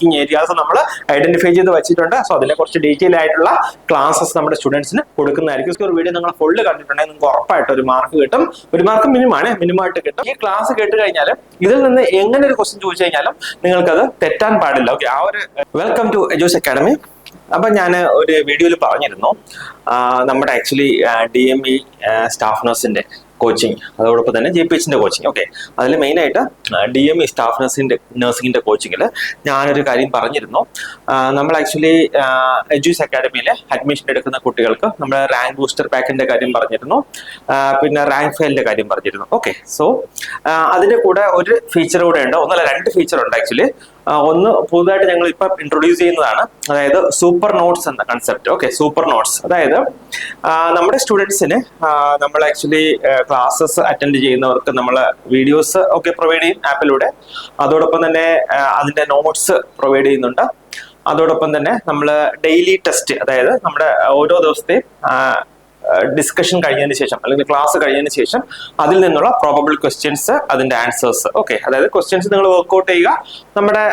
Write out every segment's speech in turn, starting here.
വീക്കിംഗ് areas നമ്മൾ identify ചെയ്ത് വെച്ചിട്ടുണ്ട്. സോ അതിനെ കുറിച്ച് ഡീറ്റെയിൽ ആയിട്ടുള്ള ക്ലാസ്സസ് നമ്മുടെ സ്റ്റുഡൻസിന് കൊടുക്കുന്നതായിരിക്കും. ഒരു വീഡിയോ നിങ്ങൾ ഫുള്ള് കണ്ടിട്ടുണ്ടെങ്കിൽ നിങ്ങൾക്ക് ഉറപ്പായിട്ട് ഒരു മാർക്ക് കിട്ടും. ഒരു മാർക്ക് മിനിമമായിട്ട് കിട്ടും. ഈ ക്ലാസ് കേട്ട് കഴിഞ്ഞാൽ ഇതിൽ നിന്ന് എങ്ങനെ ഒരു ക്വസ്റ്റ്യൻ ചോദിച്ചു കഴിഞ്ഞാലും നിങ്ങൾക്കത് തെറ്റാൻ പാടില്ല. ഓക്കെ, ആ ഒരു വെൽക്കം ടു എജൂസ് അക്കാഡമി. അപ്പൊ ഞാൻ ഒരു വീഡിയോയിൽ പറഞ്ഞിരുന്നു നമ്മുടെ ആക്ച്വലി DME സ്റ്റാഫ് നഴ്സിന്റെ കോച്ചിങ്, അതോടൊപ്പം തന്നെ JPHന്റെ കോച്ചിങ്. ഓക്കെ, അതിൽ മെയിനായിട്ട് DME സ്റ്റാഫ് നഴ്സിംഗിന്റെ കോച്ചിങ്ങിൽ ഞാനൊരു കാര്യം പറഞ്ഞിരുന്നു. നമ്മൾ ആക്ച്വലി എജൂസ് അക്കാഡമിയിൽ അഡ്മിഷൻ എടുക്കുന്ന കുട്ടികൾക്ക് നമ്മൾ റാങ്ക് ബൂസ്റ്റർ പാക്കിന്റെ കാര്യം പറഞ്ഞിരുന്നു, പിന്നെ റാങ്ക് ഫെയിലിന്റെ കാര്യം പറഞ്ഞിരുന്നു. ഓക്കെ, സോ അതിന്റെ കൂടെ ഒരു ഫീച്ചർ കൂടെ ഉണ്ട്, ഒന്നല്ല രണ്ട് ഫീച്ചർ ഉണ്ട് ആക്ച്വലി. ഒന്ന് പുതുതായിട്ട് ഞങ്ങൾ ഇപ്പൊ ഇൻട്രൊഡ്യൂസ് ചെയ്യുന്നതാണ്, അതായത് സൂപ്പർ നോട്ട്സ് എന്ന കൺസെപ്റ്റ്. ഓക്കെ, സൂപ്പർ നോട്ട്സ് അതായത് നമ്മുടെ സ്റ്റുഡൻസിന് നമ്മൾ ആക്ച്വലി ക്ലാസ്സസ് അറ്റൻഡ് ചെയ്യുന്നവർക്ക് നമ്മൾ വീഡിയോസ് ഒക്കെ പ്രൊവൈഡ് ചെയ്യും ആപ്പിലൂടെ. അതോടൊപ്പം തന്നെ അതിന്റെ നോട്ട്സ് പ്രൊവൈഡ് ചെയ്യുന്നുണ്ട്. അതോടൊപ്പം തന്നെ നമ്മൾ ഡെയിലി ടെസ്റ്റ്, അതായത് നമ്മുടെ ഓരോ ദിവസത്തെയും ഡിസ്കഷൻ കഴിഞ്ഞതിന് ശേഷം അല്ലെങ്കിൽ ക്ലാസ് കഴിഞ്ഞതിന് ശേഷം അതിൽ നിന്നുള്ള പ്രോബബിൾ ക്വസ്റ്റ്യൻസ്, അതിന്റെ ആൻസേഴ്സ്. ഓക്കെ, അതായത് ക്വസ്റ്റ്യൻസ് നിങ്ങൾ വർക്ക്ഔട്ട് ചെയ്യുക, നമ്മുടെ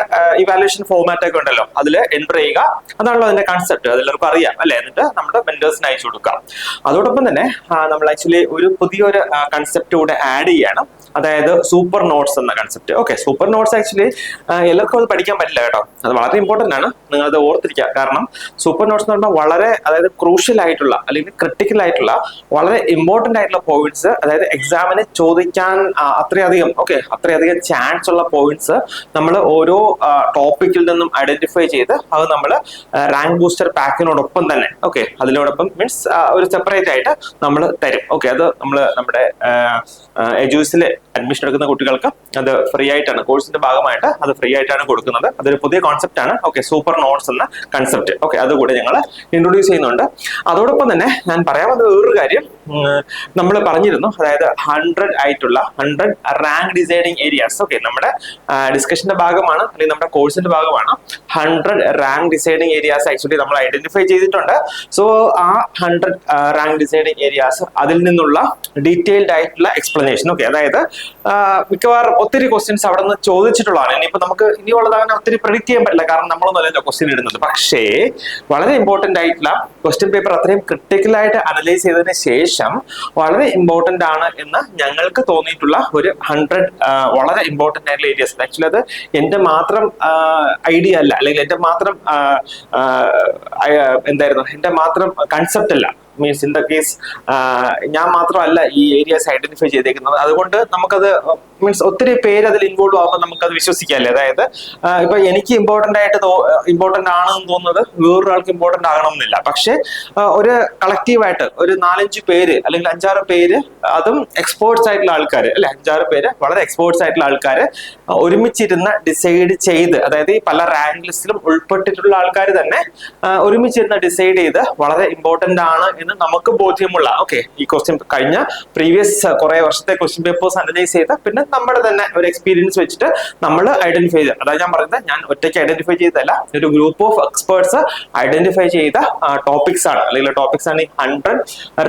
ഇവാലുവേഷൻ ഫോർമാറ്റ് ഒക്കെ ഉണ്ടല്ലോ അതിൽ എൻ്റർ ചെയ്യുക, അതാണല്ലോ അതിന്റെ കൺസെപ്റ്റ്, അതെല്ലാവർക്കും അറിയാം അല്ലെ. എന്നിട്ട് നമ്മുടെ മെന്റേഴ്സിന് അയച്ചു കൊടുക്കാം. അതോടൊപ്പം തന്നെ നമ്മൾ ആക്ച്വലി ഒരു പുതിയൊരു കൺസെപ്റ്റ് കൂടെ ആഡ് ചെയ്യണം, അതായത് സൂപ്പർ നോട്ട്സ് എന്ന concept. Okay, super notes actually എല്ലാവർക്കും അത് പഠിക്കാൻ പറ്റില്ല കേട്ടോ, അത് വളരെ ഇമ്പോർട്ടന്റ് ആണ്, നിങ്ങൾ അത് ഓർത്തിരിക്കുക. കാരണം സൂപ്പർ നോട്ട്സ് എന്ന് പറഞ്ഞാൽ വളരെ, അതായത് ക്രൂഷ്യൽ ആയിട്ടുള്ള അല്ലെങ്കിൽ ക്രിട്ടിക്കൽ ആയിട്ടുള്ള വളരെ ഇമ്പോർട്ടന്റ് ആയിട്ടുള്ള പോയിന്റ്സ്, അതായത് എക്സാമിന് ചോദിക്കാൻ അത്രയധികം ചാൻസ് ഉള്ള പോയിന്റ്സ് നമ്മൾ ഓരോ ടോപ്പിക്കിൽ നിന്നും ഐഡന്റിഫൈ ചെയ്ത് അത് നമ്മൾ റാങ്ക് ബൂസ്റ്റർ പാക്കിനോടൊപ്പം തന്നെ, ഓക്കെ, അതിനോടൊപ്പം മീൻസ് ഒരു സെപ്പറേറ്റ് ആയിട്ട് നമ്മൾ തരും. ഓക്കെ, അത് നമ്മൾ നമ്മുടെ എജൂസിൽ അഡ്മിഷൻ എടുക്കുന്ന കുട്ടികൾക്ക് അത് ഫ്രീ ആയിട്ടാണ്, കോഴ്സിന്റെ ഭാഗമായിട്ട് അത് ഫ്രീ ആയിട്ടാണ് കൊടുക്കുന്നത്. അതൊരു പുതിയ കോൺസെപ്റ്റ് ആണ്. ഓക്കെ, സൂപ്പർ നോട്ട്സ് എന്ന കൺസെപ്റ്റ്. ഓക്കെ, അതുകൂടി ഞങ്ങൾ ഇൻട്രൊഡ്യൂസ് ചെയ്യുന്നുണ്ട്. അതോടൊപ്പം തന്നെ ഞാൻ പറയാൻ വന്ന വേറൊരു കാര്യം നമ്മൾ പറഞ്ഞിരുന്നു, അതായത് 100 റാങ്ക് ഡിസൈഡിങ് ഏരിയാസ്. ഓക്കെ, നമ്മുടെ ഡിസ്കഷന്റെ ഭാഗമാണ് അല്ലെങ്കിൽ നമ്മുടെ കോഴ്സിന്റെ ഭാഗമാണ്. 100 റാങ്ക് ഡിസൈഡിങ് ഏരിയാസ് ആക്ച്വലി നമ്മൾ ഐഡന്റിഫൈ ചെയ്തിട്ടുണ്ട്. സോ ആ 100 റാങ്ക് ഡിസൈഡിങ് ഏരിയാസ്, അതിൽ നിന്നുള്ള ഡീറ്റെയിൽഡ് ആയിട്ടുള്ള എക്സ്പ്ലനേഷൻ. ഓക്കെ, അതായത് മിക്കവാറും ഒത്തിരി ക്വസ്റ്റ്യൻസ് അവിടെ നിന്ന് ചോദിച്ചിട്ടുള്ളതാണ്. ഇനിയിപ്പോ നമുക്ക് ഇനിയുള്ളത് അങ്ങനെ ഒത്തിരി പ്രെഡിക്റ്റ് ചെയ്യാൻ പറ്റില്ല, കാരണം നമ്മളൊന്നുമല്ലല്ലോ ക്വസ്റ്റ്യൻ ഇടുന്നത്. പക്ഷേ വളരെ ഇമ്പോർട്ടന്റ് ആയിട്ടുള്ള ക്വസ്റ്റ്യൻ പേപ്പർ അത്രയും ക്രിട്ടിക്കലായിട്ട് അനലൈസ് ചെയ്തതിന് ശേഷം വളരെ ഇമ്പോർട്ടന്റ് ആണ് എന്ന് ഞങ്ങൾക്ക് തോന്നിയിട്ടുള്ള ഒരു 100 വളരെ ഇമ്പോർട്ടന്റ് ആയിട്ടുള്ള ഏരിയാസ്. ആക്ച്വലി അത് എന്റെ മാത്രം ഐഡിയ അല്ല, അല്ലെങ്കിൽ എന്റെ മാത്രം എന്റെ മാത്രം കൺസെപ്റ്റ് അല്ല. മീൻസ് ഇൻ ദ കേസ് ഞാൻ മാത്രമല്ല ഈ ഏരിയാസ് ഐഡന്റിഫൈ ചെയ്തേക്കുന്നത്. അതുകൊണ്ട് നമുക്കത് മീൻസ് ഒത്തിരി പേര് അതിൽ ഇൻവോൾവ് ആകുമ്പോൾ നമുക്കത് വിശ്വസിക്കാല്ലേ. അതായത് ഇപ്പൊ എനിക്ക് ഇമ്പോർട്ടന്റ് ആണെന്ന് തോന്നുന്നത് വേറൊരാൾക്ക് ഇമ്പോർട്ടന്റ് ആകണമെന്നില്ല. പക്ഷെ ഒരു കളക്റ്റീവായിട്ട് ഒരു 4-5 പേര് അല്ലെങ്കിൽ 5-6 പേര്, അതും എക്സ്പേർട്സ് ആയിട്ടുള്ള ആൾക്കാർ അല്ലെ, 5-6 പേര് വളരെ എക്സ്പേർട്സ് ആയിട്ടുള്ള ആൾക്കാർ ഒരുമിച്ചിരുന്ന് ഡിസൈഡ് ചെയ്ത്, അതായത് ഈ പല റാങ്ക് ലിസ്റ്റിലും ഉൾപ്പെട്ടിട്ടുള്ള ആൾക്കാർ തന്നെ ഒരുമിച്ചിരുന്ന് ഡിസൈഡ് ചെയ്ത് വളരെ ഇമ്പോർട്ടന്റ് ആണ് എന്ന് നമുക്ക് ബോധ്യമുള്ള, ഓക്കെ, ഈ ക്വസ്റ്റ്യൻ കഴിഞ്ഞ പ്രീവിയസ് കുറെ വർഷത്തെ ക്വസ്റ്റ്യൻ പേപ്പേഴ്സ് അനലൈസ് ചെയ്ത് പിന്നെ നമ്മുടെ തന്നെ ഒരു എക്സ്പീരിയൻസ് വെച്ചിട്ട് നമ്മൾ ഐഡന്റിഫൈ ചെയ്ത്, അതായത് ഞാൻ പറയുന്നത് ഞാൻ ഒറ്റയ്ക്ക് ഐഡന്റിഫൈ ചെയ്തതല്ല, ഒരു ഗ്രൂപ്പ് ഓഫ് എക്സ്പേർട്സ് ഐഡന്റിഫൈ ചെയ്ത ടോപ്പിക്സ് ആണ്, അല്ലെങ്കിൽ ടോപ്പിക്സ് ആണ് ഈ 100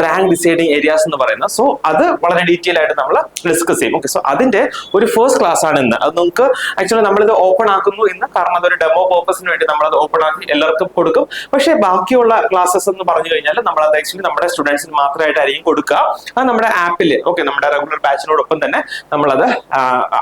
റാങ്ക് ഡിസൈഡിങ് ഏരിയാസ് എന്ന് പറയുന്നത്. സോ അത് വളരെ ഡീറ്റെയിൽ ആയിട്ട് നമ്മൾ ഡിസ്കസ് ചെയ്യും. ഓക്കെ, സോ അതിന്റെ ഒരു ഫസ്റ്റ് ക്ലാസ് ആണ് ഇന്ന്. അത് നമുക്ക് ആക്ച്വലി നമ്മളിത് ഓപ്പൺ ആക്കുന്നു ഇന്ന്, കാരണം അതൊരു ഡെമോ പർപ്പസിന് വേണ്ടി നമ്മളത് ഓപ്പൺ ആക്കി എല്ലാവർക്കും കൊടുക്കും. പക്ഷേ ബാക്കിയുള്ള ക്ലാസ്സസ് എന്ന് പറഞ്ഞു കഴിഞ്ഞാൽ നമ്മളത് ആക്ച്വലി നമ്മുടെ സ്റ്റുഡൻസിന് മാത്രമായിട്ടായിരിക്കും കൊടുക്കുക. അത് നമ്മുടെ ആപ്പിൽ, ഓക്കെ, നമ്മുടെ റെഗുലർ ബാച്ചിനോടൊപ്പം തന്നെ നമ്മളത്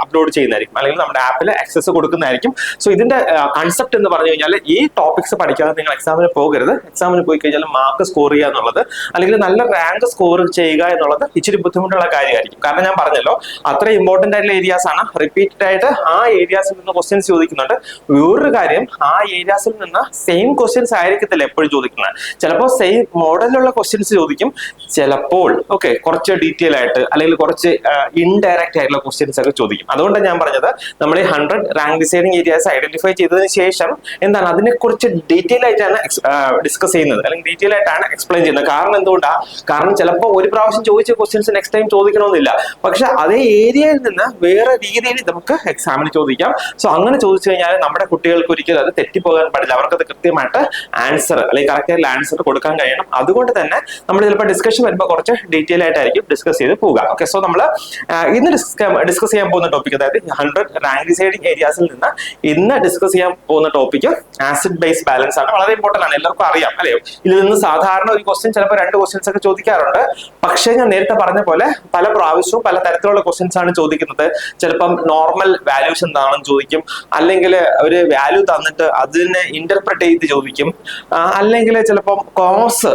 അപ്ലോഡ് ചെയ്യുന്നതായിരിക്കും, അല്ലെങ്കിൽ നമ്മുടെ ആപ്പിൽ ആക്സസ് കൊടുക്കുന്നതായിരിക്കും. സോ ഇതിന്റെ കൺസെപ്റ്റ് എന്ന് പറഞ്ഞു കഴിഞ്ഞാൽ ഈ ടോപ്പിക്സ് പഠിക്കാതെ നിങ്ങൾ എക്സാമിന് പോകരുത്. എക്സാമിന് പോയി കഴിഞ്ഞാൽ മാർക്ക് സ്കോർ ചെയ്യുക എന്നുള്ളത്, അല്ലെങ്കിൽ നല്ല റാങ്ക് സ്കോർ ചെയ്യുക എന്നുള്ളത് ഇച്ചിരി ബുദ്ധിമുട്ടുള്ള കാര്യമായിരിക്കും. കാരണം ഞാൻ പറഞ്ഞല്ലോ, അത്ര ഇമ്പോർട്ടന്റ് ആയിട്ടുള്ള ഏരിയാസ് ആണ്. റിപ്പീറ്റഡ് ആയിട്ട് ആ ഏരിയാസിൽ നിന്ന് ക്വസ്റ്റ്യൻസ് ചോദിക്കുന്നുണ്ട്. വേറൊരു കാര്യം, ആ ഏരിയാസിൽ നിന്ന് സെയിം ക്വസ്റ്റ്യൻസ് ആയിരിക്കത്തില്ല എപ്പോഴും ചോദിക്കുന്നത്. ചിലപ്പോൾ സെയിം മോഡലിലുള്ള ക്വസ്റ്റ്യൻസ് ചോദിക്കും, ചിലപ്പോൾ ഓക്കെ കുറച്ച് ഡീറ്റെയിൽ ആയിട്ട് അല്ലെങ്കിൽ കുറച്ച് ഇൻഡയറക്റ്റ് ആയിട്ടുള്ള ക്വസ്റ്റ്യൻസ് ഒക്കെ ചോദിക്കും. അതുകൊണ്ടാണ് ഞാൻ പറഞ്ഞത്, നമ്മൾ ഈ 100 റാങ്ക് ഡിസൈഡിങ് ഏരിയാസ് ഐഡന്റിഫൈ ചെയ്തതിന് ശേഷം എന്താണ് അതിനെക്കുറിച്ച് ഡീറ്റെയിൽ ആയിട്ടാണ് ഡിസ്കസ് ചെയ്യുന്നത്, അല്ലെങ്കിൽ ഡീറ്റെയിൽ ആയിട്ടാണ് എക്സ്പ്ലെയിൻ ചെയ്യുന്നത്. കാരണം എന്തുകൊണ്ടാണ്? കാരണം ചിലപ്പോൾ ഒരു പ്രാവശ്യം ചോദിച്ച ക്വസ്റ്റ്യൻസ് നെക്സ്റ്റ് ടൈം ചോദിക്കണമെന്നില്ല, പക്ഷെ അതേ ഏരിയയിൽ നിന്ന് വേറെ രീതിയിൽ നമുക്ക് എക്സാമിന് ചോദിക്കാം. സോ അങ്ങനെ ചോദിച്ചു കഴിഞ്ഞാൽ നമ്മുടെ കുട്ടികൾക്ക് ഒരിക്കലും അത് തെറ്റിപ്പോകാൻ പാടില്ല. അവർക്കത് കൃത്യമായിട്ട് ആൻസർ അല്ലെങ്കിൽ കറക്റ്റ് ആയിട്ടുള്ള ആൻസർ കൊടുക്കാൻ കഴിയണം. അതുകൊണ്ട് തന്നെ നമ്മൾ ചിലപ്പോൾ ഡിസ്കഷൻ വരുമ്പോൾ കുറച്ച് ഡീറ്റെയിൽ ആയിട്ടായിരിക്കും ഡിസ്കസ് ചെയ്ത് പോവുക. ഓക്കെ, സോ നമ്മൾ ഇന്ന് ഡിസ്കസ് ചെയ്യാൻ പോകുന്ന ടോപ്പിക്, അതായത് 100 റാങ്ക് ഡിസൈഡിങ് ഏരിയാസിൽ നിന്ന് ഇന്ന് ഡിസ്കസ് ചെയ്യാൻ പോകുന്ന ടോപ്പിക് ആസിഡ് ബേസ് ബാലൻസ് ആണ്. വളരെ ഇമ്പോർട്ടന്റ് ആണ്, എല്ലാവർക്കും അറിയാം അല്ലേ. ഇതിൽ നിന്ന് സാധാരണ ഒരു ക്വസ്റ്റ്യൻ ചിലപ്പോൾ 2 ക്വസ്റ്റ്യൻസ് ഒക്കെ ചോദിക്കാറുണ്ട്. പക്ഷേ ഞാൻ നേരത്തെ പറഞ്ഞ പോലെ പല പ്രാവശ്യവും പല തരത്തിലുള്ള ക്വസ്റ്റ്യൻസ് ആണ് ചോദിക്കുന്നത്. ചിലപ്പം നോർമൽ വാല്യൂസ് എന്താണെന്ന് ചോദിക്കും, അല്ലെങ്കിൽ ഒരു വാല്യൂ തന്നിട്ട് അതിനെ ഇന്റർപ്രറ്റ് ചെയ്ത് ചോദിക്കും, അല്ലെങ്കിൽ ചിലപ്പം കോസ്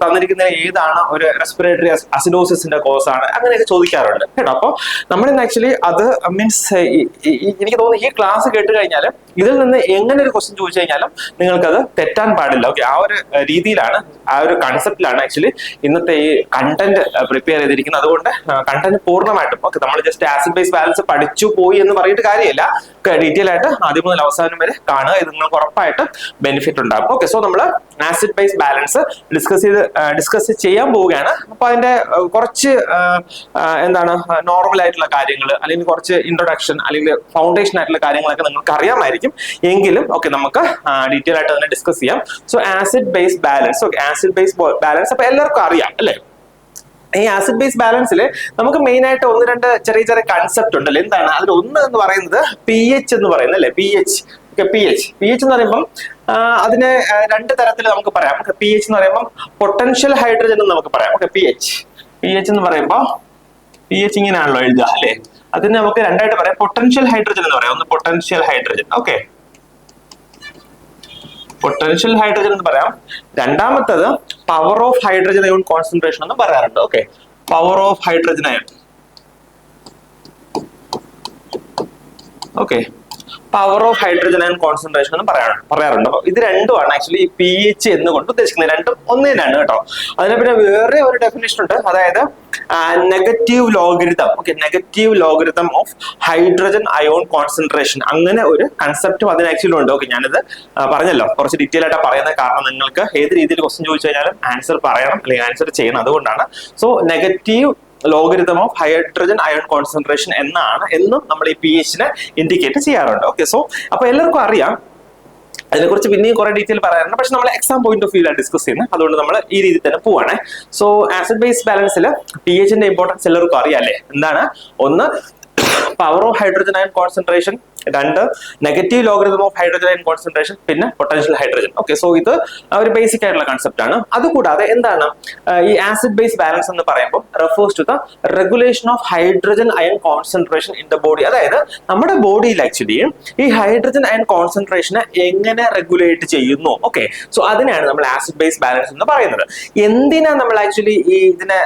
തന്നിരിക്കുന്ന ഏതാണ് ഒരു റെസ്പിറേറ്ററി അസിഡോസിന്റെ കോസ് ആണ്, അങ്ങനെയൊക്കെ ചോദിക്കാറുണ്ട് കേട്ടോ. അപ്പോൾ നമ്മളിന്ന് ആക്ച്വലി അത് മീൻസ് എനിക്ക് തോന്നുന്നു ഈ ക്ലാസ് കേട്ട് കഴിഞ്ഞാൽ ഇതിൽ നിന്ന് എങ്ങനെ ഒരു ക്വസ്റ്റ്യൻ ചോദിച്ചു കഴിഞ്ഞാലും നിങ്ങൾക്കത് തെറ്റാൻ പാടില്ല. ഓക്കെ, ആ ഒരു രീതിയിലാണ്, ആ ഒരു കൺസെപ്റ്റിലാണ് ആക്ച്വലി ഇന്നത്തെ ഈ കണ്ടന്റ് പ്രിപ്പയർ ചെയ്തിരിക്കുന്നത്. അതുകൊണ്ട് കണ്ടന്റ് പൂർണ്ണമായിട്ടും ഓക്കെ, നമ്മൾ ജസ്റ്റ് ആസിഡ് ബേസ് ബാലൻസ് പഠിച്ചു പോയി എന്ന് പറഞ്ഞിട്ട് കാര്യമില്ല, ഡീറ്റെയിൽ ആയിട്ട് ആദ്യം മുതൽ അവസാനം വരെ കാണുക. ഇത് നിങ്ങൾക്ക് ഉറപ്പായിട്ട് ബെനിഫിറ്റ് ഉണ്ടാകും. ഓക്കെ, സോ നമ്മൾ ആസിഡ് ബേസ് ബാലൻസ് ഡിസ്കസ് ചെയ്യാൻ പോവുകയാണ്. അപ്പൊ അതിന്റെ കുറച്ച് എന്താണ് നോർമൽ ആയിട്ടുള്ള കാര്യങ്ങൾ, അല്ലെങ്കിൽ കുറച്ച് ഇൻട്രൊഡക്ഷൻ അല്ലെങ്കിൽ ഫൗണ്ടേഷൻ ആയിട്ടുള്ള കാര്യങ്ങളൊക്കെ നിങ്ങൾക്ക് അറിയാമായിരിക്കും. എങ്കിലും ഓക്കെ, നമുക്ക് ഡീറ്റെയിൽ ആയിട്ട് തന്നെ ഡിസ്കസ് ചെയ്യാം. So acid base balance, okay, acid base balance അപ്പൊ എല്ലാവർക്കും അറിയാം അല്ലേ. ഈ ആസിഡ് ബേസ് ബാലൻസിൽ നമുക്ക് മെയിൻ ആയിട്ട് 1-2 ചെറിയ ചെറിയ കൺസെപ്റ്റ് ഉണ്ടല്ലോ. എന്താണ് അതിൽ ഒന്ന് എന്ന് പറയുന്നത് pH എന്ന് പറയുന്നത് അല്ലെ. pH എന്ന് പറയുമ്പോൾ അതിനെ 2 തരത്തിൽ നമുക്ക് പറയാം. pH എന്ന് പറയുമ്പോൾ പൊട്ടൻഷ്യൽ ഹൈഡ്രജൻ എന്ന് നമുക്ക് പറയാം. ഓക്കെ, pH എന്ന് പറയുമ്പോൾ pH ഇങ്ങനെയാണല്ലോ എഴുതുക അല്ലെ. അതിന് നമുക്ക് 2 ആയിട്ട് പറയാം. പൊട്ടൻഷ്യൽ ഹൈഡ്രജൻ എന്ന് പറയാം. ഒന്ന് potential hydrogen, okay, potential hydrogen എന്ന് പറയാം. രണ്ടാമത്തത് power of hydrogen ion concentration എന്ന് പറയാറുണ്ട്. Okay, power of hydrogen ion, okay, power of hydrogen ion concentration എന്ന് പറയാറുണ്ട്. അപ്പൊ ഇത് രണ്ടുമാണ് ആക്ച്വലി pH എന്നുകൊണ്ട് ഉദ്ദേശിക്കുന്നത്. രണ്ടും ഒന്നേ തന്നെയാണ് കേട്ടോ. അതിനെ പിന്നെ വേറെ ഒരു ഡെഫിനിഷൻ ഉണ്ട്, അതായത് negative logarithm. Okay, negative logarithm of hydrogen ion concentration, അങ്ങനെ ഒരു കൺസെപ്റ്റും അതിന് ആക്ച്വലി ഉണ്ട്. ഓക്കെ, ഞാനിത് പറഞ്ഞല്ലോ, കുറച്ച് ഡീറ്റെയിൽ ആയിട്ട് പറയുന്നത് കാരണം നിങ്ങൾക്ക് ഏത് രീതിയിൽ ക്വസ്റ്റ്യൻ ചോദിച്ചു കഴിഞ്ഞാലും ആൻസർ പറയണം അല്ലെങ്കിൽ ആൻസർ ചെയ്യണം, അതുകൊണ്ടാണ്. So negative logarithm of hydrogen ion concentration എന്നും നമ്മൾ ഈ pH നെ ഇൻഡിക്കേറ്റ് ചെയ്യാറുണ്ട്. ഓക്കെ, സോ അപ്പൊ എല്ലാവർക്കും അറിയാം. അതിനെക്കുറിച്ച് പിന്നെയും കുറെ ഡീറ്റെയിൽ പറയാറുണ്ട്, പക്ഷെ നമ്മൾ എക്സാം പോയിന്റ് ഓഫ് വ്യൂലാണ് ഡിസ്കസ് ചെയ്യുന്നത്. അതുകൊണ്ട് നമ്മൾ ഈ രീതിയിൽ തന്നെ പോവാണ്. സോ ആസിഡ് ബേസ് ബാലൻസിൽ pH ന്റെ ഇമ്പോർട്ടൻസ് എല്ലാവർക്കും അറിയാം അല്ലേ. എന്താണ്? ഒന്ന് power of hydrogen ion concentration, 2 negative logarithm of hydrogen ion concentration, പിന്നെ പൊട്ടൻഷ്യൽ ഹൈഡ്രജൻ. ഓക്കെ, സോ ഇത് ഒരു ബേസിക് ആയിട്ടുള്ള കൺസെപ്റ്റ് ആണ്. അതുകൂടാതെ എന്താണ് ഈ ആസിഡ് ബേസ് ബാലൻസ് എന്ന് പറയുമ്പോൾ refers to the regulation of hydrogen ion concentration in the body. അതായത് നമ്മുടെ ബോഡിയിൽ ആക്ച്വലി ഈ ഹൈഡ്രജൻ അയൺ കോൺസെൻട്രേഷനെ എങ്ങനെ റെഗുലേറ്റ് ചെയ്യുന്നു. ഓക്കെ, സോ അതിനെയാണ് നമ്മൾ ആസിഡ് ബേസ് ബാലൻസ് എന്ന് പറയുന്നത്. എന്തിനാ നമ്മൾ ആക്ച്വലി ഈ ഇതിനെ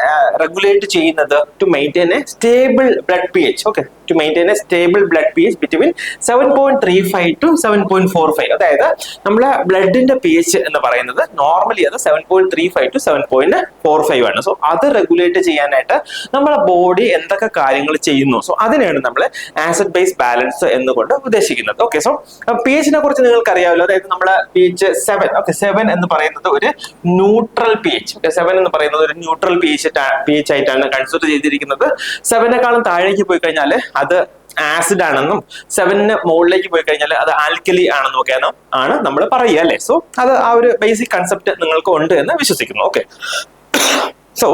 റെഗുലേറ്റ് ചെയ്യുന്നത്? To maintain a stable blood pH. Okay, to maintain a stable blood pH between 7.35 to 7.45. അതായത് നമ്മളെ ബ്ലഡിന്റെ pH എന്ന് പറയുന്നത് നോർമലി അത് 7.35 to 7.45 ആണ്. സോ അത് റെഗുലേറ്റ് ചെയ്യാനായിട്ട് നമ്മുടെ ബോഡി എന്തൊക്കെ കാര്യങ്ങൾ ചെയ്യുന്നു, സോ അതിനെയാണ് നമ്മൾ ആസിഡ് ബേസ് ബാലൻസ് എന്നുകൊണ്ട് ഉദ്ദേശിക്കുന്നത്. ഓക്കെ, സോ pH നെ കുറിച്ച് നിങ്ങൾക്ക് അറിയാമല്ലോ. അതായത് നമ്മുടെ pH 7. ഓക്കെ, 7 എന്ന് പറയുന്നത് ഒരു ന്യൂട്രൽ pH. 7 എന്ന് പറയുന്നത് ഒരു ന്യൂട്രൽ pH ആയിട്ടാണ് കൺസിഡർ ചെയ്തിരിക്കുന്നത്. 7നെക്കാളും താഴേക്ക് പോയി കഴിഞ്ഞാൽ അത് ആസിഡ് ആണെന്നും 7ന് മുകളിലേക്ക് പോയി കഴിഞ്ഞാൽ അത് ആൽക്കലി ആണെന്നും ഒക്കെയാണ് നമ്മൾ പറയുക അല്ലെ. സോ അത് ആ ഒരു ബേസിക് കൺസെപ്റ്റ് നിങ്ങൾക്ക് ഉണ്ട് എന്ന് വിശ്വസിക്കുന്നു. ഓക്കെ, സോ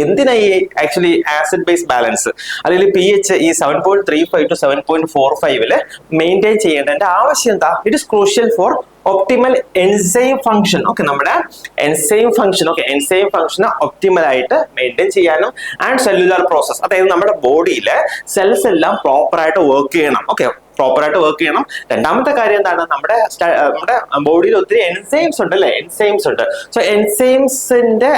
എന്തിനാ ഈ ആക്ച്വലി ആസിഡ് ബേസ് ബാലൻസ് അല്ലെങ്കിൽ pH ഈ 7.35 to 7.45 മെയിൻറ്റെയിൻ ചെയ്യേണ്ടതിന്റെ ആവശ്യം എന്താ? It is crucial for optimal enzyme function. Okay, നമ്മുടെ എൻസൈം ഫംഗ്ഷൻ, ഓക്കെ, എൻസൈം ഫംഗ്ഷനെ ഒപ്റ്റിമൽ ആയിട്ട് മെയിൻറ്റെയിൻ ചെയ്യാനും ആൻഡ് സെല്ലുലാർ പ്രോസസ്, അതായത് നമ്മുടെ ബോഡിയിലെ സെൽസ് എല്ലാം പ്രോപ്പർ ആയിട്ട് വർക്ക് ചെയ്യണം. ഓക്കെ, പ്രോപ്പർ ആയിട്ട് വർക്ക് ചെയ്യണം. രണ്ടാമത്തെ കാര്യം എന്താണ്? നമ്മുടെ ബോഡിയിൽ ഒത്തിരി എൻസൈംസ് ഉണ്ട് അല്ലെ, എൻസൈംസ് ഉണ്ട്. സോ എൻസൈംസിന്റെ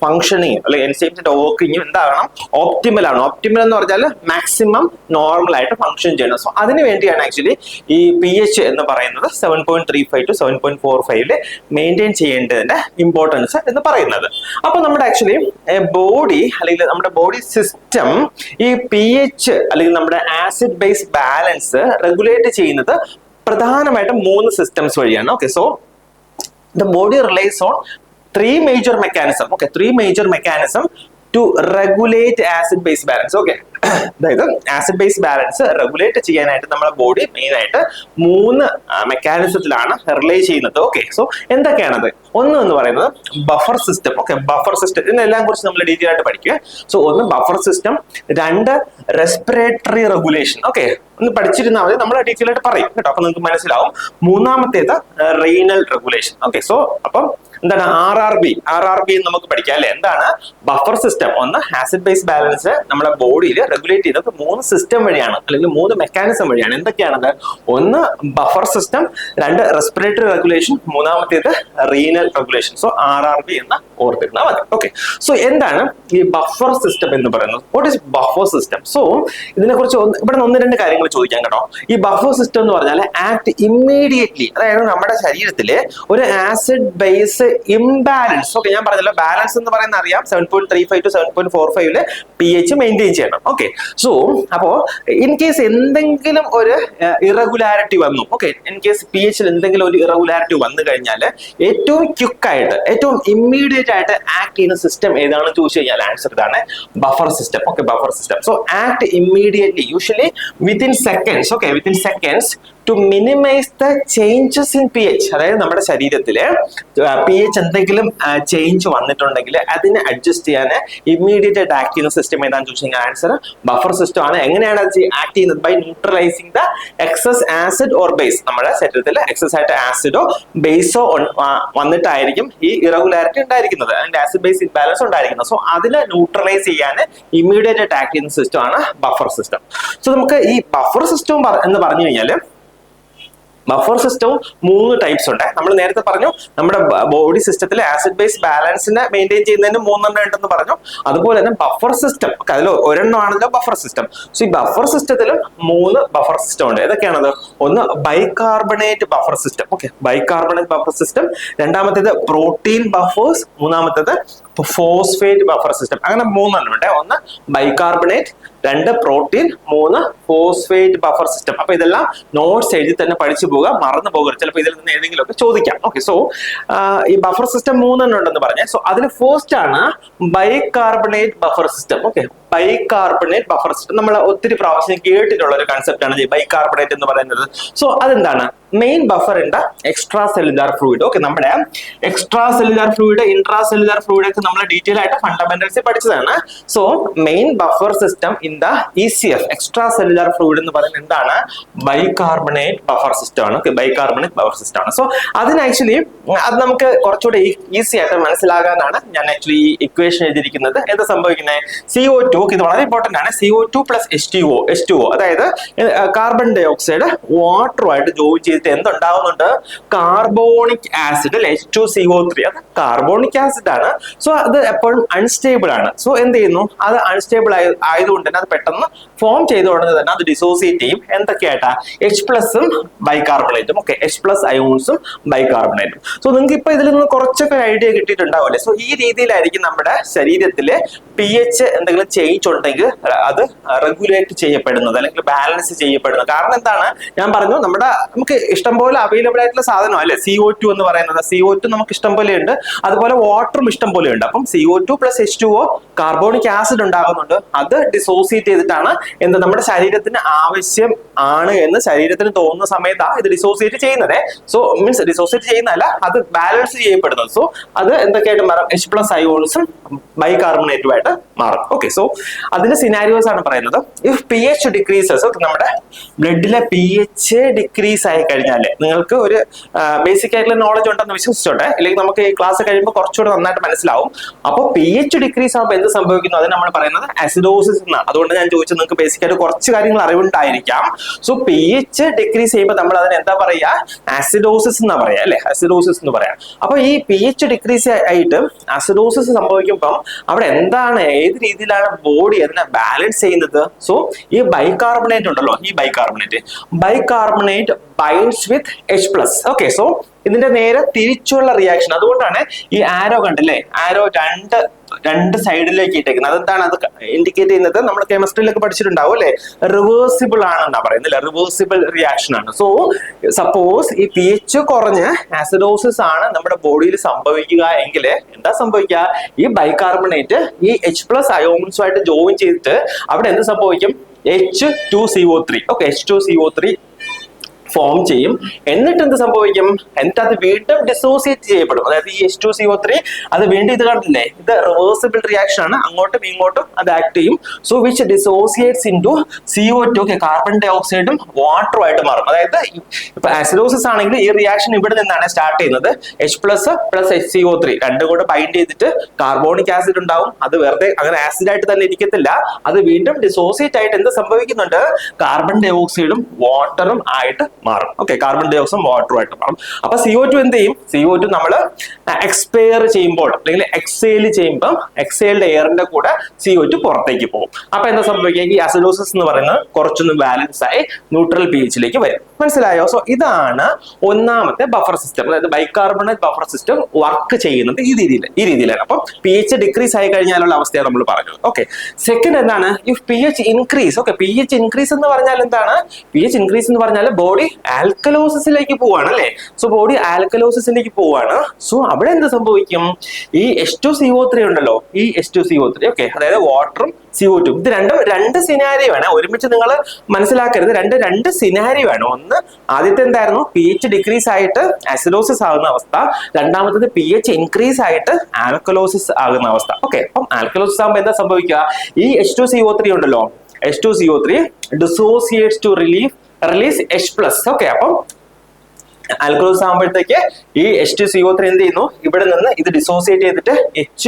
ഫംഗ്ഷനിങ് അല്ലെങ്കിൽ എൻസൈംസിന്റെ വർക്കിങ്ങും എന്താകണം? ഓപ്റ്റിമൽ ആണ്. ഓപ്റ്റിമൽ എന്ന് പറഞ്ഞാൽ മാക്സിമം നോർമൽ ആയിട്ട് ഫംഗ്ഷൻ ചെയ്യണം. സോ അതിന് വേണ്ടിയാണ് ആക്ച്വലി ഈ pH എന്ന് പറയുന്നത് 7.35 to 7.45 മെയിൻറ്റെയിൻ ചെയ്യേണ്ടതിന്റെ ഇമ്പോർട്ടൻസ് എന്ന് പറയുന്നത്. അപ്പൊ നമ്മുടെ ആക്ച്വലി ബോഡി അല്ലെങ്കിൽ നമ്മുടെ ബോഡി സിസ്റ്റം ഈ pH അല്ലെങ്കിൽ നമ്മുടെ ആസിഡ് ബേസ് ബാലൻസ് റെഗുലേറ്റ് ചെയ്യുന്നത് പ്രധാനമായിട്ടും 3 സിസ്റ്റംസ് വഴിയാണ്. Okay, so the body റിലൈസ് on 3 major mechanism. Okay, 3 major mechanism to regulate acid base balance. Okay, അതായത് ആസിഡ് ബേസ് ബാലൻസ് റെഗുലേറ്റ് ചെയ്യാനായിട്ട് നമ്മുടെ ബോഡി മെയിൻ ആയിട്ട് 3 മെക്കാനിസത്തിലാണ് റിലേ ചെയ്യുന്നത്. ഓക്കെ, സോ എന്തൊക്കെയാണത്? ഒന്ന് എന്ന് പറയുന്നത് buffer system. Okay, buffer system ഇതിനെല്ലാം കുറിച്ച് നമ്മൾ ഡീറ്റെയിൽ ആയിട്ട് പഠിക്കുക. സോ ഒന്ന് ബഫർ സിസ്റ്റം, രണ്ട് റെസ്പിറേറ്ററി റെഗുലേഷൻ. ഓക്കെ, ഒന്ന് പഠിച്ചിരുന്നാൽ മതി, നമ്മൾ ഡീറ്റെയിൽ ആയിട്ട് പറയും കേട്ടോ, അപ്പൊ നിങ്ങൾക്ക് മനസ്സിലാവും. മൂന്നാമത്തേത് റീനൽ റെഗുലേഷൻ. ഓക്കെ, സോ അപ്പം എന്താണ് RRB എന്ന് നമുക്ക് പഠിക്കാം അല്ലെ. എന്താണ് ബഫർ സിസ്റ്റം? ഒന്ന് ആസിഡ് ബേസ് ബാലൻസ് നമ്മുടെ ബോഡിയിൽ റെഗുലേറ്റ് ചെയ്യുന്നത് 3 സിസ്റ്റം വഴിയാണ്, അല്ലെങ്കിൽ 3 മെക്കാനിസം വഴിയാണ്. എന്തൊക്കെയാണത്? ഒന്ന് ബഫർ സിസ്റ്റം, രണ്ട് റെസ്പിറേറ്ററി റെഗുലേഷൻ, മൂന്നാമത്തേത് റീനൽ റെഗുലേഷൻ. സോ RRB എന്ന് ഓർത്തിരുന്നാൽ മതി. ഓക്കെ, സോ എന്താണ് ഈ ബഫർ സിസ്റ്റം എന്ന് പറയുന്നത്? What is buffer system? So ഇതിനെ കുറിച്ച് ഇവിടെ 1-2 കാര്യങ്ങൾ ചോദിക്കാം കേട്ടോ. ഈ ബഫർ സിസ്റ്റം എന്ന് പറഞ്ഞാൽ ആക്ട് ഇമ്മീഡിയറ്റ്ലി, അതായത് നമ്മുടെ ശരീരത്തില് ഒരു ആസിഡ് ബേസ് ഇംബാലൻസ്. ഓക്കെ, ഞാൻ പറഞ്ഞല്ലോ ബാലൻസ് എന്ന് പറയുന്നത് അറിയാം, 7.35 to 7.45 pH മെയിൻറ്റെയിൻ ചെയ്യണം. ഓക്കെ, സോ അപ്പോ ഇൻ കേസ് എന്തെങ്കിലും ഒരു ഇറഗുലാരിറ്റി വന്നു, ഓക്കെ, ഇൻ കേസ് pH എന്തെങ്കിലും ഒരു ഇറഗുലാരിറ്റി വന്നു കഴിഞ്ഞാൽ ഏറ്റവും ക്വിക്കായിട്ട്, ഏറ്റവും ഇമ്മീഡിയറ്റ് ആയിട്ട് ആക്ട് ചെയ്യുന്ന സിസ്റ്റം ഏതാണെന്ന് ചോദിച്ചു കഴിഞ്ഞാൽ ആൻസർ ഇതാണ്, buffer system. Okay, buffer system. So act immediately, usually within seconds. Okay, within seconds to minimise the changes in pH. അതായത് നമ്മുടെ ശരീരത്തില് pH എന്തെങ്കിലും ചേഞ്ച് വന്നിട്ടുണ്ടെങ്കിൽ അതിനെ അഡ്ജസ്റ്റ് ചെയ്യാൻ ഇമ്മീഡിയറ്റ് ആയിട്ട് ആക്ട് ചെയ്യുന്ന സിസ്റ്റം ഏതാണെന്ന് ചോദിച്ചാൽ ആൻസർ ബഫർ സിസ്റ്റം ആണ്. എങ്ങനെയാണ് അത് ആക്ട് ചെയ്യുന്നത്? By neutralising the excess acid or base. നമ്മുടെ ശരീരത്തിൽ എക്സസ് ആയിട്ട് ആസിഡോ ബേസോ വന്നിട്ടായിരിക്കും ഈ ഇറഗുലാരിറ്റി ഉണ്ടായിരിക്കുന്നത്, അതിന്റെ ആസിഡ് ബേസ് ഇംബാലൻസ് ഉണ്ടായിരിക്കുന്നത്. സോ അതിനെ ന്യൂട്രലൈസ് ചെയ്യാൻ ഇമ്മീഡിയറ്റ് ആയിട്ട് ആക്ട് ചെയ്യുന്ന സിസ്റ്റം ആണ് ബഫർ സിസ്റ്റം. സോ നമുക്ക് ഈ ബഫർ സിസ്റ്റം എന്ന് പറഞ്ഞു കഴിഞ്ഞാൽ ബഫർ സിസ്റ്റവും 3 ടൈപ്സ് ഉണ്ട്. നമ്മൾ നേരത്തെ പറഞ്ഞു നമ്മുടെ ബോഡി സിസ്റ്റത്തിൽ ആസിഡ് ബേസ് ബാലൻസിനെ മെയിൻറ്റെയിൻ ചെയ്യുന്നതിന് 3 ഉണ്ടെന്ന് പറഞ്ഞു. അതുപോലെ തന്നെ ബഫർ സിസ്റ്റം, അതിൽ ഒരെണ്ണമാണല്ലോ ബഫർ സിസ്റ്റം. സോ ഈ ബഫർ സിസ്റ്റത്തിലും 3 ബഫർ സിസ്റ്റം ഉണ്ട്. ഏതൊക്കെയാണത്? ഒന്ന് bicarbonate buffer system. Okay, bicarbonate buffer system. രണ്ടാമത്തേത് പ്രോട്ടീൻ ബഫേഴ്സ്. മൂന്നാമത്തേത് ഫോസ്ഫേറ്റ് ബഫർ സിസ്റ്റം. അങ്ങനെ 3 ഉണ്ട്. ഒന്ന് bicarbonate, 2 protein, 3 phosphate buffer system. അപ്പൊ ഇതെല്ലാം നോട്ട്സ് എഴുതി തന്നെ പഠിച്ചു പോവുക, മറന്നു പോകരുത്. ചിലപ്പോൾ ഇതിൽ നിന്ന് ഏതെങ്കിലും ഒക്കെ ചോദിക്കാം. ഓക്കെ, സോ ഈ ബഫർ സിസ്റ്റം 3 ഉണ്ടെന്ന് പറഞ്ഞേ. സോ അതിൽ ഫസ്റ്റ് ആണ് bicarbonate buffer system. Okay, bicarbonate buffer system നമ്മൾ ഒത്തിരി പ്രാവശ്യം കേട്ടിട്ടുള്ള ഒരു കൺസെപ്റ്റ് ആണ് ഈ ബൈകാർബണേറ്റ് എന്ന് പറയുന്നത്. സോ അതെന്താണ്? മെയിൻ ബഫർ ഉണ്ട് എക്സ്ട്രാ സെല്ലുലാർ ഫ്ലൂയിഡ്. ഓക്കെ, നമ്മുടെ extra cellular fluid, intra cellular fluid ഒക്കെ നമ്മൾ ഡീറ്റെയിൽ ആയിട്ട് ഫണ്ടമെന്റൽസിൽ പഠിച്ചതാണ്. So main buffer system in the ECF, extra cellular fluid എന്ന് പറയുന്നത് എന്താണ്? ബൈകാർബണേറ്റ് ബഫർ സിസ്റ്റം ആണ്. ഓക്കെ, ബൈകാർബണേറ്റ് ബഫർ സിസ്റ്റം ആണ്. സോ അതിന് ആക്ച്വലി അത് നമുക്ക് കുറച്ചുകൂടെ ഈസി ആയിട്ട് മനസ്സിലാകാനാണ് ഞാൻ ആക്ച്വലി ഈ ഇക്വേഷൻ എഴുതിയിരിക്കുന്നത്. എന്താ സംഭവിക്കുന്നത്? CO2, ഇത് വളരെ ഇമ്പോർട്ടന്റ് ആണ്. CO2 പ്ലസ് H2O, അതായത് കാർബൺ ഡൈ ഓക്സൈഡ് വാട്ടറുമായിട്ട് ജോയിൻ ചെയ്തിട്ട് എന്തുണ്ടാവുന്നുണ്ട്? Carbonic acid, H2CO3. അത് കാർബോണിക് ആസിഡ് ആണ്. സോ അത് എപ്പോഴും അൺസ്റ്റേബിൾ ആണ്. സോ എന്ത് ചെയ്യുന്നു? അത് അൺസ്റ്റേബിൾ ആയതുകൊണ്ട് തന്നെ അത് പെട്ടെന്ന് ഫോം ചെയ്തുകൊണ്ട് തന്നെ അത് ഡിസോസിയേറ്റ് ചെയ്യും. എന്തൊക്കെയായിട്ടാ? H+ഉം ബൈകാർബണേറ്റും. ഓക്കെ, H+ അയോൺസും ബൈകാർബണേറ്റും. സോ നിങ്ങൾക്ക് ഇപ്പൊ ഇതിൽ നിന്ന് കുറച്ചൊക്കെ ഐഡിയ കിട്ടിയിട്ടുണ്ടാവില്ലേ? സോ ഈ രീതിയിലായിരിക്കും നമ്മുടെ ശരീരത്തിലെ pH എന്തെങ്കിലും ചേഞ്ച് ഉണ്ടെങ്കിൽ അത് റെഗുലേറ്റ് ചെയ്യപ്പെടുന്നത്, അല്ലെങ്കിൽ ബാലൻസ് ചെയ്യപ്പെടുന്നത്. കാരണം എന്താണ്? ഞാൻ പറഞ്ഞു, നമുക്ക് ഇഷ്ടംപോലെ അവൈലബിൾ ആയിട്ടുള്ള സാധനം അല്ലെ CO2 എന്ന് പറയുന്നത്. CO2 നമുക്ക് ഇഷ്ടം പോലെ ഉണ്ട്, അതുപോലെ വാട്ടറും ഇഷ്ടം പോലെ ഉണ്ട്. അപ്പം CO2 plus H2O carbonic acid ഉണ്ടാകുന്നുണ്ട്. അത് ഡിസോസിയേറ്റ് ചെയ്തിട്ടാണ് എന്ത് നമ്മുടെ ശരീരത്തിന് ആവശ്യം ആണ് എന്ന് ശരീരത്തിന് തോന്നുന്ന സമയത്താണ് ഇത് ഡിസോസിയേറ്റ് ചെയ്യുന്നത്. സോ മീൻസ് ഡിസോസിയേറ്റ് ചെയ്യുന്നതല്ല, അത് ബാലൻസ് ചെയ്യപ്പെടുന്നത്. സോ അത് എന്തൊക്കെയായിട്ട് മാറും? H+ അയോൺസും ബൈകാർബണേറ്റുമായിട്ട് മാറും. ഓക്കെ, സോ അതിന്റെ സിനാരിയോസ് ആണ് പറയുന്നത്. ഇഫ് pH ഡിക്രീസസ്, നമ്മുടെ ബ്ലഡിലെ pH ഡിക്രീസ് ആയി കഴിഞ്ഞാൽ, നിങ്ങൾക്ക് ഒരു ബേസിക് ആയിട്ടുള്ള നോളജ് ഉണ്ടെന്ന് വിശ്വസിച്ചോട്ടെ, അല്ലെങ്കിൽ നമുക്ക് ഈ ക്ലാസ് കഴിയുമ്പോൾ കുറച്ചുകൂടെ നന്നായിട്ട് മനസ്സിലാവും. അപ്പോൾ pH ഡിക്രീസ് ആകുമ്പോൾ എന്ത് സംഭവിക്കുന്നു? അത് നമ്മൾ പറയുന്നത് അസിഡോസിസ് എന്നാണ്. അതുകൊണ്ട് ഞാൻ ചോദിച്ചത്, നിങ്ങൾക്ക് ബേസിക് ആയിട്ട് കുറച്ച് കാര്യങ്ങൾ അറിവുണ്ടായിരിക്കാം. സോ pH ഡിക്രീസ് ചെയ്യുമ്പോൾ നമ്മൾ അതിന് എന്താ പറയുക? ആസിഡോസിസ് എന്നാ പറയാ അല്ലെ, ആസിഡോസിസ് എന്ന് പറയാം. അപ്പൊ ഈ pH ഡിക്രീസ് ആയിട്ട് അസിഡോസിസ് സംഭവിക്കുമ്പോൾ അവിടെ എന്താണ്, ഏത് രീതിയിലാണ് ബോഡി അതിനെ ബാലൻസ് ചെയ്യുന്നത്? സോ ഈ ബൈകാർബണേറ്റ് ഉണ്ടല്ലോ, ഈ ബൈകാർബണേറ്റ് ബൈൻഡ്സ് വിത്ത് H+. ഓക്കെ, സോ ഇതിന്റെ നേരെ തിരിച്ചുള്ള റിയാക്ഷൻ. അതുകൊണ്ടാണ് ഈ ആരോ കണ്ടല്ലേ, ആരോ രണ്ട് സൈഡിലേക്ക് ഇട്ടേക്കുന്നത്. അതെന്താണ്? അത് ഇൻഡിക്കേറ്റ് ചെയ്യുന്നത് നമ്മൾ കെമിസ്ട്രിയിലൊക്കെ പഠിച്ചിട്ടുണ്ടാവും അല്ലെ, റിവേഴ്സിബിൾ ആണെന്നാ പറയുന്നില്ല, റിവേഴ്സിബിൾ റിയാക്ഷൻ ആണ്. സോ സപ്പോസ് ഈ pH കുറഞ്ഞ് ആസിഡോസിസ് ആണ് നമ്മുടെ ബോഡിയിൽ സംഭവിക്കുക എങ്കിൽ എന്താ സംഭവിക്കുക? ഈ ബൈകാർബണേറ്റ് ഈ H+ അയോൺസുമായിട്ട് ജോയിൻ ചെയ്തിട്ട് അവിടെ എന്ത് സംഭവിക്കും? H2CO3. ഓക്കെ, H2CO3 ഫോം ചെയ്യും. എന്നിട്ട് എന്ത് സംഭവിക്കും? എന്നിട്ട് അത് വീണ്ടും ഡിസോസിയേറ്റ് ചെയ്യപ്പെടും. അതായത് ഈ H2CO3 അത് വീണ്ടും ഇത് കണ്ടില്ലേ, ഇത് റിവേഴ്സിബിൾ റിയാക്ഷൻ ആണ്, അങ്ങോട്ടും ഇങ്ങോട്ടും അത് ആക്ട് ചെയ്യും. So which dissociates into CO2, okay, carbon ഡൈ ഓക്സൈഡും വാട്ടറും ആയിട്ട് മാറും. അതായത് ഇപ്പൊ ആസിഡോസിസ് ആണെങ്കിൽ ഈ റിയാക്ഷൻ ഇവിടെ നിന്നാണ് സ്റ്റാർട്ട് ചെയ്യുന്നത്. H+ പ്ലസ് HCO3 രണ്ടും കൂടെ ബൈൻഡ് ചെയ്തിട്ട് കാർബോണിക് ആസിഡ് ഉണ്ടാവും. അത് വെറുതെ അങ്ങനെ ആസിഡ് ആയിട്ട് തന്നെ ഇരിക്കത്തില്ല, അത് വീണ്ടും ഡിസോസിയേറ്റ് ആയിട്ട് എന്ത് സംഭവിക്കുന്നുണ്ട്? കാർബൺ ഡൈ ഓക്സൈഡും വാട്ടറും ആയിട്ട് മാറും. ഓക്കെ, കാർബൺ ഡൈ ഓക്സൈഡും വാട്ടറും ആയിട്ട് മാറും. അപ്പൊ CO2 എന്ത് ചെയ്യും? CO2 നമ്മൾ എക്സ്പയർ ചെയ്യുമ്പോൾ അല്ലെങ്കിൽ എക്സേൽ ചെയ്യുമ്പോൾ എക്സേൽഡ് എയറിന്റെ കൂടെ CO2 പുറത്തേക്ക് പോകും. അപ്പൊ എന്താ സംഭവിക്കുക? ഈ അസിഡോസിസ് എന്ന് പറയുന്നത് കുറച്ചൊന്ന് ബാലൻസ് ആയി ന്യൂട്രൽ pH-ലേക്ക് വരും. മനസ്സിലായോ? സോ ഇതാണ് ഒന്നാമത്തെ ബഫർ സിസ്റ്റം. അതായത് ബൈകാർബണേറ്റ് ബഫർ സിസ്റ്റം വർക്ക് ചെയ്യുന്നത് ഈ രീതിയിലാണ്. അപ്പം pH ഡിക്രീസ് ആയി കഴിഞ്ഞാലുള്ള അവസ്ഥയാണ് നമ്മൾ പറഞ്ഞത്. ഓക്കെ, സെക്കൻഡ് എന്താണ്? If pH increase. Okay, pH increase എന്ന് പറഞ്ഞാൽ എന്താണ്? pH ഇൻക്രീസ് എന്ന് പറഞ്ഞാൽ ബോഡി ആൽക്കലോസിസിലേക്ക് പോവാണ് അല്ലെ? സോ ബോഡി ആൽക്കലോസിസിലേക്ക് പോവാണ്. സോ അവിടെ എന്ത് സംഭവിക്കും? ഈ H2CO3 ഉണ്ടല്ലോ, ഈ H2CO3, ഓക്കെ, അതായത് വാട്ടറും CO2, ഇത് രണ്ടും രണ്ട് സിനാരിയോ ആണ്. ഒരുമിച്ച് നിങ്ങൾ മനസ്സിലാക്കരുത്, രണ്ട് സിനാരിയോ ആണ്. ഒന്ന് ആദ്യത്തെ എന്തായിരുന്നു? pH ഡിക്രീസ് ആയിട്ട് ആസിഡോസിസ് ആകുന്ന അവസ്ഥ. രണ്ടാമത്തത് pH ഇൻക്രീസ് ആയിട്ട് ആൽക്കലോസിസ് ആകുന്ന അവസ്ഥ. ഓക്കെ, അപ്പം ആൽക്കലോസിസ് ആകുമ്പോൾ എന്താ സംഭവിക്കുക? ഈ H2CO3 ഉണ്ടല്ലോ, H2CO3 dissociates to release H+. Okay, അപ്പം ആൽക്കലോസിസ് ആകുമ്പോഴത്തേക്ക് ഈ H2CO3 എന്ത് ചെയ്യുന്നു? ഇവിടെ നിന്ന് ഇത് ഡിസോസിയേറ്റ് ചെയ്തിട്ട് H+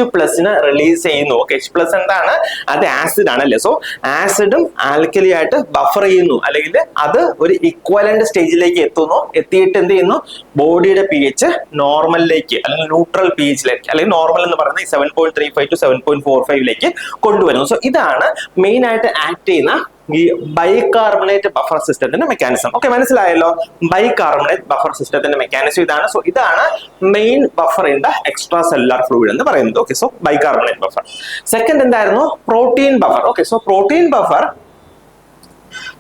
റിലീസ് ചെയ്യുന്നു. ഓക്കെ, H+ എന്താണ്? അത് ആസിഡ് ആണല്ലേ. സോ ആസിഡും ആൽക്കലി ആയിട്ട് ബഫർ ചെയ്യുന്നു, അല്ലെങ്കിൽ അത് ഒരു ഇക്വലന്റ് സ്റ്റേജിലേക്ക് എത്തുന്നു. എത്തിയിട്ട് എന്ത് ചെയ്യുന്നു? ബോഡിയുടെ pH നോർമലിലേക്ക് അല്ലെങ്കിൽ ന്യൂട്രൽ pH-ലേക്ക്, അല്ലെങ്കിൽ നോർമൽ എന്ന് പറയുന്നത് 7.35 to 7.45 കൊണ്ടുവരുന്നു. സോ ഇതാണ് മെയിൻ ആയിട്ട് ആക്ട് ചെയ്യുന്ന ഈ ബൈകാർബണേറ്റ് ബഫർ സിസ്റ്റത്തിന്റെ മെക്കാനിസം. ഓക്കെ, മനസ്സിലായല്ലോ? ബൈകാർബണേറ്റ് ബഫർ സിസ്റ്റത്തിന്റെ മെക്കാനിസം ഇതാണ്. സോ ഇതാണ് main buffer in the extracellular fluid എന്ന് പറയുന്നത്. Okay, so bicarbonate buffer. Second എന്തായിരുന്നു? Protein buffer. Okay, so protein buffer,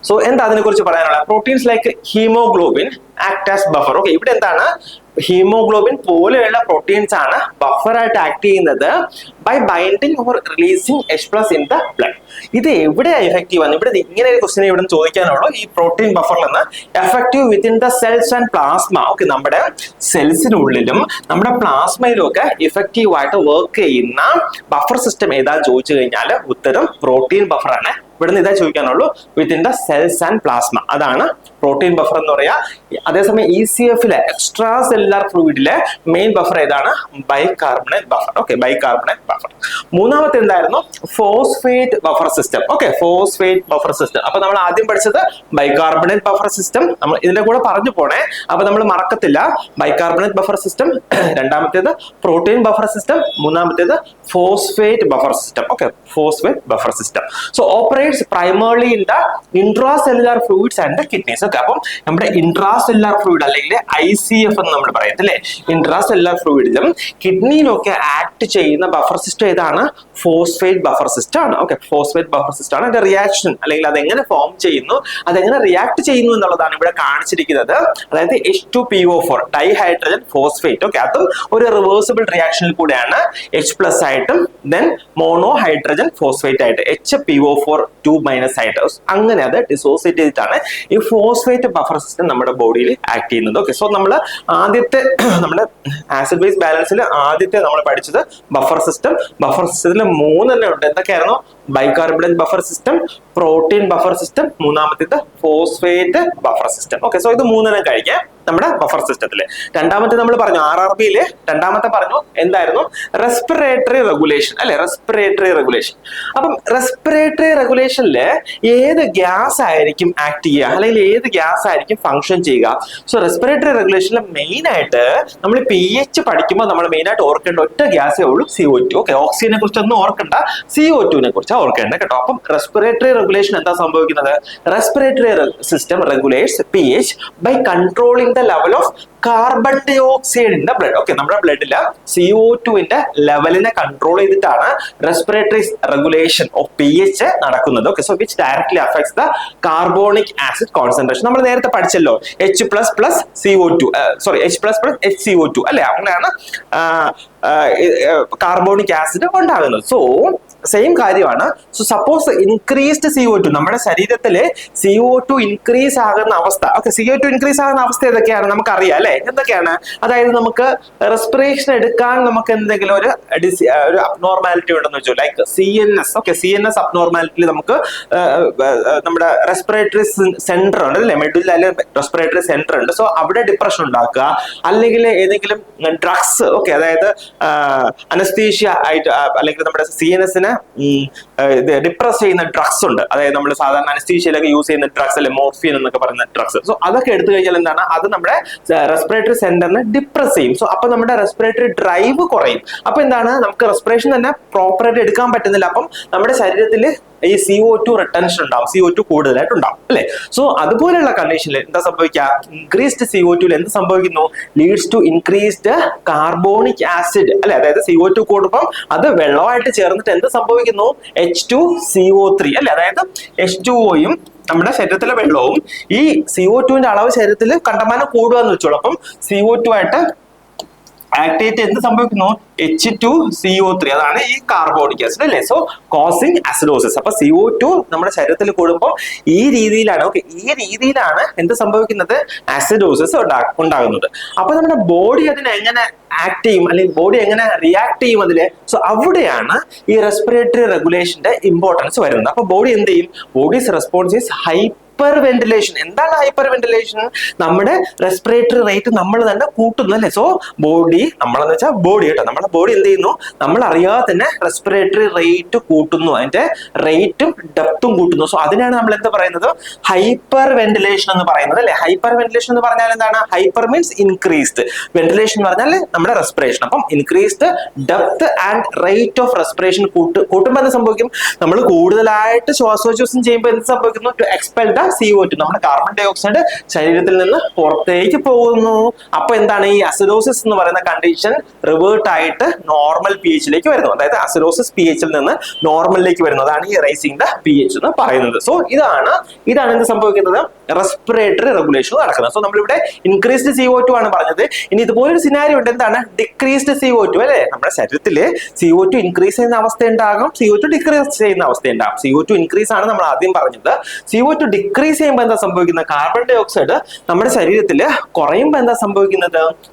so എന്താ അതിനെ കുറിച്ച് പറയാനുള്ള? Proteins like haemoglobin act as buffer. Okay, ഇവിടെ എന്താണ്? ഹീമോഗ്ലോബിൻ പോലെയുള്ള പ്രോട്ടീൻസ് ആണ് ബഫറായിട്ട് ആക്ട് ചെയ്യുന്നത് by binding or releasing H+ in the blood. ഇത് എവിടെയാണ് എഫക്റ്റീവ് ആണ്? ഇവിടെ ഇങ്ങനെ ഒരു ക്വസ്റ്റ്യൻ ഇവിടെ ചോദിക്കാനുള്ളൂ. ഈ പ്രോട്ടീൻ ബഫറിൽ നിന്ന് effective within the cells and plasma. Okay, നമ്മുടെ സെൽസിനുള്ളിലും നമ്മുടെ പ്ലാസ്മയിലും ഒക്കെ എഫക്റ്റീവ് ആയിട്ട് വർക്ക് ചെയ്യുന്ന ബഫർ സിസ്റ്റം ഏതാന്ന് ചോദിച്ചു കഴിഞ്ഞാൽ ഉത്തരം പ്രോട്ടീൻ ബഫറാണ്. ഇവിടെ നിന്ന് ഇതാ ചോദിക്കാനുള്ളൂ, within the cells and plasma. അതാണ് പ്രോട്ടീൻ ബഫർ എന്ന് പറയാ. അതേസമയം ECF-ലെ എക്സ്ട്രാ സെല്ലുലാർ ഫ്ലൂയിഡിലെ മെയിൻ ബഫർ ഏതാണ്? Bicarbonate buffer. Okay, bicarbonate buffer. മൂന്നാമത്തെ എന്തായിരുന്നു? Phosphate buffer system. Okay, phosphate buffer system. അപ്പൊ നമ്മൾ ആദ്യം പഠിച്ചത് ബൈകാർബണേറ്റ് ബഫർ സിസ്റ്റം, നമ്മൾ ഇതിന്റെ കൂടെ പറഞ്ഞു പോണേ, അപ്പൊ നമ്മൾ മറക്കത്തില്ല. ബൈകാർബണേറ്റ് ബഫർ സിസ്റ്റം, രണ്ടാമത്തേത് പ്രോട്ടീൻ ബഫർ സിസ്റ്റം, മൂന്നാമത്തേത് phosphate buffer system. Okay, phosphate buffer system. So operates primarily in the intracellular fluids and the kidneys. Okay, അപ്പം നമ്മുടെ ഇൻട്രാസെല്ലുലാർ ഫ്ലൂയിഡ് അല്ലെങ്കിൽ ICF എന്ന് നമ്മൾ പറയത്തില്ലേ, ഇൻട്രാസെല്ലുലാർ ഫ്ലൂയിഡിലും കിഡ്നിയിലും ഒക്കെ ആക്ട് ചെയ്യുന്ന ബഫർ സിസ്റ്റം ഏതാണ്? ഫോസ്ഫേറ്റ് ബഫർ സിസ്റ്റം ആണ്. ഓക്കെ, ഫോസ്ഫേറ്റ് ബഫർ സിസ്റ്റം ആണ്. അതിന്റെ റിയാക്ഷൻ അല്ലെങ്കിൽ അതെങ്ങനെ ഫോം ചെയ്യുന്നു, അതെങ്ങനെ റിയാക്ട് ചെയ്യുന്നു എന്നുള്ളതാണ് ഇവിടെ കാണിച്ചിരിക്കുന്നത്. അതായത് H2PO4 ഡൈഹൈഡ്രജൻ ഫോസ്ഫേറ്റ്. ഓക്കെ, അതും ഒരു റിവേഴ്സിബിൾ റിയാക്ഷനിൽ കൂടെയാണ് H+ ആയിട്ടും ദെൻ മോണോ ഹൈഡ്രജൻ ഫോസ്ഫേറ്റ് ആയിട്ട് HPO4 2- ആയിട്ട് അങ്ങനെ അത് ഡിസോസിയേറ്റ് ചെയ്തിട്ടാണ് ഈ ഫോസ്ഫേറ്റ് ബഫർ സിസ്റ്റം നമ്മുടെ ബോഡിയിൽ ആക്ട് ചെയ്യുന്നത്. ഓക്കെ, സോ നമ്മൾ ആദ്യത്തെ നമ്മുടെ ആസിഡ് ബേസ് ബാലൻസിൽ ആദ്യത്തെ നമ്മൾ പഠിച്ചത് ബഫർ സിസ്റ്റം. ബഫർ സിസ്റ്റത്തിൽ 3 തന്നെ ഉണ്ട്. എന്തൊക്കെയായിരുന്നു? Bicarbonate buffer system, protein buffer system, മൂന്നാമത്തേത് phosphate buffer system. Okay, so ഇത് 3 കഴിക്കാം നമ്മുടെ ബഫർ സിസ്റ്റത്തില്. രണ്ടാമത്തെ നമ്മൾ പറഞ്ഞു RRBയില് രണ്ടാമത്തെ പറഞ്ഞു എന്തായിരുന്നു? റെസ്പിറേറ്ററി റെഗുലേഷൻ അല്ലെ, റെസ്പിറേറ്ററി റെഗുലേഷൻ. അപ്പം റെസ്പിറേറ്ററി റെഗുലേഷനില് ഏത് ഗ്യാസ് ആയിരിക്കും ആക്ട് ചെയ്യുക, അല്ലെങ്കിൽ ഏത് ഗ്യാസ് ആയിരിക്കും ഫംഗ്ഷൻ ചെയ്യുക? സോ റെസ്പിറേറ്ററി റെഗുലേഷനിൽ മെയിൻ ആയിട്ട് നമ്മൾ pH പഠിക്കുമ്പോൾ നമ്മൾ മെയിൻ ആയിട്ട് ഓർക്കേണ്ട ഒറ്റ ഗ്യാസേ ഉള്ളൂ, CO2. ഓക്കെ, ഓക്സിജനെ കുറിച്ചൊന്നും ഓർക്കണ്ട, CO2നെ കുറിച്ച് ഓർക്കേണ്ടത് കേട്ടോ. അപ്പം റെസ്പിറേറ്ററി റെഗുലേഷൻ എന്താ സംഭവിക്കുന്നത്? Respiratory system regulates pH by controlling the level of carbon dioxide in the blood. Okay, നമ്മുടെ ബ്ലഡില് CO2ന്റെ ലെവലിനെ കൺട്രോൾ ചെയ്തിട്ടാണ് റെസ്പിറേറ്ററി റെഗുലേഷൻ ഓഫ് pH നടക്കുന്നത്. Okay, so which directly affects the carbonic acid concentration. നമ്മൾ നേരത്തെ പഠിച്ചല്ലോ H++ CO2, sorry H++ HCO2 അല്ലെ, അങ്ങനെയാണ് carbonic acid ഉണ്ടാകുന്നത്. So same കാര്യമാണ്. So suppose increased CO2, നമ്മുടെ ശരീരത്തിലെ CO2 ഇൻക്രീസ് ആകുന്ന അവസ്ഥ. ഓക്കെ, CO2 ഇൻക്രീസ് ആകുന്ന അവസ്ഥ ഏതൊക്കെയാണ് നമുക്കറിയാം അല്ലെ? എന്തൊക്കെയാണ്? അതായത് നമുക്ക് റെസ്പിറേഷൻ എടുക്കാൻ നമുക്ക് എന്തെങ്കിലും ഒരു അബ്നോർമാലിറ്റി ഉണ്ടെന്ന് വെച്ചോ, like CNS. Okay, CNS abnormality നമുക്ക് നമ്മുടെ റെസ്പിറേറ്ററി സെന്റർ ഉണ്ട് അല്ലെ, മെഡുലയിലെ റെസ്പിറേറ്ററി സെന്റർ ഉണ്ട്. സോ അവിടെ ഡിപ്രഷൻ ഉണ്ടാക്കുക, അല്ലെങ്കിൽ ഏതെങ്കിലും ഡ്രഗ്സ്, ഓക്കെ, അതായത് അനസ്തീഷ്യ ആയിട്ട്, അല്ലെങ്കിൽ നമ്മുടെ CNS-നെ ഡിപ്രസ് ചെയ്യുന്ന ഡ്രഗ്സ് ഉണ്ട്. അതായത് നമ്മൾ സാധാരണ അനസ്തീഷ്യയിലൊക്കെ യൂസ് ചെയ്യുന്ന ഡ്രഗ്സ് അല്ലെ, മോർഫിൻ എന്നൊക്കെ പറയുന്ന ഡ്രഗ്സ്. സോ അതൊക്കെ എടുത്തു കഴിഞ്ഞാൽ എന്താണ്, അത് നമ്മുടെ റെസ്പിറേറ്ററി സെന്ററിനെ ഡിപ്രസ് ചെയ്യും. സോ അപ്പൊ നമ്മുടെ റെസ്പിറേറ്ററി ഡ്രൈവ് കുറയും. അപ്പൊ എന്താണ്, നമുക്ക് റെസ്പിറേഷൻ തന്നെ പ്രോപ്പറായിട്ട് എടുക്കാൻ പറ്റുന്നില്ല. അപ്പം നമ്മുടെ ശരീരത്തിൽ ഈ CO2 റിട്ടൻഷൻ ഉണ്ടാവും, CO2 കൂടുതലായിട്ട് ഉണ്ടാവും അല്ലെ? സോ അതുപോലെയുള്ള കണ്ടീഷനിൽ എന്താ സംഭവിക്കുക, ഇൻക്രീസ്ഡ് CO2 എന്ത് സംഭവിക്കുന്നു, leads to increased carbonic acid അല്ലെ? അതായത് CO2 കൂടുമ്പോൾ അത് വെള്ളമായിട്ട് ചേർന്നിട്ട് എന്ത് സംഭവിക്കുന്നു, H2CO3 അല്ലെ? അതായത് H2O-യും നമ്മുടെ ശരീരത്തിലെ വെള്ളവും ഈ CO2-ന്റെ അളവ് ശരീരത്തിൽ കണ്ടമാനം കൂടുക എന്ന് വെച്ചോളൂ. അപ്പം CO2 ആയിട്ട് ആക്ട് ചെയ്തിട്ട് എന്ത് സംഭവിക്കുന്നു, H2CO3, അതാണ് ഈ കാർബോണിക് ആസിഡ് അല്ലെ? So causing acidosis. അപ്പൊ CO2 നമ്മുടെ ശരീരത്തിൽ കൂടുമ്പോൾ ഈ രീതിയിലാണ്, ഓക്കെ, ഈ രീതിയിലാണ് എന്ത് സംഭവിക്കുന്നത്, അസിഡോസിസ് ഉണ്ടാകുന്നത്. അപ്പൊ നമ്മുടെ ബോഡി അതിനെ എങ്ങനെ ആക്ട് ചെയ്യും, അല്ലെങ്കിൽ ബോഡി എങ്ങനെ റിയാക്ട് ചെയ്യും അതില്? സോ അവിടെയാണ് ഈ റെസ്പിറേറ്ററി റെഗുലേഷന്റെ ഇമ്പോർട്ടൻസ് വരുന്നത്. അപ്പൊ ബോഡി എന്ത് ചെയ്യും, bodies response is hyper ventilation. എന്താണ് ഹൈപ്പർ വെന്റിലേഷൻ? നമ്മുടെ റെസ്പിറേറ്ററി റേറ്റ് നമ്മൾ തന്നെ കൂട്ടുന്നു അല്ലെ? സോ ബോഡി, നമ്മളെന്ന് വെച്ചാൽ ബോഡി കേട്ടോ, നമ്മുടെ ബോഡി എന്ത് ചെയ്യുന്നു, നമ്മൾ അറിയാതെ തന്നെ റെസ്പിറേറ്ററി റേറ്റ് കൂട്ടുന്നു, അതിന്റെ റേറ്റും ഡെപ്തും കൂട്ടുന്നു. സോ അതിനാണ് നമ്മൾ എന്ത് പറയുന്നത്, ഹൈപ്പർ വെന്റിലേഷൻ എന്ന് പറയുന്നത് അല്ലെ? ഹൈപ്പർ വെന്റിലേഷൻ എന്ന് പറഞ്ഞാൽ എന്താണ്, ഹൈപ്പർ മീൻസ് ഇൻക്രീസ്ഡ്, വെന്റിലേഷൻ എന്ന് പറഞ്ഞാൽ നമ്മുടെ റെസ്പിറേഷൻ. അപ്പം increased depth and rate of respiration കൂട്ടുമ്പോൾ എന്ത് സംഭവിക്കും, നമ്മൾ കൂടുതലായിട്ട് ശ്വാസോച്ഛ്വാസം ചെയ്യുമ്പോൾ എന്ത് സംഭവിക്കുന്നു, ടു എക്സ്പെൽ ദ CO2, നമ്മുടെ കാർബൺ ഡൈ ഓക്സൈഡ് ശരീരത്തിൽ നിന്ന് പുറത്തേക്ക് പോകുന്നു. അപ്പൊ എന്താണ്, ഈ അസിഡോസിസ് എന്ന് പറയുന്ന കണ്ടീഷൻ റിവേർട്ട് ആയിട്ട് നോർമൽ pH-ലേക്ക് വരുന്നു. അതായത് അസിഡോസിസ് pH-ൽ നിന്ന് നോർമലിലേക്ക് വരുന്നു. അതാണ് ഈ റൈസിംഗ് ദ pH എന്ന് പറയുന്നത്. സോ ഇതാണ് എന്ത് സംഭവിക്കുന്നത്, റെസ്പിറേറ്ററി റെഗുലേഷൻ നടക്കുന്നത്. സോ നമ്മളിവിടെ ഇൻക്രീസ്ഡ് CO2 ആണ് പറഞ്ഞത്. ഇനി ഇതുപോലൊരു സിനാരിയോ ഉണ്ട്, എന്താണ്, ഡിക്രീസ്ഡ് CO2 അല്ലെ? നമ്മുടെ ശരീരത്തിൽ CO2 ഇൻക്രീസ് ചെയ്യുന്ന അവസ്ഥ ഉണ്ടാകും, CO2 ഡിക്രീസ് ചെയ്യുന്ന അവസ്ഥ ഉണ്ടാകും. CO2 ഇൻക്രീസ് ആണ് നമ്മൾ ആദ്യം പറഞ്ഞത്. CO2 ഡിക്രീസ് ചെയ്യുമ്പോൾ എന്താ സംഭവിക്കുന്നത്, കാർബൺ ഡൈ ഓക്സൈഡ് നമ്മുടെ ശരീരത്തിൽ കുറയുമ്പോൾ എന്താ സംഭവിക്കുന്നത്,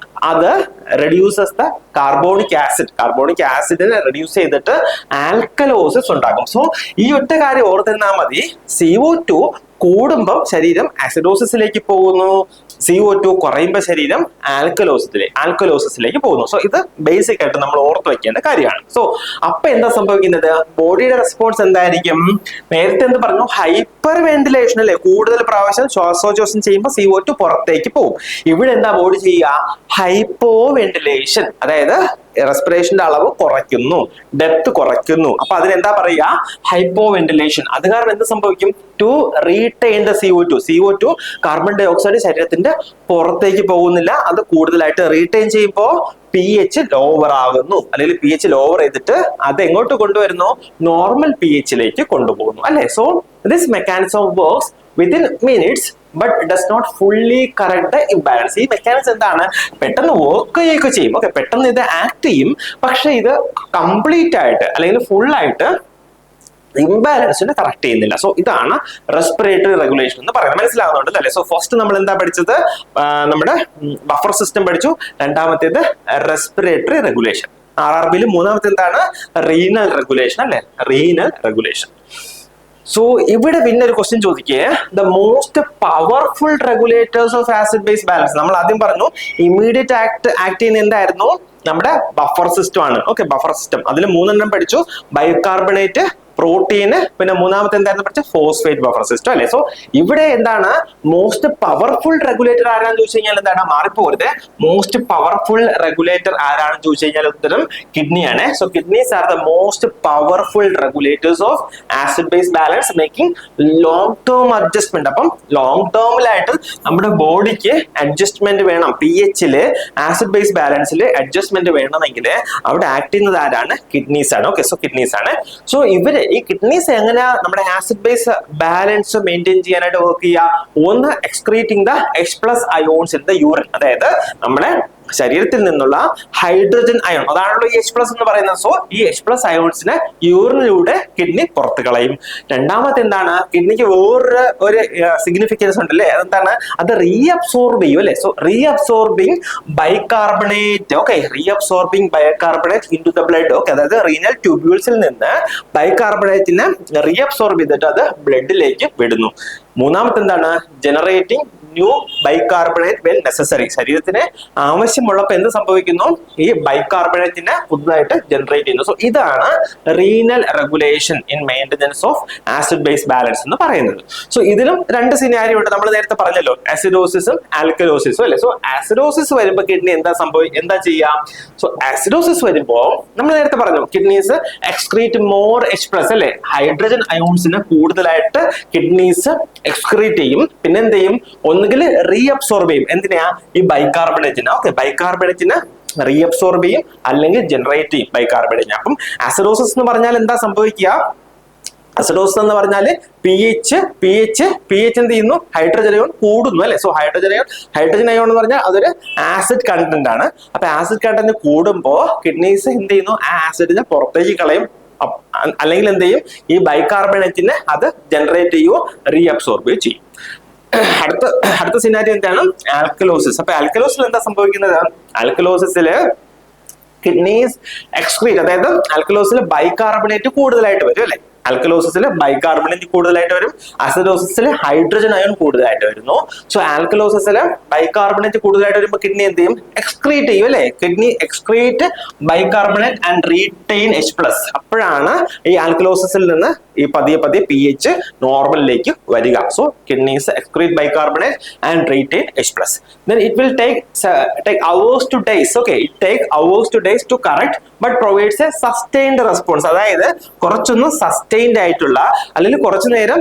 അത് റെഡ്യൂസസ് ദ കാർബോണിക് ആസിഡിനെ റെഡ്യൂസ് ചെയ്തിട്ട് ആൽക്കലോസിസ് ഉണ്ടാകും. സോ ഈ ഒറ്റ കാര്യം ഓർത്തിരുന്നാൽ മതി, CO2 കൂടുമ്പം ശരീരം അസിഡോസിസിലേക്ക് പോകുന്നു, CO2 കുറയുമ്പോൾ ശരീരം ആൽക്കലോസിസിലേക്ക് പോകുന്നു. സോ ഇത് ബേസിക് ആയിട്ട് നമ്മൾ ഓർത്ത് വെക്കേണ്ട കാര്യമാണ്. സോ അപ്പൊ എന്താ സംഭവിക്കുന്നത്, ബോഡിയുടെ റെസ്പോൺസ് എന്തായിരിക്കും, നേരത്തെ എന്ത് പറഞ്ഞു, ഹൈപ്പർ വെന്റിലേഷൻ അല്ലെ? കൂടുതൽ പ്രാവശ്യം ശ്വാസോച്ഛ്വാസം ചെയ്യുമ്പോൾ CO2 പുറത്തേക്ക് പോകും. ഇവിടെ എന്താ ബോഡി ചെയ്യുക, ഹൈപ്പോ വെന്റിലേഷൻ, അതായത് റെസ്പിറേഷന്റെ അളവ് കുറയ്ക്കുന്നു, ഡെപ്ത് കുറയ്ക്കുന്നു. അപ്പൊ അതിനെന്താ പറയുക, ഹൈപ്പോ വെന്റിലേഷൻ. അത് കാരണം എന്ത് സംഭവിക്കും, to retain the CO2 carbon dioxide ശരീരത്തിന്റെ പുറത്തേക്ക് പോകുന്നില്ല, അത് കൂടുതലായിട്ട് റീറ്റെയിൻ ചെയ്യുമ്പോൾ pH ലോവർ ആകുന്നു, അല്ലെങ്കിൽ pH ലോവർ ചെയ്തിട്ട് അത് എങ്ങോട്ട് കൊണ്ടുവരുന്നു, നോർമൽ pH-ലേക്ക് കൊണ്ടുപോകുന്നു അല്ലെ? So this mechanism works within minutes but does not fully correct the imbalance. ഈ മെക്കാനിസം എന്താണ്, പെട്ടെന്ന് വർക്ക് ചെയ്യുകയൊക്കെ ചെയ്യും, ഓക്കെ, പെട്ടെന്ന് ഇത് ആക്ട് ചെയ്യും, പക്ഷെ ഇത് കംപ്ലീറ്റ് ആയിട്ട് അല്ലെങ്കിൽ ഫുൾ ആയിട്ട് ഇംബാലൻസിനെ കറക്റ്റ് ചെയ്യുന്നില്ല. സോ ഇതാണ് റെസ്പിറേറ്ററി റെഗുലേഷൻ എന്ന് പറയുന്നത്. മനസ്സിലാകുന്നുണ്ട് അല്ലെ? സോ ഫസ്റ്റ് നമ്മൾ എന്താ പഠിച്ചത്, നമ്മുടെ ബഫർ സിസ്റ്റം പഠിച്ചു. രണ്ടാമത്തേത് റെസ്പിറേറ്ററി റെഗുലേഷൻ. RRB-യിൽ മൂന്നാമത്തെ എന്താണ്, റീനൽ റെഗുലേഷൻ അല്ലെ? Renal regulation. സോ ഇവിടെ പിന്നെ ഒരു ക്വസ്റ്റ്യൻ ചോദിക്കേ, the most powerful regulators of acid base balance. നമ്മൾ ആദ്യം പറഞ്ഞു ഇമ്മീഡിയറ്റ് ആക്ട് ചെയ്യുന്ന എന്തായിരുന്നു, നമ്മുടെ ബഫർ സിസ്റ്റം ആണ്. ഓക്കെ, ബഫർ സിസ്റ്റം, അതിൽ 3 പഠിച്ചു, ബൈകാർബണേറ്റ്, പ്രോട്ടീന്, പിന്നെ മൂന്നാമത്തെ എന്തായിരുന്നു പഠിച്ച, ഫോസ്ഫേറ്റ് ബഫർ സിസ്റ്റം അല്ലെ? സോ ഇവിടെ എന്താണ് മോസ്റ്റ് പവർഫുൾ റെഗുലേറ്റർ ആരാണെന്ന് ചോദിച്ചു കഴിഞ്ഞാൽ എന്താണ്, മാറിപ്പോകരുത്, മോസ്റ്റ് പവർഫുൾ റെഗുലേറ്റർ ആരാണെന്ന് ചോദിച്ചു കഴിഞ്ഞാൽ ഉത്തരം കിഡ്നിയാണ്. So kidneys are the most powerful regulators of acid base balance, making long term adjustment. അപ്പം ലോങ് ടേമിലായിട്ട് നമ്മുടെ ബോഡിക്ക് അഡ്ജസ്റ്റ്മെന്റ് വേണം, pH-ല് ആസിഡ് ബേസ് ബാലൻസിൽ അഡ്ജസ്റ്റ്മെന്റ് വേണമെങ്കിൽ അവിടെ ആക്ട് ചെയ്യുന്നത് ആരാണ്, കിഡ്നീസ് ആണ്. ഓക്കെ, സോ കിഡ്നീസ് ആണ്. സോ ഇവര് ഈ കിഡ്നീസ് എങ്ങനെയാ നമ്മുടെ ആസിഡ് ബേസ് ബാലൻസ് മെയിൻറ്റെയിൻ ചെയ്യാനായിട്ട് വർക്ക് ചെയ്യുക, ഒന്ന് excreting the H+ ions in the urine. അതായത് നമ്മുടെ ശരീരത്തിൽ നിന്നുള്ള ഹൈഡ്രജൻ അയോൺ, അതാണല്ലോ ഈ H+ എന്ന് പറയുന്നത്. സോ ഈ H+ അയോൺസിനെ യൂറിനിലൂടെ കിഡ്നി പുറത്ത് കളയും. രണ്ടാമത്തെ എന്താണ്, കിഡ്നിക്ക് വേറൊരു സിഗ്നിഫിക്കൻസ് ഉണ്ട് അല്ലേ, അതെന്താണ്, അത് റീഅബ്സോർബ് ചെയ്യും അല്ലെ. So reabsorbing bicarbonate, okay, reabsorbing bicarbonate into the blood. Okay, അതായത് റീനൽ ട്യൂബ്യൂൾസിൽ നിന്ന് ബൈകാർബണേറ്റിനെ റീഅബ്സോർബ് ചെയ്തിട്ട് അത് ബ്ലഡിലേക്ക് വിടുന്നു. മൂന്നാമത്തെ എന്താണ്, generating new bicarbonate when necessary. ശരീരത്തിന് ആവശ്യമുള്ളപ്പോൾ എന്ത് സംഭവിക്കുന്നു, ഈ ബൈകാർബണേറ്റിനെ പുതുതായിട്ട് ജനറേറ്റ് ചെയ്യുന്നു. സോ ഇതാണ് renal regulation in maintenance of acid base balance എന്ന് പറയുന്നത്. സോ ഇതിലും രണ്ട് സിനാരിയോ ഉണ്ട്. നമ്മൾ നേരത്തെ പറഞ്ഞല്ലോ, ആസിഡോസിസും ആൽക്കലോസിസും അല്ലെ. സോ ആസിഡോസിസ് വരുമ്പോൾ കിഡ്നി എന്താ ചെയ്യാം. സോ ആസിഡോസിസ് വരുമ്പോൾ നമ്മൾ നേരത്തെ പറഞ്ഞു, കിഡ്നീസ് എക്സ്ക്രീറ്റ് മോർ H+ അല്ലെ, ഹൈഡ്രജൻ അയോൺസിന് കൂടുതലായിട്ട് കിഡ്നീസ് എക്സ്ക്രീറ്റ് ചെയ്യും. പിന്നെ എന്ത് ചെയ്യും, ഒന്നുകിൽ റീഅബ്സോർബ് ചെയ്യും. എന്തിനാ, ഈ ബൈകാർബണേറ്റിന്. ഓക്കെ, ബൈകാർബണേറ്റിന് റീഅബ്സോർബ് ചെയ്യും, അല്ലെങ്കിൽ ജനറേറ്റ് ചെയ്യും ബൈകാർബണേറ്റിന്. അപ്പം ആസിഡോസിസ് എന്ന് പറഞ്ഞാൽ എന്താ സംഭവിക്കുക, അസിഡോസിസ് എന്ന് പറഞ്ഞാൽ pH എന്ത് ചെയ്യുന്നു, ഹൈഡ്രജൻ അയോൺ കൂടുന്നു അല്ലെ. സോ ഹൈഡ്രജൻ അയോൺ എന്ന് പറഞ്ഞാൽ അതൊരു ആസിഡ് കണ്ടന്റ് ആണ്. അപ്പൊ ആസിഡ് കണ്ടന്റ് കൂടുമ്പോൾ കിഡ്നീസ് എന്ത് ചെയ്യുന്നു, ആ ആസിഡിനെ പുറത്തേക്ക് കളയും, അല്ലെങ്കിൽ എന്ത് ചെയ്യും, ഈ ബൈകാർബണേറ്റിനെ അത് ജനറേറ്റ് ചെയ്യുകയോ റീഅബ്സോർബ് ചെയ്യും. അടുത്ത സിനാരിയോ എന്താണ്, ആൽക്കലോസിസ്. അപ്പൊ ആൽക്കലോസിൽ എന്താ സംഭവിക്കുന്നത്, ആൽക്കലോസിസില് കിഡ്നീസ് എക്സ്ക്രീറ്റ്, അതായത് ആൽക്കലോസിൽ ബൈകാർബണേറ്റ് കൂടുതലായിട്ട് വരും അല്ലെ. ആൽക്കലോസിസിൽ ബൈകാർബണേറ്റ് കൂടുതലായിട്ട് വരും, അസിഡോസിസിൽ ഹൈഡ്രജൻ അയോൺ കൂടുതലായിട്ട് വരുന്നു. സോ ആൽക്കലോസിസിൽ ബൈകാർബണേറ്റ് കൂടുതലായിട്ട് വരുമ്പോൾ കിഡ്നി എന്ത് ചെയ്യും, എക്സ്ക്രീറ്റ് ചെയ്യും അല്ലെ. Kidney excrete bicarbonate and retain H+. അപ്പോഴാണ് ഈ ആൽക്കലോസിസിൽ നിന്ന് ഈ പതിയെ pH നോർമലിലേക്ക് വരിക. So kidneys excrete bicarbonate and retain H+. Then it will take hours to days. Okay, it take hours to days to correct, but provides a sustained response. അതായത് കുറച്ചൊന്നും sustained ആയിട്ടുള്ള, അല്ലെങ്കിൽ കുറച്ചു നേരം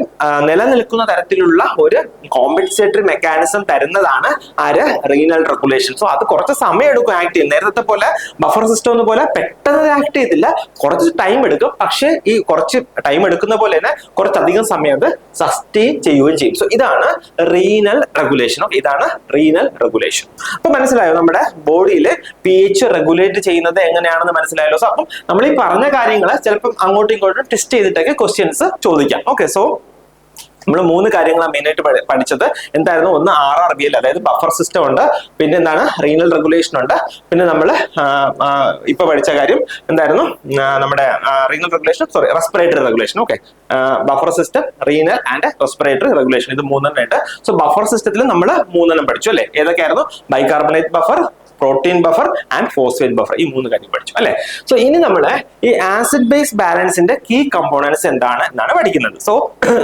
നിലനിൽക്കുന്ന തരത്തിലുള്ള ഒരു കോമ്പൻസേറ്ററി മെക്കാനിസം തരുന്നതാണ് ആര്, റീനൽ റെഗുലേഷൻ. സോ അത് കുറച്ച് സമയം എടുക്കും ആക്ട് ചെയ്യും. നേരത്തെ പോലെ ബഫർ സിസ്റ്റം പോലെ പെട്ടെന്ന് ആക്ട് ചെയ്തില്ല, കുറച്ച് ടൈം എടുക്കും. പക്ഷെ ഈ കുറച്ച് ടൈം എടുക്കുന്ന പോലെ തന്നെ കുറച്ചധികം സമയം അത് സസ്റ്റെയിൻ ചെയ്യുകയും ചെയ്യും. സോ ഇതാണ് റീനൽ റെഗുലേഷൻ. ഇതാണ് റീനൽ റെഗുലേഷൻ. അപ്പൊ മനസ്സിലായോ, നമ്മുടെ ബോഡിയിൽ pH റെഗുലേറ്റ് ചെയ്യുന്നത് എങ്ങനെയാണെന്ന് മനസ്സിലായല്ലോ. സോ അപ്പം നമ്മൾ ഈ പറഞ്ഞ കാര്യങ്ങൾ ചിലപ്പം അങ്ങോട്ടും ഇങ്ങോട്ടും ടെസ്റ്റ് ചെയ്തിട്ടൊക്കെ ക്വസ്റ്റ്യൻസ് ചോദിക്കാം. ഓക്കെ, സോ നമ്മൾ 3 കാര്യങ്ങളാണ് മെയിൻ ആയിട്ട് പഠിച്ചത്. എന്തായിരുന്നു, ഒന്ന് RRBL, അതായത് ബഫർ സിസ്റ്റം ഉണ്ട്, പിന്നെ എന്താണ്, റീനൽ റെഗുലേഷൻ ഉണ്ട്, പിന്നെ നമ്മൾ ഇപ്പൊ പഠിച്ച കാര്യം എന്തായിരുന്നു, നമ്മുടെ renal regulation, respiratory regulation. Okay, buffer system, renal and respiratory regulation, ഇത് 3 ഉണ്ട്. സോ ബഫർ സിസ്റ്റത്തിൽ നമ്മൾ 3 പഠിച്ചു അല്ലെ. ഏതൊക്കെയായിരുന്നു, bicarbonate buffer, protein buffer and phosphate buffer, ഈ 3 കാര്യം പഠിച്ചു അല്ലെ. സോ ഇനി നമ്മൾ ഈ ആസിഡ് ബേസ് ബാലൻസിന്റെ കീ കമ്പോണൻസ് എന്നാണ് പഠിക്കുന്നത്. സോ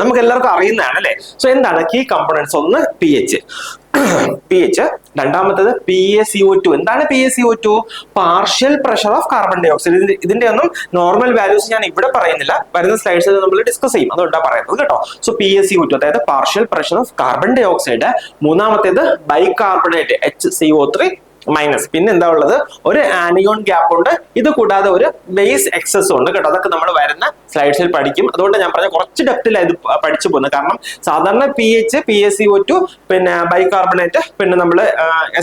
നമുക്ക് എല്ലാവർക്കും അറിയുന്നതാണ് അല്ലെ. സോ എന്താണ് കീ കമ്പോണൻസ്, ഒന്ന് pH, രണ്ടാമത്തത് PaCO2. എന്താണ് PaCO2, partial pressure of carbon dioxide. ഇതിന്റെ ഒന്നും നോർമൽ വാല്യൂസ് ഞാൻ ഇവിടെ പറയുന്നില്ല, വരുന്ന സ്ലൈഡ്സിൽ നമ്മൾ ഡിസ്കസ് ചെയ്യും, അതുകൊണ്ടാണ് പറയുന്നത് കേട്ടോ. സോ PaCO2 അതായത് partial pressure of carbon dioxide. മൂന്നാമത്തേത് ബൈകാർബണേറ്റ് HCO3 മൈനസ്. പിന്നെ എന്താ ഉള്ളത്, ഒരു ആനിയോൺ ഗ്യാപ്പ് ഉണ്ട്. ഇത് കൂടാതെ ഒരു ബേസ് എക്സസ് ഉണ്ട് കേട്ടോ. അതൊക്കെ നമ്മൾ വരുന്ന സ്ലൈഡ്സിൽ പഠിക്കും. അതുകൊണ്ട് ഞാൻ പറഞ്ഞ കുറച്ച് ഡെപ്തിലാണ് ഇത് പഠിച്ചു പോകുന്നത്. കാരണം സാധാരണ pH, PaCO2, പിന്നെ ബൈകാർബണേറ്റ്, പിന്നെ നമ്മൾ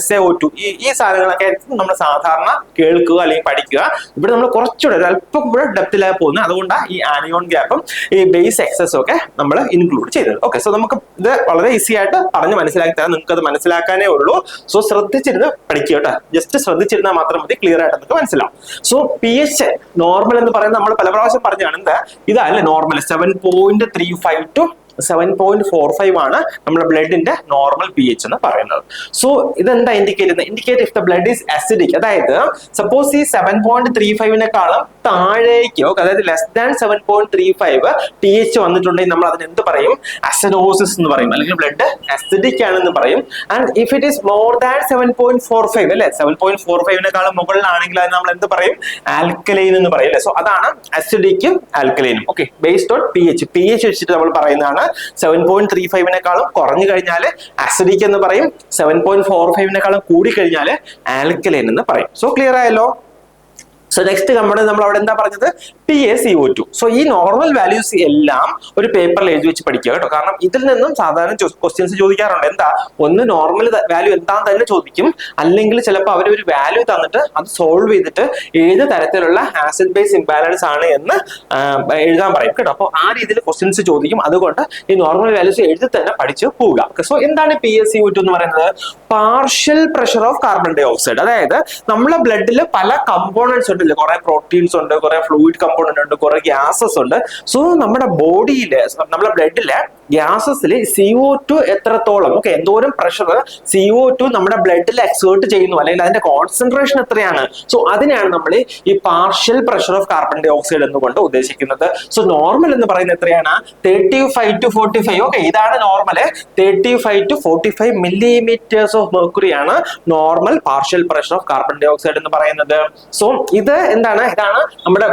SaO2, ഈ സാധനങ്ങളൊക്കെ നമ്മൾ സാധാരണ കേൾക്കുക അല്ലെങ്കിൽ പഠിക്കുക. ഇവിടെ നമ്മൾ കുറച്ചുകൂടെ അല്പം കൂടെ ഡെപ്തിലായി പോകുന്നത്. അതുകൊണ്ടാണ് ഈ ആനിയോൺ ഗ്യാപ്പും ഈ ബേസ് എക്സസും ഒക്കെ നമ്മൾ ഇൻക്ലൂഡ് ചെയ്തത്. ഓക്കെ, സോ നമുക്ക് ഇത് വളരെ ഈസി ആയിട്ട് പറഞ്ഞ് മനസ്സിലാക്കി തരാം. നിങ്ങൾക്ക് അത് മനസ്സിലാക്കാനേ ഉള്ളൂ. സോ ശ്രദ്ധിച്ചിരുന്ന് പഠിക്കുക കേട്ടോ. ജസ്റ്റ് ശ്രദ്ധിച്ചിരുന്നാൽ മാത്രം മതി, ക്ലിയർ ആയിട്ട് നമുക്ക് മനസ്സിലാവും. സോ pH നോർമൽ എന്ന് പറയുന്നത് നമ്മൾ പല പ്രാവശ്യം പറഞ്ഞാണ്. എന്താ ഇതല്ലേ നോർമൽ, 7.35 to 7.45 ആണ് നമ്മുടെ ബ്ലഡിന്റെ നോർമൽ pH എന്ന് പറയുന്നത്. സോ ഇതെന്താ indicate if the blood is acidic. അതായത് സപ്പോസ് ഈ 7.35 താഴേക്ക്, അതായത് ലെസ് ദാൻ 7.35 pH വന്നിട്ടുണ്ടെങ്കിൽ നമ്മൾ അതിന് എന്ത് പറയും, അസിഡോസിസ് എന്ന് പറയും, അല്ലെങ്കിൽ ബ്ലഡ് അസിഡിക് ആണെന്ന് പറയും. And if it is more than 7.45 അല്ലെ, 7.45 മുകളിലാണെങ്കിൽ അത് നമ്മൾ എന്ത് പറയും, ആൽക്കലൈൻ എന്ന് പറയും അല്ലെ. സോ അതാണ് അസിഡിക്കും ആൽക്കലൈനും. ഓക്കെ, ബേസ്ഡ് ഓൺ pH വെച്ചിട്ട് നമ്മൾ പറയുന്നതാണ്. 7.35 കുറഞ്ഞു കഴിഞ്ഞാൽ അസിഡിക് എന്ന് പറയും, 7.45 കൂടി കഴിഞ്ഞാൽ ആൽക്കലൈൻ എന്ന് പറയും. സോ ക്ലിയർ ആയല്ലോ. സോ നെക്സ്റ്റ് കമ്പോണന്റ് നമ്മൾ അവിടെ എന്താ പറഞ്ഞത്, PaCO2. സോ ഈ നോർമൽ വാല്യൂസ് എല്ലാം ഒരു പേപ്പറിൽ എഴുതി വെച്ച് പഠിക്കുക കേട്ടോ. കാരണം ഇതിൽ നിന്നും സാധാരണ ക്വസ്റ്റ്യൻസ് ചോദിക്കാറുണ്ട്. എന്താ, ഒന്ന് നോർമൽ വാല്യൂ എന്താന്ന് തന്നെ ചോദിക്കും, അല്ലെങ്കിൽ ചിലപ്പോൾ അവർ ഒരു വാല്യൂ തന്നിട്ട് അത് സോൾവ് ചെയ്തിട്ട് ഏത് തരത്തിലുള്ള ആസിഡ് ബേസ് ഇംബാലൻസ് ആണ് എന്ന് എഴുതാൻ പറയും കേട്ടോ. അപ്പോൾ ആ രീതിയിൽ ക്വസ്റ്റ്യൻസ് ചോദിക്കും. അതുകൊണ്ട് ഈ നോർമൽ വാല്യൂസ് എഴുതി തന്നെ പഠിച്ച് പോവുക. സോ എന്താണ് PaCO2 എന്ന് പറയുന്നത്? Partial pressure of carbon dioxide. അതായത് നമ്മളെ ബ്ലഡിൽ പല കമ്പോണൻസ് ഉണ്ട്, കുറെ പ്രോട്ടീൻസ് ഉണ്ട്, കുറെ ഫ്ലൂയിഡ് കമ്പോണന്റ് ഉണ്ട്, കുറെ ഗ്യാസസ് ഉണ്ട്. സോ നമ്മുടെ ബോഡിയില്, നമ്മുടെ ബ്ലഡിലെ ഗ്യാസസിൽ CO2 എത്രത്തോളം, ഓക്കെ, എന്തോരം പ്രഷർ CO2 നമ്മുടെ ബ്ലഡിൽ എക്സേർട്ട് ചെയ്യുന്നു, അല്ലെങ്കിൽ അതിന്റെ കോൺസെൻട്രേഷൻ എത്രയാണ്. സോ അതിനെയാണ് നമ്മൾ ഈ partial pressure of carbon dioxide എന്നുകൊണ്ട് ഉദ്ദേശിക്കുന്നത്. സോ നോർമൽ എന്ന് പറയുന്നത് എത്രയാണ്? 35 to 45. ഓക്കെ, ഇതാണ് normal. 35 to 45 millimeters of mercury ആണ് normal partial pressure of carbon dioxide എന്ന് പറയുന്നത്. സോ ഇത് എന്താണ്? ഇതാണ് നമ്മുടെ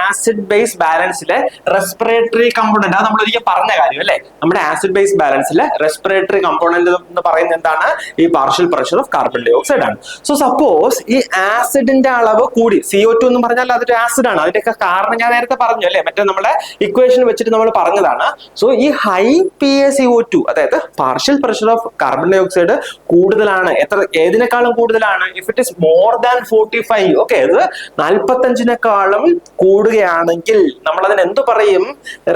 ആസിഡ് ബേസ് ബാലൻസിലെ റെസ്പിറേറ്ററി കമ്പോണന്റ്. അത് നമ്മൾ ഒരിക്കൽ പറഞ്ഞ കാര്യം അല്ലേ. നമ്മുടെ ആസിഡ് ബേസ് ബാലൻസിലെ റെസ്പിറേറ്ററി കമ്പോണന്റ് എന്ന് പറയുന്നത് എന്താണ്? ഈ partial pressure of carbon dioxide ആണ്. സോ സപ്പോസ് ഈ ആസിഡിന്റെ അളവ് കൂടി, CO2 എന്ന് പറഞ്ഞാൽ അതൊരു ആസിഡ് ആണ്. അതിന്റെയൊക്കെ കാരണം ഞാൻ നേരത്തെ പറഞ്ഞു അല്ലേ, മറ്റേ നമ്മുടെ ഇക്വേഷൻ വെച്ചിട്ട് നമ്മൾ പറഞ്ഞതാണ്. സോ ഈ ഹൈ PaCO2, അതായത് partial pressure of carbon dioxide കൂടുതലാണ്. ഏതിനേക്കാളും കൂടുതലാണ്? If it is more than 45. Okay, ഇത് 45-നേക്കാളും കൂടുകയാണെങ്കിൽ നമ്മൾ അതിന് എന്ത് പറയും?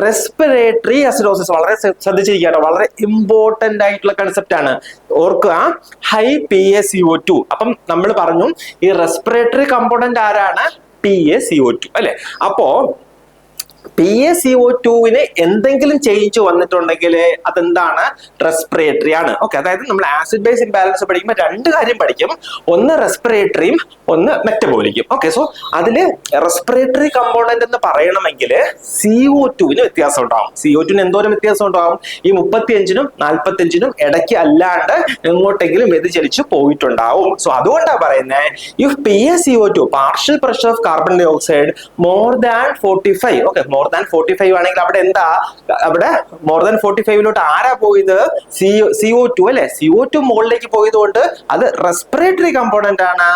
Respiratory acidosis. വളരെ ശ്രദ്ധിച്ചിരിക്കുക, വളരെ ഇമ്പോർട്ടന്റ് ആയിട്ടുള്ള കൺസെപ്റ്റ് ആണ്. ഓർക്കുക, ഹൈ PaCO2. അപ്പം നമ്മൾ പറഞ്ഞു ഈ റെസ്പിറേറ്ററി കമ്പോണന്റ് ആരാണ്? PaCO2 അല്ലെ. അപ്പോ PaCO2-ന് എന്തെങ്കിലും ചേഞ്ച് വന്നിട്ടുണ്ടെങ്കിൽ അതെന്താണ്? റെസ്പിറേറ്ററി ആണ്. ഓക്കെ, അതായത് നമ്മൾ ആസിഡ് ബേസ് ഇംബാലൻസ് പഠിക്കുമ്പോൾ രണ്ട് കാര്യം പഠിക്കും. ഒന്ന് റെസ്പിറേറ്ററിയും ഒന്ന് മെറ്റബോളിക്കും. ഓക്കെ, സോ അതില് റെസ്പിറേറ്ററി കമ്പോണന്റ് എന്ന് പറയണമെങ്കിൽ CO2-ന് വ്യത്യാസം ഉണ്ടാവും. CO2-ന് എന്തോരം വ്യത്യാസം ഉണ്ടാവും? ഈ 35-നും 45-നും ഇടയ്ക്ക് അല്ലാണ്ട് എങ്ങോട്ടെങ്കിലും വ്യതിചലിച്ച് പോയിട്ടുണ്ടാവും. സോ അതുകൊണ്ടാണ് പറയുന്നത് if PaCO2 partial pressure of carbon dioxide more than 45. Okay, more than 45 ആണെങ്കിൽ അവിടെ എന്താ? അവിടെ മോർ ദാൻ 45-ലോട്ട് ആരാ പോയത്? CO2 അല്ലെ. CO2 മുകളിലേക്ക് പോയതുകൊണ്ട് അത് റെസ്പിറേറ്ററി കമ്പോണന്റ് ആണ്.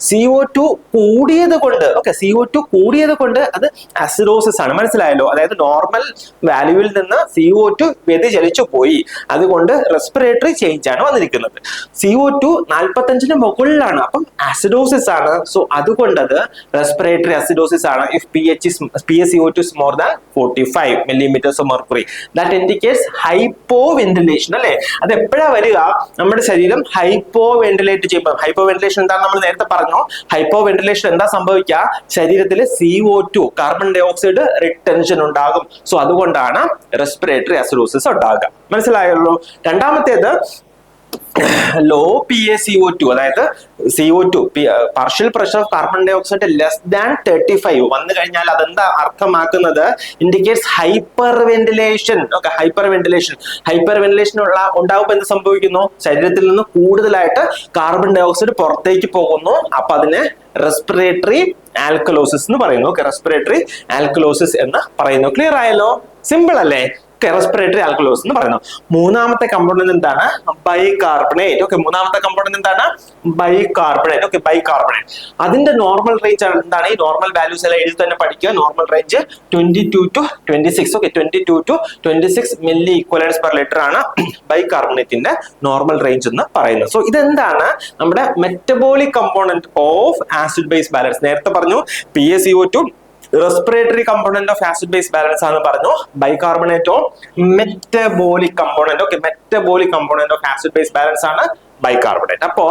CO2 കൂടിയത് കൊണ്ട്, ഓക്കെ, CO2 കൂടിയത് കൊണ്ട് അത് അസിഡോസിസ് ആണ്. മനസ്സിലായല്ലോ? അതായത് നോർമൽ വാല്യൂവിൽ നിന്ന് CO2 വ്യതിചലിച്ചു പോയി, അതുകൊണ്ട് റെസ്പിറേറ്ററി ചേഞ്ച് ആണ് വന്നിരിക്കുന്നത്. CO2 45-ന് മുകളിലാണ്, അപ്പം അസിഡോസിസ് ആണ്. സോ അതുകൊണ്ട് അത് റെസ്പിറേറ്ററി അസിഡോസിസ് ആണ്. If PaCO2 is more than 45 millimeters of mercury, that indicates hypoventilation അല്ലെ. അത് എപ്പോഴാ വരിക? നമ്മുടെ ശരീരം ഹൈപ്പോ വെന്റിലേറ്റ് ചെയ്യുമ്പോൾ. ഹൈപ്പോ വെന്റിലേഷൻ എന്താണ് നമ്മൾ നേരത്തെ പറഞ്ഞു. ഹൈപ്പോ വെന്റിലേഷൻ എന്താ സംഭവിക്കുക? ശരീരത്തിൽ CO2 carbon dioxide retention ഉണ്ടാകും. സോ അതുകൊണ്ടാണ് റെസ്പിറേറ്ററി അസിഡോസിസ് ഉണ്ടാകുക. മനസ്സിലായല്ലോ? രണ്ടാമത്തേത് ലോ PaCO2, അതായത് CO2 partial pressure of carbon dioxide less than 35 വന്നു കഴിഞ്ഞാൽ അതെന്താ അർത്ഥമാക്കുന്നത്? Indicates hyperventilation. Okay, hyperventilation ഉണ്ടാകുമ്പോൾ എന്ത് സംഭവിക്കുന്നു? ശരീരത്തിൽ നിന്ന് കൂടുതലായിട്ട് കാർബൺ ഡൈ ഓക്സൈഡ് പുറത്തേക്ക് പോകുന്നു. അപ്പൊ അതിനെ റെസ്പിറേറ്ററി ആൽക്കലോസിസ് എന്ന് പറയുന്നു. ഓക്കെ, റെസ്പിറേറ്ററി ആൽക്കലോസിസ് എന്ന് പറയുന്നു. ക്ലിയർ ആയല്ലോ? സിമ്പിൾ അല്ലേ? റെസ്പിറേറ്ററി ആൽക്കലോസിസ് എന്ന് പറയുന്നു. മൂന്നാമത്തെ കമ്പോണന്റ് എന്താണ്? ബൈകാർബണേറ്റ്. ഓക്കെ, മൂന്നാമത്തെ കമ്പോണന്റ് എന്താണ്? ബൈകാർബണേറ്റ്. Okay, bicarbonate. അതിന്റെ നോർമൽ റേഞ്ച് എന്താണ്? ഈ നോർമൽ വാല്യൂസ് എല്ലാം എഴുതി തന്നെ പഠിക്കുക. Normal range 22 to 26. Okay, 22 to 26 milli equivalents per litre ആണ് ബൈകാർബണേറ്റിന്റെ നോർമൽ റേഞ്ച് എന്ന് പറയുന്നത്. സോ ഇതെന്താണ്? നമ്മുടെ metabolic component of acid base balance. നേരത്തെ പറഞ്ഞു PaCO2 respiratory component of acid base balance ആണെന്ന് പറഞ്ഞു. ബൈകാർബണേറ്റോ metabolic component. Okay, metabolic component of acid base balance ആണ് ബൈകാർബണേറ്റ്. അപ്പോ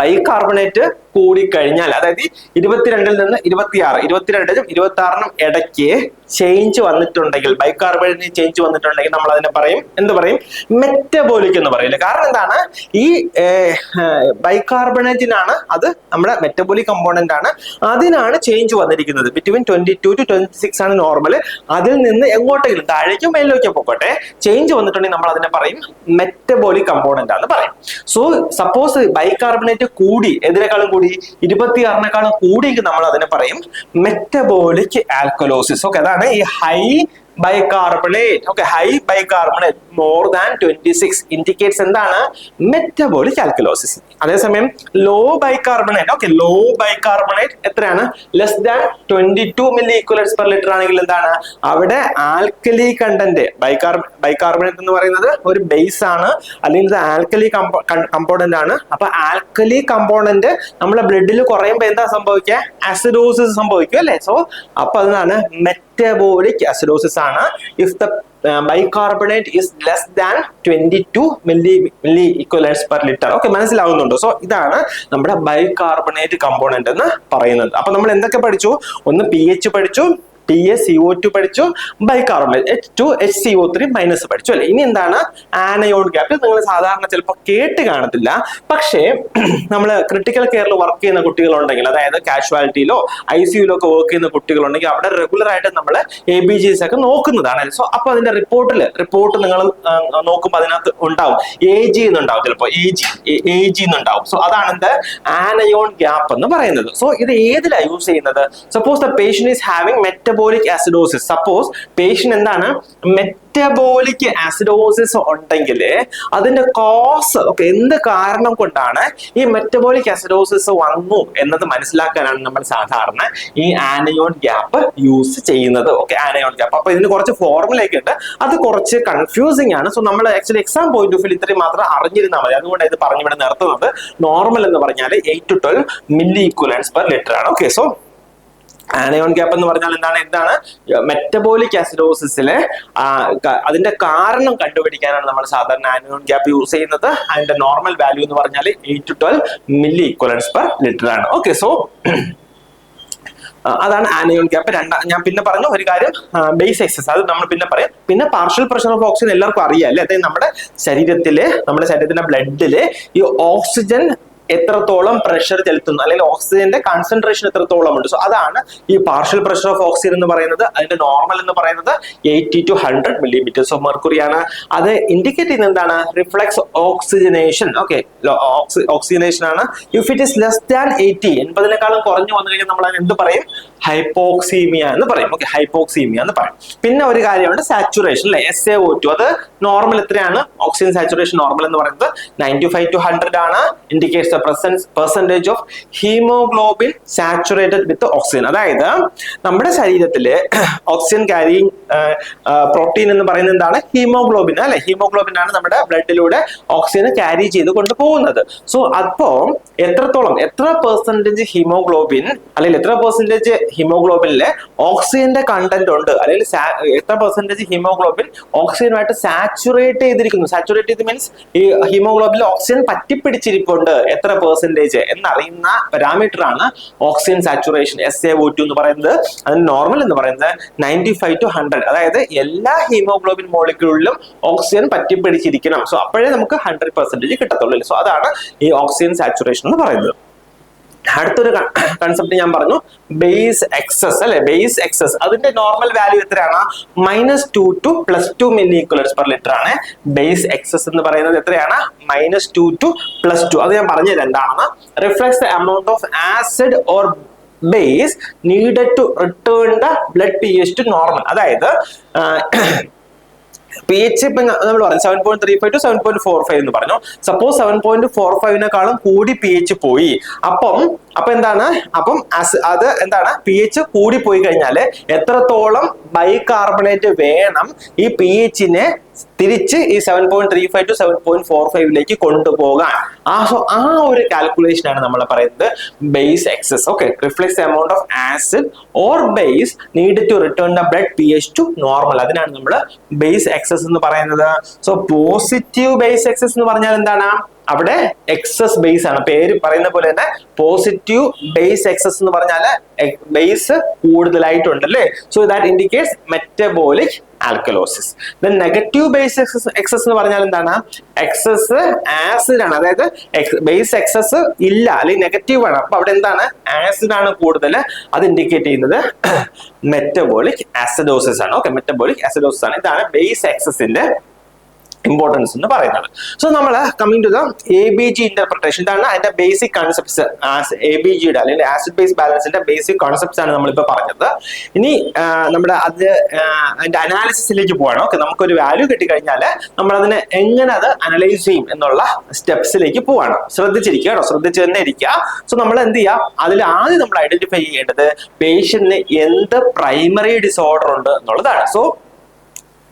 ബൈകാർബണേറ്റ് കൂടിക്കഴിഞ്ഞാൽ, അതായത് 22-ൽ നിന്ന് 26, 22-നും 26-നും ഇടയ്ക്ക് ചേഞ്ച് വന്നിട്ടുണ്ടെങ്കിൽ, ബൈകാർബണേറ്റ് ചേഞ്ച് വന്നിട്ടുണ്ടെങ്കിൽ നമ്മൾ അതിനെ പറയും, എന്ത് പറയും? മെറ്റബോളിക് എന്ന് പറയില്ല. കാരണം എന്താണ്? ഈ ബൈകാർബണേറ്റിനാണ്, അത് നമ്മുടെ മെറ്റബോളിക് കമ്പോണന്റ് ആണ്, അതിനാണ് ചേഞ്ച് വന്നിരിക്കുന്നത്. ബിറ്റ്വീൻ 22 to 26 ആണ് നോർമൽ. അതിൽ നിന്ന് എങ്ങോട്ടെങ്കിലും താഴേക്കും മേലിലേക്കും പോകട്ടെ ചേഞ്ച് വന്നിട്ടുണ്ടെങ്കിൽ നമ്മൾ അതിനെ പറയും മെറ്റബോളിക് കമ്പോണന്റ് ആണെന്ന് പറയും. സോ സപ്പോസ് ബൈകാർബണേറ്റ് കൂടി, ഏതിനേക്കാളും കൂടി? 26-നേക്കാളും കൂടിയെങ്കിൽ നമ്മൾ അതിനെ പറയും മെറ്റബോളിക് ആൽക്കലോസിസ്. ഓക്കെ, അതാണ് ഈ high bicarbonate. Okay, high bicarbonate more than 26 indicates എന്താണ്? Metabolic alkalosis. അതേസമയം low bicarbonate, okay, low bicarbonate എത്രയാണ്? Less than 22 milli equivalents per litre ആണെങ്കിൽ എന്താണ്? അവിടെ ആൽക്കലി കണ്ടന്റ്, ബൈകാർബണേറ്റ് എന്ന് പറയുന്നത് ഒരു ബേസ് ആണ്, അല്ലെങ്കിൽ ഇത് ആൽക്കലി കമ്പോണന്റ് ആണ്. അപ്പൊ ആൽക്കലി കമ്പോണന്റ് നമ്മളെ ബ്ലഡിൽ കുറയുമ്പോ എന്താ സംഭവിക്കുക? ആസിഡോസിസ് സംഭവിക്കും അല്ലെ? സോ അപ്പൊ അതാണ് മെറ്റബോളിക് ആസിഡോസിസ് ആണ് if the bicarbonate is less than 22 milli equivalents per litre. Okay, മനസ്സിലാവുന്നുണ്ടോ? സോ ഇതാണ് നമ്മുടെ ബൈകാർബണേറ്റ് കമ്പോണന്റ് എന്ന് പറയുന്നത്. അപ്പൊ നമ്മൾ എന്തൊക്കെ പഠിച്ചു? ഒന്ന് pH പഠിച്ചു, PaCO2 പഠിച്ചു, ബൈകാർബണേറ്റ് H2HCO3 മൈനസ് പഠിച്ചു അല്ലെ? ഇനി എന്താണ്? Anion gap. നിങ്ങൾ സാധാരണ ചിലപ്പോൾ കേട്ട് കാണത്തില്ല, പക്ഷേ നമ്മൾ ക്രിട്ടിക്കൽ കെയറിൽ വർക്ക് ചെയ്യുന്ന കുട്ടികളുണ്ടെങ്കിൽ, അതായത് കാഷ്വാലിറ്റിയിലോ ICUയിലോ ഒക്കെ വർക്ക് ചെയ്യുന്ന കുട്ടികളുണ്ടെങ്കിൽ അവിടെ റെഗുലർ ആയിട്ട് നമ്മൾ ABGs ഒക്കെ നോക്കുന്നതാണ്. സോ അപ്പൊ അതിന്റെ റിപ്പോർട്ട് നിങ്ങൾ നോക്കുമ്പോൾ അതിനകത്ത് ഉണ്ടാവും AG എന്നുണ്ടാവും, ചിലപ്പോൾ AG എന്നുണ്ടാവും. സോ അതാണ് എന്ത്? ആനയോൺ ഗ്യാപ്പ് എന്ന് പറയുന്നത്. സോ ഇത് ഏതിലാണ് യൂസ് ചെയ്യുന്നത്? Suppose the patient is having metabolic acidosis. Suppose patient എന്താണ്? മെറ്റബോളിക് ആസിഡോസിസ് ഉണ്ടെങ്കിൽ അതിന്റെ കോസ്, ഓക്കെ, എന്ത് കാരണം കൊണ്ടാണ് ഈ മെറ്റബോളിക് ആസിഡോസിസ് വന്നു എന്നത് മനസ്സിലാക്കാനാണ് നമ്മൾ സാധാരണ ഈ ആനയോൺ ഗ്യാപ്പ് യൂസ് ചെയ്യുന്നത്. Okay, anion gap. അപ്പൊ ഇതിന് കുറച്ച് ഫോർമുല ഒക്കെ ഉണ്ട്, അത് കുറച്ച് കൺഫ്യൂസിംഗ് ആണ്. സോ നമ്മൾ actually exam point of view ഇത്രയും മാത്രം അറിഞ്ഞിരുന്നാൽ മതി. അതുകൊണ്ട് ഇത് പറഞ്ഞു ഇവിടെ നിർത്തുന്നത്. നോർമൽ എന്ന് പറഞ്ഞാൽ 8 to 12 milli equivalents per litre ആണ്. ഓക്കെ, സോ ആനയോൺ ഗ്യാപ്പ് എന്ന് പറഞ്ഞാൽ എന്താണ്? മെറ്റബോളിക് ആസിഡോസിസിലെ അതിന്റെ കാരണം കണ്ടുപിടിക്കാനാണ് നമ്മൾ സാധാരണ ആനയോൺ ഗ്യാപ്പ് യൂസ് ചെയ്യുന്നത്. അതിന്റെ നോർമൽ വാല്യൂ എന്ന് പറഞ്ഞാൽ 8 to 12 milli equivalents per litre ആണ്. ഓക്കെ, സോ അതാണ് ആനയോൺ ഗ്യാപ്പ്. ഞാൻ പിന്നെ പറഞ്ഞ ഒരു കാര്യം, ബേസ് എക്സസ്, അത് നമ്മൾ പിന്നെ പറയാം. പിന്നെ പാർഷ്യൽ പ്രഷർ ഓഫ് ഓക്സിജൻ എല്ലാവർക്കും അറിയാം അല്ലെ? അതായത് നമ്മുടെ ശരീരത്തിന്റെ ബ്ലഡില് ഈ ഓക്സിജൻ എത്രത്തോളം പ്രഷർ ചെലുത്തുന്നു, അല്ലെങ്കിൽ ഓക്സിജന്റെ കോൺസെൻട്രേഷൻ എത്രത്തോളം ഉണ്ട്. സോ അതാണ് ഈ പാർഷ്യൽ പ്രഷർ ഓഫ് ഓക്സിജൻ എന്ന് പറയുന്നത്. അതിന്റെ നോർമൽ എന്ന് പറയുന്നത് 80 to 100 millimeters of mercury ആണ്. അത് ഇൻഡിക്കേറ്റ് ചെയ്യുന്നത് എന്താണ്? Reflects oxygenation. ഓക്കെ, ഓക്സിജനേഷൻ ആണ്. If it is less than 80, 80-നേക്കാളും കുറഞ്ഞു വന്നു കഴിഞ്ഞാൽ നമ്മൾ അതിന് എന്ത് പറയും? ഹൈപ്പോക്സീമിയ എന്ന് പറയും. ഓക്കെ, ഹൈപ്പോക്സീമിയ എന്ന് പറയും. പിന്നെ ഒരു കാര്യമുണ്ട്, സാച്ചുറേഷൻ അല്ലെ? SaO2 അത് നോർമൽ എത്രയാണ്? ഓക്സിജൻ സാച്ചുറേഷൻ നോർമൽ എന്ന് പറയുന്നത് 95 to 100 ആണ്. Indicates percentage of haemoglobin saturated with oxygen. അതായത് നമ്മുടെ ശരീരത്തില് ഓക്സിജൻ ക്യാരിയിങ് പ്രോട്ടീൻ എന്ന് പറയുന്നത് എന്താണ്? ഹീമോഗ്ലോബിൻ അല്ലെ? ഹീമോഗ്ലോബിൻ ആണ് നമ്മുടെ ബ്ലഡിലൂടെ ഓക്സിജൻ ക്യാരി ചെയ്ത് കൊണ്ടുപോകുന്നത്. സോ അപ്പോ എത്ര പെർസെന്റേജ് ഹീമോഗ്ലോബിൻ, അല്ലെങ്കിൽ എത്ര പെർസെന്റേജ് ഹീമോഗ്ലോബിനിലെ ഓക്സിജന്റെ കണ്ടന്റ് ഉണ്ട്, അല്ലെങ്കിൽ എത്ര പെർസെന്റേജ് ഹീമോഗ്ലോബിൻ ഓക്സിജനുമായിട്ട് സാച്ചുറേറ്റ് ചെയ്തിരിക്കുന്നു. സാച്ചുറേറ്റ് ചെയ്ത് മീൻസ് ഈ ഹീമോഗ്ലോബിനിൽ ഓക്സിജൻ പറ്റിപ്പിടിച്ചിരിപ്പുണ്ട് എത്ര പെർസെന്റേജ് എന്നറിയുന്ന പാരാമീറ്റർ ആണ് ഓക്സിജൻ സാച്ചുറേഷൻ, SaO2 എന്ന് പറയുന്നത്. അതിന് നോർമൽ എന്ന് പറയുന്നത് 95 to 100. അതായത് എല്ലാ ഹീമോഗ്ലോബിൻ മോളിക്യൂളിലും ഓക്സിജൻ പറ്റിപ്പിടിച്ചിരിക്കണം. സോ അപ്പോഴേ നമുക്ക് 100% കിട്ടത്തുള്ളൂ. സോ അതാണ് ഈ ഓക്സിജൻ സാച്ചുറേഷൻ എന്ന് പറയുന്നത്. അടുത്തൊരു കൺസെപ്റ്റ് ഞാൻ പറഞ്ഞു, ബേസ് എക്സസ് അല്ലെ? ബേസ് എക്സസ് അതിന്റെ നോർമൽ വാല്യൂ എത്രയാണ്? -2 to +2 milli equivalents per litre ആണ്. ബേസ് എക്സസ് എന്ന് പറയുന്നത് എത്രയാണ്? -2 to +2. അത് ഞാൻ പറഞ്ഞത് എന്താണെന്ന്. Reflects the amount of acid or base needed to return the blood pH to normal. അതായത് pH ഇപ്പൊ നമ്മൾ പറഞ്ഞു 7.35 to 7.45 എന്ന് പറഞ്ഞു. സപ്പോസ് 7.45-നേക്കാളും കൂടി pH പോയി, അപ്പൊ എന്താണ്? അത് എന്താണ്? pH കൂടി പോയി കഴിഞ്ഞാൽ എത്രത്തോളം ബൈകാർബണേറ്റ് വേണം ഈ pH-നെ തിരിച്ച് ഈ 7.35 to 7.45 കൊണ്ടുപോകാൻ? ആ ഒരു കാൽക്കുലേഷൻ ആണ് നമ്മൾ പറയുന്നത് base excess. Okay, reflects amount of acid or base need to return the blood pH to normal. അതിനാണ് നമ്മൾ ബേസ് എക്സസ് എന്ന് പറയുന്നത്. സോ പോസിറ്റീവ് ബേസ് എക്സസ് എന്ന് പറഞ്ഞാൽ എന്താണ്? അവിടെ എക്സസ് ബേസ് ആണ്, പേര് പറയുന്ന പോലെ തന്നെ പോസിറ്റീവ് ബേസ് എക്സസ് എന്ന് പറഞ്ഞാൽ ബേസ് കൂടുതലായിട്ടുണ്ട് അല്ലേ? So that indicates metabolic alkalosis. Then negative base excess എന്ന് പറഞ്ഞാൽ എന്താണ്? എക്സസ് ആസിഡ് ആണ്, അതായത് ബേസ് എക്സസ് ഇല്ല, അല്ലെങ്കിൽ നെഗറ്റീവ് ആണ്. അപ്പൊ അവിടെ എന്താണ്? ആസിഡ് ആണ് കൂടുതൽ. അത് ഇൻഡിക്കേറ്റ് ചെയ്യുന്നത് മെറ്റബോളിക് ആസിഡോസിസ് ആണ്. ഓക്കെ, മെറ്റബോളിക് ആസിഡോസിസ് ആണ്. ഇതാണ് ബേസ് എക്സസിന്റെ ഇമ്പോർട്ടൻസ് എന്ന് പറയുന്നത്. സോ നമ്മൾ coming to the ABG interpretation, ഇതാണ് അതിന്റെ ബേസിക് കോൺസെപ്റ്റ്സ്. ABGയുടെ അല്ലെങ്കിൽ ആസിഡ് ബേസ് ബാലൻസിന്റെ ബേസിക് കോൺസെപ്റ്റ്സ് ആണ് നമ്മളിപ്പോൾ പറഞ്ഞത്. ഇനി നമ്മുടെ അതിന്റെ അനാലിസിസിലേക്ക് പോവാണ്. ഓക്കെ, നമുക്കൊരു വാല്യൂ കിട്ടിക്കഴിഞ്ഞാൽ നമ്മൾ അതിനെ എങ്ങനെ അത് അനലൈസ് ചെയ്യും എന്നുള്ള സ്റ്റെപ്സിലേക്ക് പോവാണ്. ശ്രദ്ധിച്ചിരിക്കുക കേട്ടോ, ശ്രദ്ധിച്ച് തന്നെ ഇരിക്കുക. സോ നമ്മൾ എന്ത് ചെയ്യാം, അതിൽ ആദ്യം നമ്മൾ ഐഡന്റിഫൈ ചെയ്യേണ്ടത് പേഷ്യന്റിന് എന്ത് പ്രൈമറി ഡിസോർഡർ ഉണ്ട് എന്നുള്ളതാണ്. So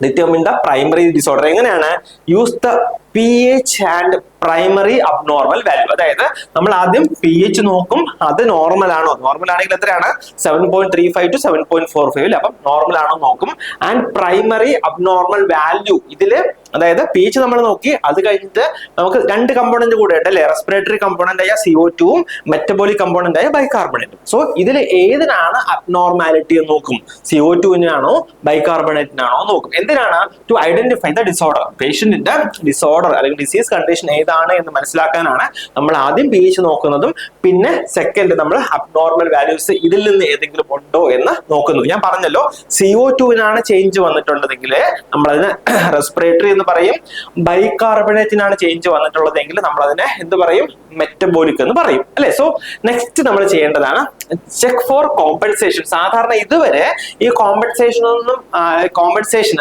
determine the primary disorder. എങ്ങനെയാണ്? Use the pH and primary abnormal value. അതായത് നമ്മൾ ആദ്യം pH നോക്കും, അത് നോർമൽ ആണോ, നോർമൽ ആണെങ്കിൽ എത്രയാണ് 7.35 to 7.45, അപ്പം നോർമൽ ആണോ നോക്കും. ആൻഡ് പ്രൈമറി അബ്നോർമൽ വാല്യൂ ഇതില്, അതായത് pH നമ്മൾ നോക്കി, അത് കഴിഞ്ഞിട്ട് നമുക്ക് രണ്ട് കമ്പോണന്റ് കൂടെ ഉണ്ട് അല്ലെ, റെസ്പിറേറ്ററി കമ്പോണന്റ് ആയ CO2ഉം മെറ്റബോളിക് കമ്പോണന്റ് ആയ ബൈകാർബണേറ്റും. സോ ഇതിൽ ഏതിനാണ് അബ്നോർമാലിറ്റി എന്ന് നോക്കും, CO2-നാണോ ബൈകാർബണേറ്റിനാണോ നോക്കും. എന്തിനാണ്? To identify the disorder. പേഷ്യന്റിന്റെ ഡിസോർഡർ അല്ലെങ്കിൽ ഡിസീസ് കണ്ടീഷൻ ഏതാണ് എന്ന് മനസ്സിലാക്കാനാണ് നമ്മൾ ആദ്യം pH നോക്കുന്നതും പിന്നെ സെക്കൻഡ് നമ്മൾ അബ്നോർമൽ വാല്യൂസ് ഇതിൽ നിന്ന് ഏതെങ്കിലും ഉണ്ടോ എന്ന് നോക്കുന്നത്. ഞാൻ പറഞ്ഞല്ലോ, CO2-നാണ് ചേഞ്ച് വന്നിട്ടുള്ളതെങ്കിൽ നമ്മൾ അതിന് റെസ്പിറേറ്ററി എന്ന് പറയും, ബൈകാർബണേറ്റിനാണ് ചേഞ്ച് വന്നിട്ടുള്ളതെങ്കിൽ നമ്മൾ അതിനെ എന്ത് പറയും, മെറ്റബോളിക് എന്ന് പറയും അല്ലെ. സോ നെക്സ്റ്റ് നമ്മൾ ചെയ്യേണ്ടതാണ് ചെക്ക് ഫോർ കോമ്പൻസേഷൻ. സാധാരണ ഇതുവരെ ഈ കോമ്പൻസേഷൻ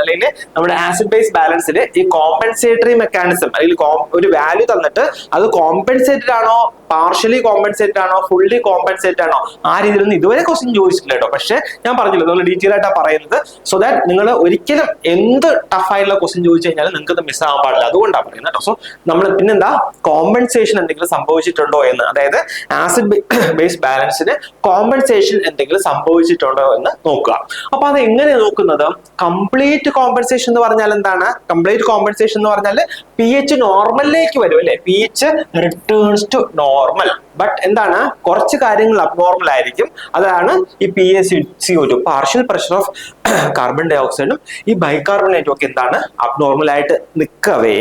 അല്ലെങ്കിൽ നമ്മുടെ ആസിഡ് ബേസ് ബാലൻസിൽ ഈ കോമ്പൻസേറ്ററി മെക്കാനിസം അല്ലെങ്കിൽ ഒരു വാല്യൂ തന്നിട്ട് അത് കോമ്പൻസേറ്റഡ് ആണോ, പാർഷ്യലി കോമ്പൻസേറ്റഡ് ആണോ, ഫുള്ളി കോമ്പൻസേറ്റഡ് ആണോ, ആ രീതിയിലൊന്നും ഇതുവരെ ക്വസ്റ്റ്യൻ ചോദിച്ചിട്ടില്ല കേട്ടോ. പക്ഷെ ഞാൻ പറഞ്ഞല്ലോ, നമ്മൾ ഡീറ്റെയിൽ ആയിട്ടാണ് പറയുന്നത്. സോ ദാറ്റ് നിങ്ങൾ ഒരിക്കലും എന്ത് ടഫ് ആയിട്ടുള്ള ക്വസ്റ്റ്യൻ ചോദിച്ചു കഴിഞ്ഞാൽ നിങ്ങൾക്ക് ഇത് മിസ് ആവാൻ പാടില്ല, അതുകൊണ്ടാണ് പറയുന്നത് കേട്ടോ. സോ നമ്മൾ പിന്നെന്താ, കോമ്പൻസേഷൻ എന്തെങ്കിലും സംഭവിച്ചിട്ടുണ്ടോ എന്ന്, അതായത് ആസിഡ് ബേസ് ബാലൻസിന് കോമ്പൻസേഷൻ എന്തെങ്കിലും സംഭവിച്ചിട്ടുണ്ടോ എന്ന് നോക്കുക. അപ്പൊ അത് എങ്ങനെ നോക്കുന്നത്? കംപ്ലീറ്റ് കോമ്പൻസേഷൻ എന്ന് പറഞ്ഞാൽ എന്താണ്? കംപ്ലീറ്റ് കോമ്പൻസേഷൻ എന്ന് പറഞ്ഞാൽ pH നോർമലിലേക്ക് വരും അല്ലെ, pH returns to normal. But എന്താണ്, കുറച്ച് കാര്യങ്ങൾ അബ്നോർമൽ ആയിരിക്കും. അതാണ് ഈ PaCO2, partial pressure of carbon ഡൈ ഓക്സൈഡും ഈ ബൈകാർബണേറ്റും ഒക്കെ എന്താണ്, അബ്നോർമൽ ആയിട്ട് നിൽക്കവേ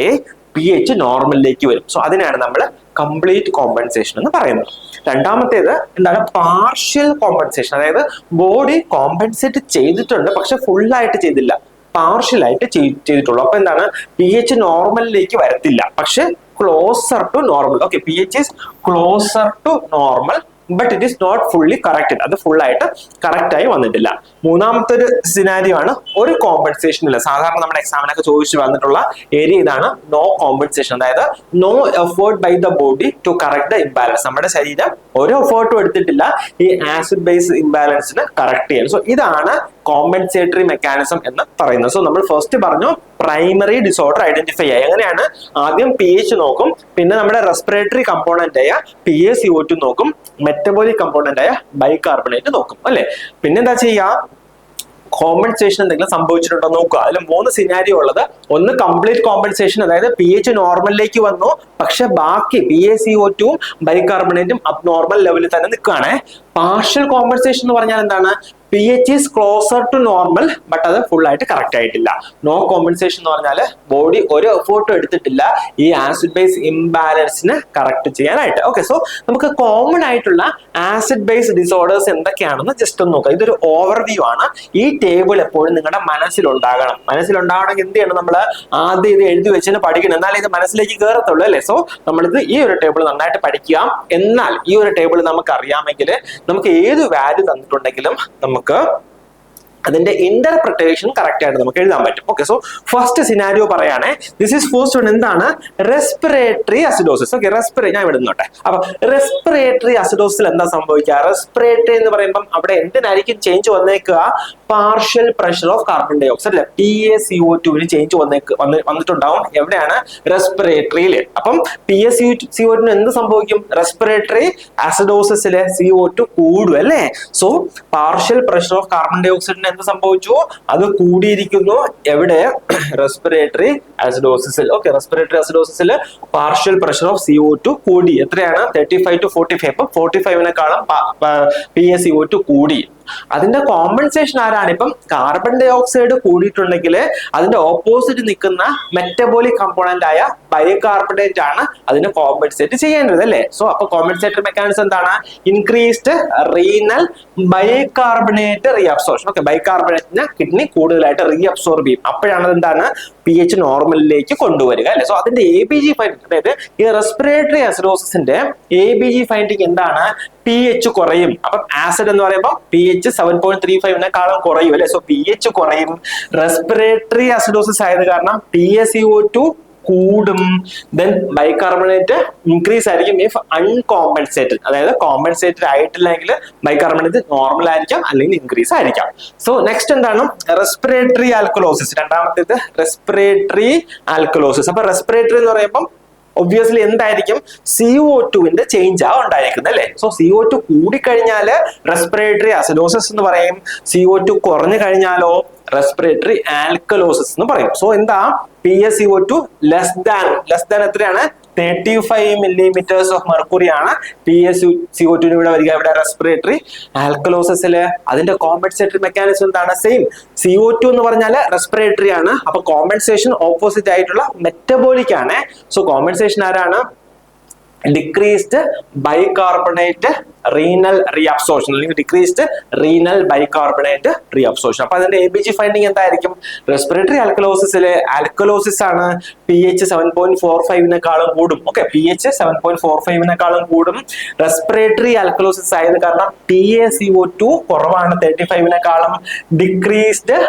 pH നോർമലിലേക്ക് വരും. സോ അതിനാണ് നമ്മൾ കംപ്ലീറ്റ് കോമ്പൻസേഷൻ എന്ന് പറയുന്നത്. രണ്ടാമത്തേത് എന്താണ്, പാർഷ്യൽ കോമ്പൻസേഷൻ. അതായത് ബോഡി കോമ്പൻസേറ്റ് ചെയ്തിട്ടുണ്ട് പക്ഷെ ഫുള്ളായിട്ട് ചെയ്തില്ല, പാർഷ്യൽ ആയിട്ട് ചെയ്തിട്ടുള്ളൂ. അപ്പൊ എന്താണ്, pH നോർമലിലേക്ക് വരത്തില്ല പക്ഷെ closer to normal. Okay, pH is closer to normal but it is not fully corrected. അത് ഫുൾ ആയിട്ട് കറക്റ്റ് ആയി വന്നിട്ടില്ല. മൂന്നാമത്തെ ഒരു സിനാരിയോ ആണ് ഒരു കോമ്പൻസേഷൻ ഇല്ല. സാധാരണ നമ്മുടെ എക്സാമിനൊക്കെ ചോദിച്ചു വന്നിട്ടുള്ള ഏരിയ ഇതാണ്, നോ കോമ്പൻസേഷൻ. അതായത് no effort by the body to correct the imbalance. നമ്മുടെ ശരീരം ഒരു എഫേർട്ടും എടുത്തിട്ടില്ല ഈ ആസിഡ് ബേസ് ഇംബാലൻസിന് കറക്റ്റ് ചെയ്യാൻ. സോ ഇതാണ് കോമ്പൻസേറ്ററി മെക്കാനിസം എന്ന് പറയുന്നത്. സോ നമ്മൾ ഫസ്റ്റ് പറഞ്ഞു പ്രൈമറി ഡിസോർഡർ ഐഡന്റിഫൈ ചെയ്യുക. എങ്ങനെയാണ്? ആദ്യം pH നോക്കും, പിന്നെ നമ്മുടെ റെസ്പിറേറ്ററി കമ്പോണന്റ് ആയ PaCO2 നോക്കും, മെറ്റബോളിക് കമ്പോണന്റ് ആയ ബൈകാർബണേറ്റ് നോക്കും അല്ലെ. പിന്നെന്താ ചെയ്യാ, കോമ്പൻസേഷൻ എന്തെങ്കിലും സംഭവിച്ചിട്ടുണ്ടോ നോക്കുക. അതിൽ 3 സിനാരിയോ ഉള്ളത്. ഒന്ന് കംപ്ലീറ്റ് കോമ്പൻസേഷൻ, അതായത് pH നോർമലിലേക്ക് വന്നു പക്ഷെ ബാക്കി PaCO2ഉം ബൈകാർബണേറ്റും അബ്നോർമൽ ലെവലിൽ തന്നെ നിൽക്കുകയാണ്. പാർഷ്യൽ കോമ്പൻസേഷൻ എന്ന് പറഞ്ഞാൽ എന്താണ്, pH is closer to normal but അത് ഫുൾ ആയിട്ട് കറക്റ്റ് ആയിട്ടില്ല. നോ കോമ്പൻസേഷൻ എന്ന് പറഞ്ഞാൽ ബോഡി ഒരു എഫേർട്ടും എടുത്തിട്ടില്ല ഈ ആസിഡ് ബേസ് ഇംബാലൻസിന് കറക്റ്റ് ചെയ്യാനായിട്ട്. ഓക്കെ, സോ നമുക്ക് കോമൺ ആയിട്ടുള്ള ആസിഡ് ബേസ് ഡിസോർഡേഴ്സ് എന്തൊക്കെയാണെന്ന് ജസ്റ്റ് ഒന്ന് നോക്കാം. ഇതൊരു ഓവർവ്യൂ ആണ്. ഈ ടേബിൾ എപ്പോഴും നിങ്ങളുടെ മനസ്സിലുണ്ടാകണം. മനസ്സിലുണ്ടാകണമെങ്കിൽ എന്ത് ചെയ്യണം, നമ്മൾ ആദ്യം ഇത് എഴുതി വെച്ചിട്ട് പഠിക്കണം, എന്നാലേ ഇത് മനസ്സിലേക്ക് കയറത്തുള്ളൂ അല്ലേ. സോ നമ്മളിത് ഈ ഒരു ടേബിൾ നന്നായിട്ട് പഠിക്കുക. എന്നാൽ ഈ ഒരു ടേബിൾ നമുക്ക് അറിയാമെങ്കിൽ നമുക്ക് ഏത് വാല്യൂ തന്നിട്ടുണ്ടെങ്കിലും നമുക്ക് അതിന്റെ ഇന്റർപ്രിട്ടേഷൻ കറക്റ്റ് ആയിട്ട് നമുക്ക് എഴുതാൻ പറ്റും. ഓക്കെ, സോ ഫസ്റ്റ് സിനാരിയോ പറയാണേ. This is first one. എന്താണ്? Respiratory acidosis. ഓക്കെ, ഞാൻ ഇവിടെ നിന്നോട്ടെ. അപ്പൊ റെസ്പിറേറ്ററി അസിഡോസിൽ എന്താ സംഭവിക്കുക? റെസ്പിറേറ്ററി എന്ന് പറയുമ്പോൾ അവിടെ എന്തിനായിരിക്കും ചേഞ്ച് വന്നേക്കുക? Partial pressure of carbon dioxide അല്ലെ, PaCO2 ചേഞ്ച് വന്നിട്ടുണ്ടാവും. എവിടെയാണ്? റെസ്പിറേറ്ററിയിൽ. അപ്പം PaCO2 എന്ത് സംഭവിക്കും? റെസ്പിറേറ്ററി അസിഡോസിസിലെ CO2 കൂടും അല്ലേ. So partial pressure of carbon ഡൈ ഓക്സൈഡിന് എന്ത് സംഭവിച്ചു? അത് കൂടിയിരിക്കുന്നു. എവിടെ? റെസ്പിറേറ്ററി അസിഡോസിസിൽ. ഓക്കെ, റെസ്പിറേറ്ററി അസിഡോസിസിൽ പാർഷ്യൽ പ്രഷർ ഓഫ് CO2 കൂടി. എത്രയാണ്? 35 to 45. അപ്പൊ 45-നെക്കാളും PaCO2 കൂടി. അതിന്റെ കോമ്പൻസേഷൻ ആരാണ്? ഇപ്പം കാർബൺ ഡൈ ഓക്സൈഡ് കൂടിയിട്ടുണ്ടെങ്കിൽ അതിന്റെ ഓപ്പോസിറ്റ് നിൽക്കുന്ന മെറ്റബോളിക് കമ്പോണന്റ് ആയ ബൈകാർബണേറ്റ് ആണ് അതിനെ കോമ്പൻസേറ്റ് ചെയ്യേണ്ടത് അല്ലേ. സോ അപ്പൊ കോമ്പൻസേറ്ററി മെക്കാനിസം എന്താണ്? Increased renal bicarbonate reabsorption. Okay, ബൈകാർബണേറ്റിന് കിഡ്നി കൂടുതലായിട്ട് റീഅബ്സോർബ് ചെയ്യും. അപ്പോഴാണ് എന്താണ് pH നോർമലിലേക്ക് കൊണ്ടുവരിക അല്ലെ. സോ അതിന്റെ ABG ഫൈൻഡിങ്, അതായത് ഈ റെസ്പിറേറ്ററി അസിഡോസിന്റെ ABG ഫൈൻഡിങ് എന്താണ്? pH കുറയും. അപ്പം ആസിഡ് എന്ന് പറയുമ്പോൾ pH 7.35 കുറയും അല്ലെ. സോ pH കുറയും. റെസ്പിറേറ്ററി അസിഡോസിസ് ആയത് കാരണം PaCO2 കൂടും. ദെൻ ബൈകാർബണേറ്റ് ഇൻക്രീസ് ആയിരിക്കും ഇഫ് അൺകോമ്പൻസേറ്റഡ്, അതായത് കോമ്പൻസേറ്റഡ് ആയിട്ടില്ലെങ്കിൽ ബൈകാർബണേറ്റ് നോർമൽ ആയിരിക്കാം അല്ലെങ്കിൽ ഇൻക്രീസ് ആയിരിക്കാം. സോ നെക്സ്റ്റ് എന്താണ്? Respiratory alkalosis. രണ്ടാമത്തേത് റെസ്പിറേറ്ററി ആൽക്കലോസിസ്. അപ്പൊ റെസ്പിറേറ്ററി എന്ന് പറയുമ്പോൾ ഒബ്വിയസ്ലി എന്തായിരിക്കും? CO2 ചേഞ്ച് ആ ഉണ്ടായിരിക്കുന്നത് അല്ലെ. സോ CO2 കൂടിക്കഴിഞ്ഞാൽ റെസ്പിറേറ്ററി അസിഡോസിസ് എന്ന് പറയും. CO2 കുറഞ്ഞു കഴിഞ്ഞാലോ റെസ്പിറേറ്ററി ആൽക്കലോസിസ് എന്ന് പറയും. സോ എന്താ? PaCO2 ലെസ് ദാൻ എത്രയാണ്? 35 millimeters of mercury ആണ് PaCO2 ഇവിടെ വരിക. ഇവിടെ റെസ്പിറേറ്ററി ആൽക്കലോസിസില് അതിന്റെ കോമ്പൻസേറ്ററി മെക്കാനിസം എന്താണ്? സെയിം. CO2 എന്ന് പറഞ്ഞാൽ റെസ്പിറേറ്ററി ആണ്. അപ്പൊ കോമ്പൻസേഷൻ ഓപ്പോസിറ്റ് ആയിട്ടുള്ള മെറ്റബോളിക് ആണ്. സോ കോമ്പൻസേഷൻ ആരാണ്? ഡിക്രീസ്ഡ് ബൈകാർബണേറ്റ് റീനൽ റീഅബ്സോർപ്ഷൻ അല്ലെങ്കിൽ ഡിക്രീസ്ഡ് റീനൽ ബൈകാർബണേറ്റ് റീഅബ്സോർപ്ഷൻ. അപ്പൊ അതിന്റെ ABG ഫൈൻഡിങ് എന്തായിരിക്കും? റെസ്പിറേറ്ററി ആൽക്കലോസിസിലെ ആൽക്കലോസിസ് ആണ് pH 7.45 കൂടും. ഓക്കെ, pH 7.45 കൂടും. റെസ്പിറേറ്ററി ആൽക്കലോസിസ് ആയത് കാരണം PaCO2 കുറവാണ്, 35 ഡിക്രീസ്ഡ്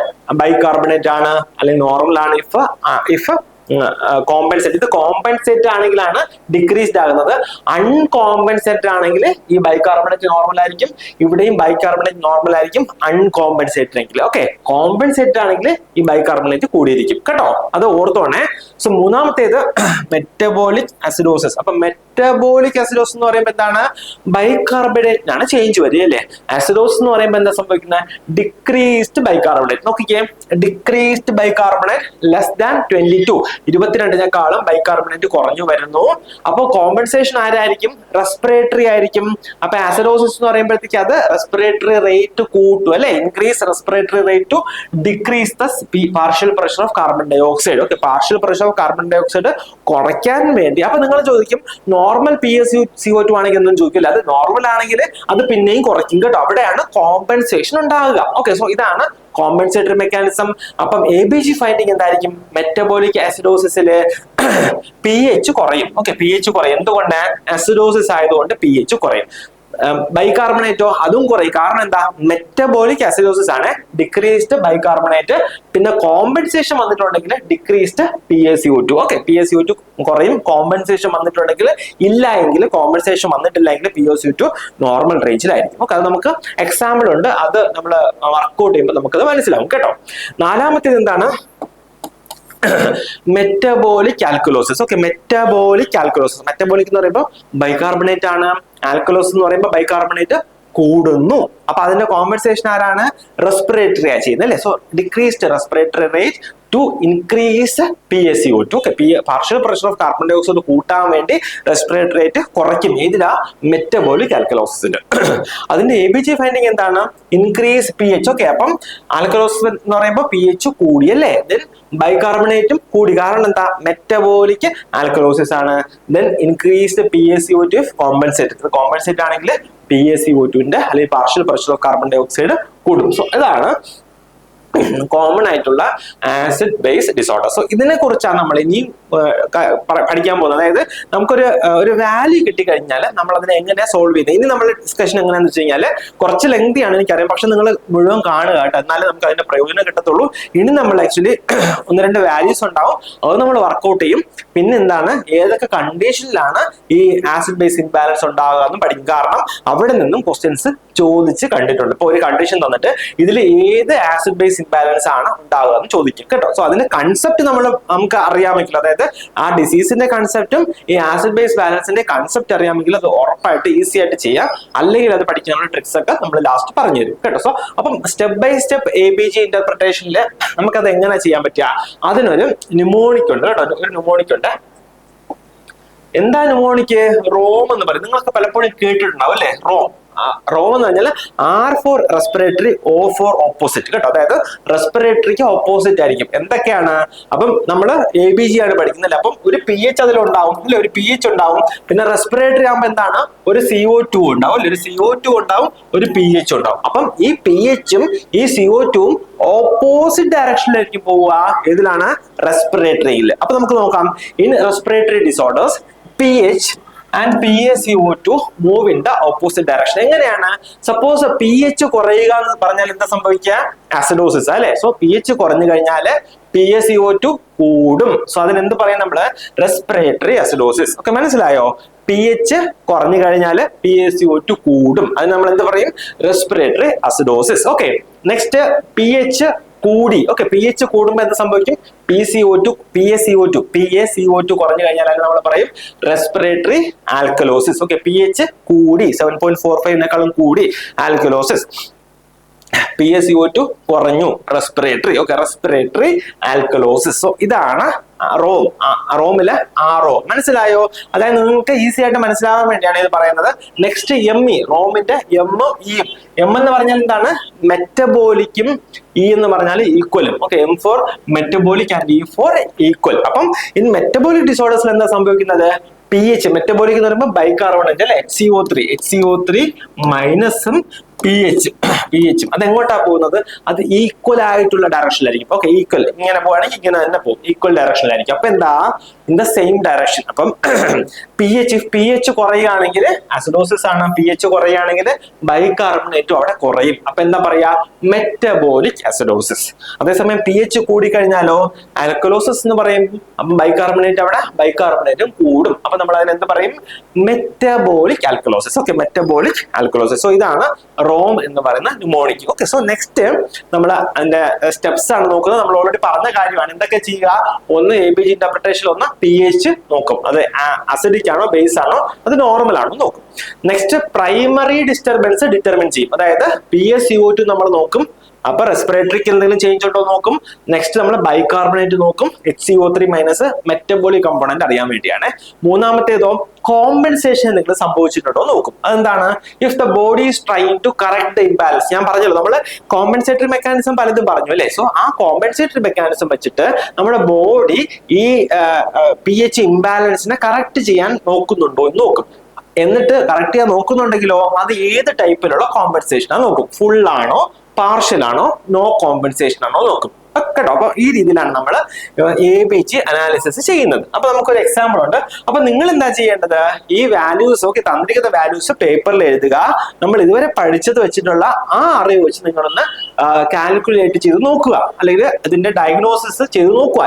ബൈകാർബണേറ്റ് ആണ് അല്ലെങ്കിൽ നോർമൽ ആണ് ഇഫ് കോമ്പൻസേറ്റ്. ഇത് കോമ്പൻസേറ്റ് ആണെങ്കിലാണ് ഡിക്രീസ്ഡ് ആകുന്നത്. അൺകോമ്പൻസേറ്റഡ് ആണെങ്കിൽ ഈ ബൈകാർബണേറ്റ് നോർമൽ ആയിരിക്കും. ഇവിടെയും ബൈകാർബണേറ്റ് നോർമൽ ആയിരിക്കും അൺകോമ്പൻസേറ്റഡ് ആണെങ്കിൽ. ഓക്കെ, കോമ്പൻസേറ്റഡ് ആണെങ്കിൽ ഈ ബൈകാർബണേറ്റ് കൂടിയിരിക്കും കേട്ടോ, അത് ഓർത്തോണേ. സോ മൂന്നാമത്തേത് മെറ്റബോളിക് അസിഡോസിസ്. അപ്പൊ മെറ്റബോളിക് അസിഡോസിസ് എന്ന് പറയുമ്പോൾ എന്താണ്? ബൈകാർബണേറ്റ് ആണ് ചേഞ്ച് വരിക അല്ലേ. അസിഡോസിസ് എന്ന് പറയുമ്പോൾ എന്താ സംഭവിക്കുന്നത്? Decreased bicarbonate. നോക്കിക്കേ, decreased bicarbonate less than 22, 22 bicarbonate കുറഞ്ഞു വരുന്നു. അപ്പൊ കോമ്പൻസേഷൻ ആരായിരിക്കും? റെസ്പിറേറ്ററി ആയിരിക്കും. അപ്പൊ ആസിഡോസിസ് എന്ന് പറയുമ്പോഴത്തേക്ക് അത് റെസ്പിറേറ്ററി റേറ്റ് കൂട്ടും അല്ലെ. Increase respiratory rate to decrease the partial pressure of carbon dioxide. Okay, partial pressure of carbon dioxide കുറയ്ക്കാൻ വേണ്ടി. അപ്പൊ നിങ്ങൾ ചോദിക്കും നോർമൽ PaCO2 ആണെങ്കിൽ ഒന്നും ചോദിക്കില്ല. അത് നോർമൽ ആണെങ്കിൽ അത് പിന്നെയും കുറയ്ക്കും കേട്ടോ. അവിടെയാണ് കോമ്പൻസേഷൻ ഉണ്ടാവുക. ഓക്കെ, സോ ഇതാണ് കോമ്പൻസേറ്ററി മെക്കാനിസം. അപ്പം ABG ഫൈൻഡിങ് എന്തായിരിക്കും? മെറ്റബോളിക് ആസിഡോസിസില് pH കുറയും. ഓക്കെ, pH കുറയും. എന്തുകൊണ്ട്? ആസിഡോസിസ് ആയതുകൊണ്ട് pH കുറയും. ബൈകാർബണേറ്റോ അതും കുറയും. കാരണം എന്താ? മെറ്റബോളിക് അസിഡോസിസ് ആണ്, ഡിക്രീസ്ഡ് ബൈകാർബണേറ്റ്. പിന്നെ കോമ്പൻസേഷൻ വന്നിട്ടുണ്ടെങ്കിൽ ഡിക്രീസ്ഡ് PaCO2. ഓക്കെ, PaCO2 കുറയും. കോമ്പൻസേഷൻ വന്നിട്ടുണ്ടെങ്കിൽ ഇല്ല എങ്കിൽ, കോമ്പൻസേഷൻ വന്നിട്ടില്ലെങ്കിൽ PaCO2 നോർമൽ റേഞ്ചിലായിരിക്കും. ഓക്കെ, അത് നമുക്ക് എക്സാമ്പിൾ ഉണ്ട്, അത് നമ്മൾ വർക്ക്ഔട്ട് ചെയ്യുമ്പോൾ നമുക്കത് മനസ്സിലാവും കേട്ടോ. നാലാമത്തേത് എന്താണ്? Metabolic alkalosis. Okay, metabolic alkalosis. Metabolic എന്ന് പറയുമ്പോൾ ബൈകാർബണേറ്റ് ആണ്. ആൽക്കലോസിസ് എന്ന് പറയുമ്പോൾ ബൈകാർബണേറ്റ് കൂടുന്നു. അപ്പൊ അതിന്റെ കോമ്പൻസേഷൻ ആരാണ്? റെസ്പിറേറ്ററി ആ ചെയ്യുന്നത് അല്ലെ. So decreased respiratory rate to increase PaCO2. Okay, partial pressure of carbon dioxide കൂട്ടാൻ വേണ്ടി റെസ്പിറേറ്ററി റേറ്റ് കുറയ്ക്കും. ഇതിലാ മെറ്റബോളിക് ആൽക്കലോസിസിന്റെ. അതിന്റെ ABG ഫൈൻഡിങ് എന്താണ്? Increase pH. ഓക്കെ, അപ്പം ആൽക്കലോസിസ് എന്ന് പറയുമ്പോൾ pH കൂടി അല്ലേ. ദെൻ ബൈകാർബണേറ്റും കൂടി. കാരണം എന്താ? മെറ്റബോളിക് ആൽക്കലോസിസ് ആണ്. ദെൻ ഇൻക്രീസ്ഡ് PaCO2 കോമ്പൻസേറ്റ് ആണെങ്കിൽ PaCO2 അല്ലെങ്കിൽ partial pressure of carbon dioxide കൂടും. സോ ഇതാണ് കോമൺ ആയിട്ടുള്ള ആസിഡ് ബേസ് ഡിസോർഡർ. സോ ഇതിനെ കുറിച്ചാണ് നമ്മൾ ഇനി പഠിക്കാൻ പോകുന്നത്. അതായത് നമുക്കൊരു വാല്യൂ കിട്ടിക്കഴിഞ്ഞാൽ നമ്മൾ അതിനെ എങ്ങനെയാ സോൾവ് ചെയ്യുന്നത്. ഇനി നമ്മുടെ ഡിസ്കഷൻ എങ്ങനെയാന്ന് വെച്ച് കഴിഞ്ഞാൽ കുറച്ച് ലെങ്തി ആണ് എനിക്കറിയാം, പക്ഷെ നിങ്ങൾ മുഴുവൻ കാണുക കേട്ടോ, എന്നാലേ നമുക്ക് അതിന്റെ പ്രയോജനം കിട്ടത്തുള്ളൂ. ഇനി നമ്മൾ ആക്ച്വലി 1-2 വാല്യൂസ് ഉണ്ടാവും, അത് നമ്മൾ വർക്ക്ഔട്ട് ചെയ്യും. പിന്നെ എന്താണ്, ഏതൊക്കെ കണ്ടീഷനിലാണ് ഈ ആസിഡ് ബേസ് ഇംബാലൻസ് ഉണ്ടാകുക എന്ന് പഠിക്കും. കാരണം അവിടെ നിന്നും ക്വസ്റ്റ്യൻസ് ചോദിച്ച് കണ്ടിട്ടുണ്ട്. ഇപ്പൊ ഒരു കണ്ടീഷൻ തന്നിട്ട് ഇതിൽ ഏത് ആസിഡ് ബേസ് ഇംബാലൻസ് ആണ് ഉണ്ടാകുക എന്ന് ചോദിക്കും കേട്ടോ. സോ അതിന്റെ കൺസെപ്റ്റ് നമുക്ക് അറിയാമെങ്കിൽ, അതായത് ആ ഡിസീസിന്റെ കൺസെപ്റ്റും ഈ ആസിഡ് ബേസ് ബാലൻസിന്റെ കൺസെപ്റ്റ് അറിയാമെങ്കിൽ അത് ഉറപ്പായിട്ട് ഈസി ആയിട്ട് ചെയ്യാം. അല്ലെങ്കിൽ അത് പഠിക്കാനുള്ള ട്രിക്സ് ഒക്കെ നമ്മൾ ലാസ്റ്റ് പറഞ്ഞു തരും കേട്ടോ. സോ അപ്പം സ്റ്റെപ്പ് ബൈ സ്റ്റെപ്പ് ABG ഇന്റർപ്രിട്ടേഷനിൽ നമുക്കത് എങ്ങനെ ചെയ്യാൻ പറ്റുക? അതിനൊരു ന്യൂമോണിക് ഉണ്ട് കേട്ടോ. ഒരു ന്യൂമോണിക് ഉണ്ട്. എന്താ ന്യൂമോണിക്? റോം എന്ന് പറയും. നിങ്ങളൊക്കെ പലപ്പോഴും കേട്ടിട്ടുണ്ടാവും അല്ലെ? റോം എന്ന് പറഞ്ഞാൽ R for respiratory, O for opposite കേട്ടോ. അതായത് റെസ്പിറേറ്ററിക്ക് ഓപ്പോസിറ്റ് ആയിരിക്കും. എന്തൊക്കെയാണ്? അപ്പം നമ്മൾ ABG ആണ് പഠിക്കുന്നത്. അപ്പം ഒരു pH അതിലുണ്ടാവും അല്ലെ, ഒരു pH ഉണ്ടാവും. പിന്നെ റെസ്പിറേറ്ററി ആകുമ്പോൾ എന്താണ്, ഒരു CO2 ഉണ്ടാവും അല്ലെ, ഒരു CO2 ഉണ്ടാവും, ഒരു pH ഉണ്ടാവും. അപ്പം ഈ pHഉം ഈ CO2ഉം ഓപ്പോസിറ്റ് ഡയറക്ഷനിലായിരിക്കും പോവുക. ഏതിലാണ്? റെസ്പിറേറ്ററിയിൽ. അപ്പൊ നമുക്ക് നോക്കാം. In respiratory disorders pH and PaCO2 move in the opposite direction. എങ്ങനെയാണ്? സപ്പോസ് pH കുറയുക എന്ന് പറഞ്ഞാൽ എന്താ സംഭവിക്കുക? അസിഡോസിസ് അല്ലെ. സോ pH കുറഞ്ഞു കഴിഞ്ഞാൽ PaCO2 കൂടും. സോ അതിനെന്ത് പറയും നമ്മള്? Respiratory acidosis. ഓക്കെ, മനസ്സിലായോ? pH കുറഞ്ഞു കഴിഞ്ഞാൽ PaCO2 കൂടും. അതിന് നമ്മൾ എന്ത് പറയും? Respiratory acidosis. Okay, next pH കൂടി. ഓക്കെ, pH കൂടുമ്പോൾ എന്ത് സംഭവിക്കും? PaCO2 കുറഞ്ഞു കഴിഞ്ഞാൽ നമ്മൾ പറയും റെസ്പിറേറ്ററി ആൽക്കലോസിസ്. ഓക്കെ, pH കൂടി 7.45 കൂടി ആൽക്കലോസിസ്. PaCO2 കുറഞ്ഞു respiratory. Okay, respiratory alkalosis. So ഇതാണ് റോമിലെ RO. മനസ്സിലായോ? അതായത് നിങ്ങൾക്ക് ഈസി ആയിട്ട് മനസ്സിലാവാൻ വേണ്ടിയാണ് ഇത് പറയുന്നത്. നെക്സ്റ്റ് ME, റോമിന്റെ M E. M എന്ന് പറഞ്ഞാൽ എന്താണ്? മെറ്റബോളിക്കും E എന്ന് പറഞ്ഞാൽ ഈക്വലും. Okay, M for metabolic and E for equal. അപ്പം ഇൻ മെറ്റബോളിക് ഡിസോർഡേഴ്സിൽ എന്താ സംഭവിക്കുന്നത്? pH മെറ്റബോളിക് എന്ന് പറയുമ്പോൾ ബൈകാർബണേറ്റ് അല്ലെ, HCO3 മൈനസും pH അത് എങ്ങോട്ടാ പോകുന്നത്? അത് ഈക്വൽ ആയിട്ടുള്ള ഡയറക്ഷനിലായിരിക്കും. ഓക്കെ, ഈക്വൽ ഇങ്ങനെ പോവുകയാണെങ്കിൽ ഇങ്ങനെ തന്നെ പോകും, ഈക്വൽ ഡയറക്ഷനിലായിരിക്കും. അപ്പൊ എന്താ? In the same direction. അപ്പം pH കുറയുകയാണെങ്കിൽ അസിഡോസിസ് ആണ്. pH കുറയുകയാണെങ്കിൽ ബൈകാർബണേറ്റും അവിടെ കുറയും. അപ്പൊ എന്താ പറയാ? Metabolic acidosis. അതേസമയം pH കൂടിക്കഴിഞ്ഞാലോ ആൽക്കലോസിസ് എന്ന് പറയും. അപ്പം ബൈകാർബണേറ്റ് അവിടെ ബൈകാർബണേറ്റും കൂടും. അപ്പൊ നമ്മൾ അതിന് എന്ത് പറയും? Metabolic alkalosis. Okay, metabolic alkalosis. So ഇതാണ് റോം എന്ന് പറയുന്ന ന്യൂമോണിക്. ഓക്കെ, സോ നെക്സ്റ്റ് നമ്മൾ അതിന്റെ സ്റ്റെപ്സ് ആണ് നോക്കുന്നത്. നമ്മൾ ഓൾറെഡി പറഞ്ഞ കാര്യമാണ്. എന്തൊക്കെ ചെയ്യുക? ഒന്ന് ABG ഇന്റർപ്രിട്ടേഷൻ, ഒന്ന് pH നോക്കും. അത് അസിഡിക് ആണോ ബേസ് ആണോ അത് നോർമൽ ആണോ നോക്കും. നെക്സ്റ്റ് പ്രൈമറി ഡിസ്റ്റർബൻസ് ഡിറ്റർമിൻ ചെയ്യും. അതായത് PaCO2 നമ്മൾ നോക്കും. അപ്പൊ റെസ്പിറേറ്ററിക്ക് എന്തെങ്കിലും ചേഞ്ച് ഉണ്ടോ നോക്കും. നെക്സ്റ്റ് നമ്മൾ ബൈകാർബണേറ്റ് നോക്കും. HCO3 മൈനസ് മെറ്റബോളിക് കമ്പോണന്റ് അറിയാൻ വേണ്ടിയാണ്. മൂന്നാമത്തേതോ കോമ്പൻസേഷൻ എന്തെങ്കിലും സംഭവിച്ചിട്ടുണ്ടോ നോക്കും. അതെന്താണ്? If the body is trying to correct the imbalance. ഞാൻ പറഞ്ഞല്ലോ, നമ്മൾ കോമ്പൻസേറ്ററി മെക്കാനിസം പലതും പറഞ്ഞു അല്ലേ. സോ ആ കോമ്പൻസേറ്ററി മെക്കാനിസം വെച്ചിട്ട് നമ്മുടെ ബോഡി ഈ pH ഇംബാലൻസിനെ കറക്റ്റ് ചെയ്യാൻ നോക്കുന്നുണ്ടോ എന്ന് നോക്കും. എന്നിട്ട് കറക്റ്റ് ചെയ്യാൻ നോക്കുന്നുണ്ടെങ്കിലോ അത് ഏത് ടൈപ്പിലുള്ള കോമ്പൻസേഷൻ ആണ് നോക്കും. ഫുൾ ആണോ, പാർഷ്യൽ ആണോ, നോ കോമ്പൻസേഷൻ ആണോ നോക്കും. കേട്ടോ. അപ്പൊ ഈ രീതിയിലാണ് നമ്മൾ ABG അനാലിസിസ് ചെയ്യുന്നത്. അപ്പൊ നമുക്കൊരു എക്സാമ്പിൾ ഉണ്ട്. അപ്പൊ നിങ്ങൾ എന്താ ചെയ്യേണ്ടത്? ഈ വാല്യൂസ്, ഓക്കെ, തന്നിരിക്കുന്ന വാല്യൂസ് പേപ്പറിൽ എഴുതുക. നമ്മൾ ഇതുവരെ പഠിച്ചത് വെച്ചിട്ടുള്ള ആ അറിവ് വെച്ച് നിങ്ങളൊന്ന് കാൽക്കുലേറ്റ് ചെയ്ത് നോക്കുക, അല്ലെങ്കിൽ ഇതിന്റെ ഡയഗ്നോസിസ് ചെയ്ത് നോക്കുക.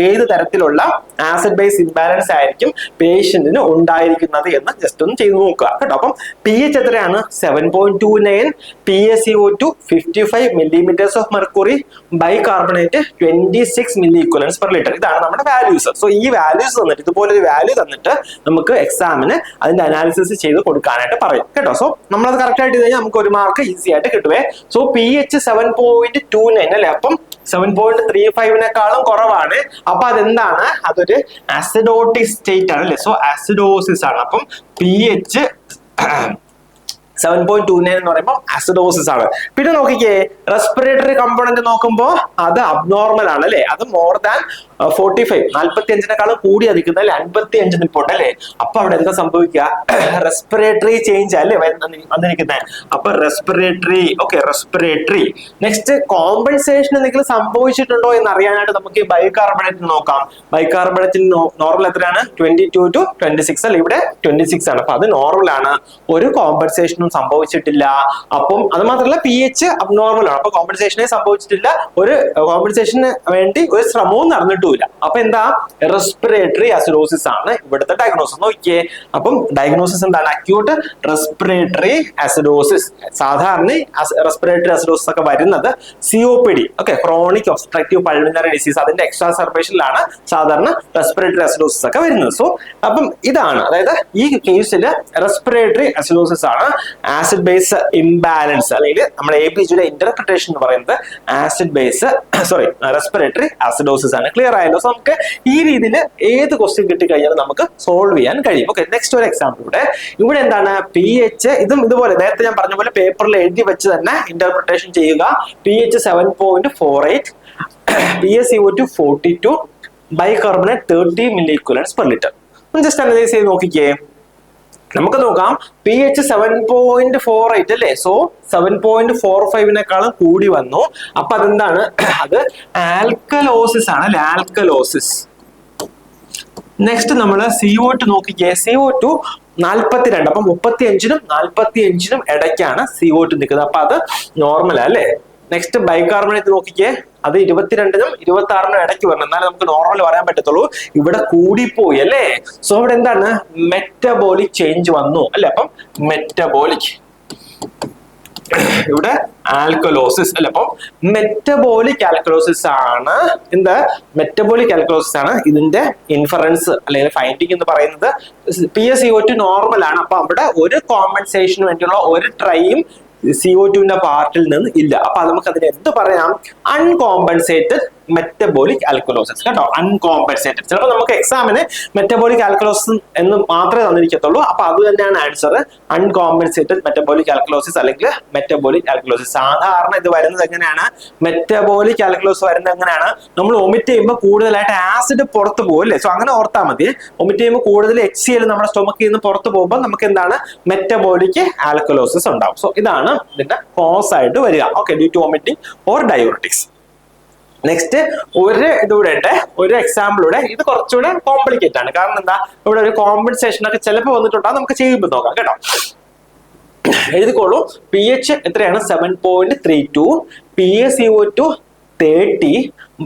ഏത് തരത്തിലുള്ള ആസിഡ് ബേസ് ഇംബാലൻസ് ആയിരിക്കും പേഷ്യന്റിന് ഉണ്ടായിരിക്കുന്നത് എന്ന് ജസ്റ്റ് ഒന്ന് ചെയ്ത് നോക്കുക കേട്ടോ. അപ്പം pH എത്രയാണ്? 7.29, PaCO2 55 millimeters of mercury, bicarbonate 26 milli equivalents per liter. ഇതാണ് നമ്മുടെ വാല്യൂസ്. സോ ഈ വാല്യൂസ് തന്നിട്ട്, ഇതുപോലൊരു വാല്യൂ തന്നിട്ട് നമുക്ക് എക്സാമിന് അതിന്റെ അനാലിസിസ് ചെയ്ത് കൊടുക്കാനായിട്ട് പറയും കേട്ടോ. സോ നമ്മളത് കറക്റ്റ് ആയിട്ട് കഴിഞ്ഞാൽ നമുക്ക് ഒരു മാർക്ക് ഈസി ആയിട്ട് കിട്ടുവേ. സോ pH 7.29 അല്ലെ. അപ്പം 7.35 കുറവാണ്. അപ്പൊ അതെന്താണ്? അതൊരു അസിഡോട്ടിക് സ്റ്റേറ്റ് ആണ് അല്ലെ. സോ അസിഡോസിസ് ആണ്. അപ്പം pH 7.29 എന്ന് പറയുമ്പോൾ അസിഡോസിസ് ആണ്. പിന്നെ നോക്കിക്കേ, റെസ്പിറേറ്ററി കമ്പോണന്റ് നോക്കുമ്പോൾ അത് അബ്നോർമൽ ആണ് അല്ലെ. അത് മോർ ദാൻ 45, 45 കൂടി അധികം അല്ലെ, 55 നിൽപ്പുണ്ട് അല്ലെ. അപ്പൊ അവിടെ എന്താ സംഭവിക്കുക? റെസ്പിറേറ്ററി ചേഞ്ച് അല്ലേ വന്നിരിക്കുന്നത്. അപ്പൊ respiratory, okay, respiratory. Next compensation എന്തെങ്കിലും സംഭവിച്ചിട്ടുണ്ടോ എന്ന് അറിയാനായിട്ട് നമുക്ക് ഈ ബൈകാർബണേറ്റ് നോക്കാം. ബൈകാർബണേറ്റിന് നോർമൽ എത്രയാണ്? 22 to 26 അല്ലെ. ഇവിടെ 26 ആണ്. അപ്പൊ അത് നോർമൽ ആണ്. ഒരു കോമ്പൻസേഷനും സംഭവിച്ചിട്ടില്ല. അപ്പം അത് മാത്രമല്ല pH അബ്നോർമൽ ആണ്. അപ്പൊ കോമ്പൻസേഷനെ സംഭവിച്ചിട്ടില്ല. ഒരു കോമ്പൻസേഷന് വേണ്ടി ഒരു ശ്രമവും നടന്നിട്ടില്ല. അപ്പൊ എന്താ? റെസ്പിറേറ്ററി അസിഡോസിസ് ആണ് ഇവിടുത്തെ ഡയഗ്നോസിസ്. നോക്കിയേ, അപ്പം ഡയഗ്നോസിസ് എന്താണ്? Acute respiratory acidosis. സാധാരണ റെസ്പിറേറ്ററി അസിഡോസിസ് ഒക്കെ വരുന്നത് COPD, okay, chronic obstructive pulmonary disease, അതിന്റെ എക്സ്ട്രാ സർഫേഷനിലാണ് സാധാരണ റെസ്പിറേറ്ററി അസിഡോസിസ് ഒക്കെ വരുന്നത്. സോ അപ്പം ഇതാണ്, അതായത് ഈ കേസിൽ റെസ്പിറേറ്ററി അസിഡോസിസ് ആണ്. ആസിഡ് ബേസ് ഇംബാലൻസ് അല്ലെങ്കിൽ നമ്മുടെ ABCയുടെ ഇന്റർപ്രിട്ടേഷൻ എന്ന് പറയുന്നത് ആസിഡ് ബേസ് റെസ്പിറേറ്ററി ആസിഡോസിസ് ആണ്. ക്ലിയർ ആയല്ലോ? സോ നമുക്ക് ഈ രീതിയിൽ ഏത് ക്വസ്റ്റ്യൻ കിട്ടിക്കഴിഞ്ഞാലും നമുക്ക് സോൾവ് ചെയ്യാൻ കഴിയും. ഓക്കെ, നെക്സ്റ്റ് ഒരു എക്സാമ്പിൾ ഇവിടെ എന്താണ് pH, ഇതും ഇതുപോലെ നേരത്തെ ഞാൻ പറഞ്ഞ പോലെ പേപ്പറിൽ എഴുതി വെച്ച് തന്നെ ഇന്റർപ്രിട്ടേഷൻ ചെയ്യുക. pH 7.48, PaCO2 42, bicarbonate 30 mg/L. Just analyse ചെയ്ത് നോക്കിക്കേ. നമുക്ക് നോക്കാം, pH 7.48 അല്ലേ? സോ 7.45 കൂടി വന്നു. അപ്പൊ അതെന്താണ്? അത് ആൽക്കലോസിസ് ആണ് അല്ലെ? ആൽക്കലോസിസ്. നെക്സ്റ്റ് നമ്മൾ CO2 നോക്കിക്കേ. CO2 42. അപ്പൊ 35നും 45നും ഇടയ്ക്കാണ് CO2 നിൽക്കുന്നത്. അപ്പൊ അത് നോർമൽ അല്ലേ? നെക്സ്റ്റ് ബൈകാർബണേറ്റ് നോക്കിക്കേ. അത് 22നും 26നും ഇടയ്ക്ക് വരണം, എന്നാലും നമുക്ക് നോർമൽ പറയാൻ പറ്റത്തുള്ളൂ. ഇവിടെ കൂടിപ്പോയി അല്ലേ? സോ ഇവിടെ എന്താണ്? മെറ്റബോളിക് ചേഞ്ച് വന്നു അല്ലെ? അപ്പം മെറ്റബോളിക്, ഇവിടെ ആൽക്കലോസിസ് അല്ലെ? അപ്പം മെറ്റബോളിക് ആൽക്കലോസിസ് ആണ്. എന്താ? മെറ്റബോളിക് ആൽക്കലോസിസ് ആണ് ഇതിന്റെ ഇൻഫറൻസ് അല്ലെങ്കിൽ ഫൈൻഡിങ് എന്ന് പറയുന്നത്. PaCO2 നോർമൽ ആണ്. അപ്പൊ അവിടെ ഒരു കോമ്പൻസേഷന് വേണ്ടിയുള്ള ഒരു ട്രൈയും CO2ന്റെ പാർട്ടിൽ നിന്ന് ഇല്ല. അപ്പൊ നമുക്ക് അതിന് എന്ത് പറയാം? അൺകോമ്പൻസേറ്റഡ് മെറ്റബോളിക് ആൽക്കലോസിസ്. കേട്ടോ, അൺകോമ്പൻസേറ്റഡ്. ചിലപ്പോൾ നമുക്ക് എക്സാമിന് മെറ്റബോളിക് ആൽക്കലോസിസ് എന്ന് മാത്രമേ തന്നിരിക്കത്തുള്ളൂ. അപ്പൊ അത് തന്നെയാണ് ആൻസർ, അൺകോമ്പൻസേറ്റഡ് മെറ്റബോളിക് ആൽക്കലോസിസ് അല്ലെങ്കിൽ മെറ്റബോളിക് ആൽക്കലോസിസ്. സാധാരണ ഇത് വരുന്നത് എങ്ങനെയാണ്? മെറ്റബോളിക് ആൽക്കലോസിസ് വരുന്നത് എങ്ങനെയാണ്? നമ്മൾ ഒമിറ്റ് ചെയ്യുമ്പോൾ കൂടുതലായിട്ട് ആസിഡ് പുറത്ത് പോകും അല്ലേ? സോ അങ്ങനെ ഓർത്താൽ മതി. ഒമിറ്റ് ചെയ്യുമ്പോൾ കൂടുതൽ HCl നമ്മുടെ സ്റ്റൊമക്കിൽ നിന്ന് പുറത്ത് പോകുമ്പോൾ നമുക്ക് എന്താണ്? മെറ്റബോളിക് ആൽക്കലോസിസ് ഉണ്ടാവും. സോ ഇതാണ് ഇതിന്റെ കോസ് ആയിട്ട് വരിക. Okay, due to vomiting or diuretics. Next ഇതിവിടെ ഉണ്ട്, ഒരു എക്സാമ്പിളൂടെ. ഇത് കുറച്ചുകൂടെ കോംപ്ലിക്കേറ്റ് ആണ്. കാരണം എന്താ? ഇവിടെ ഒരു കോമ്പൻസേഷൻ ഒക്കെ ചിലപ്പോൾ വന്നിട്ടുണ്ടാകും. നമുക്ക് ചെയ്യുമ്പോൾ നോക്കാം കേട്ടോ. എഴുതിക്കോളൂ. pH എത്രയാണ്? 7.32, PaCO2 30,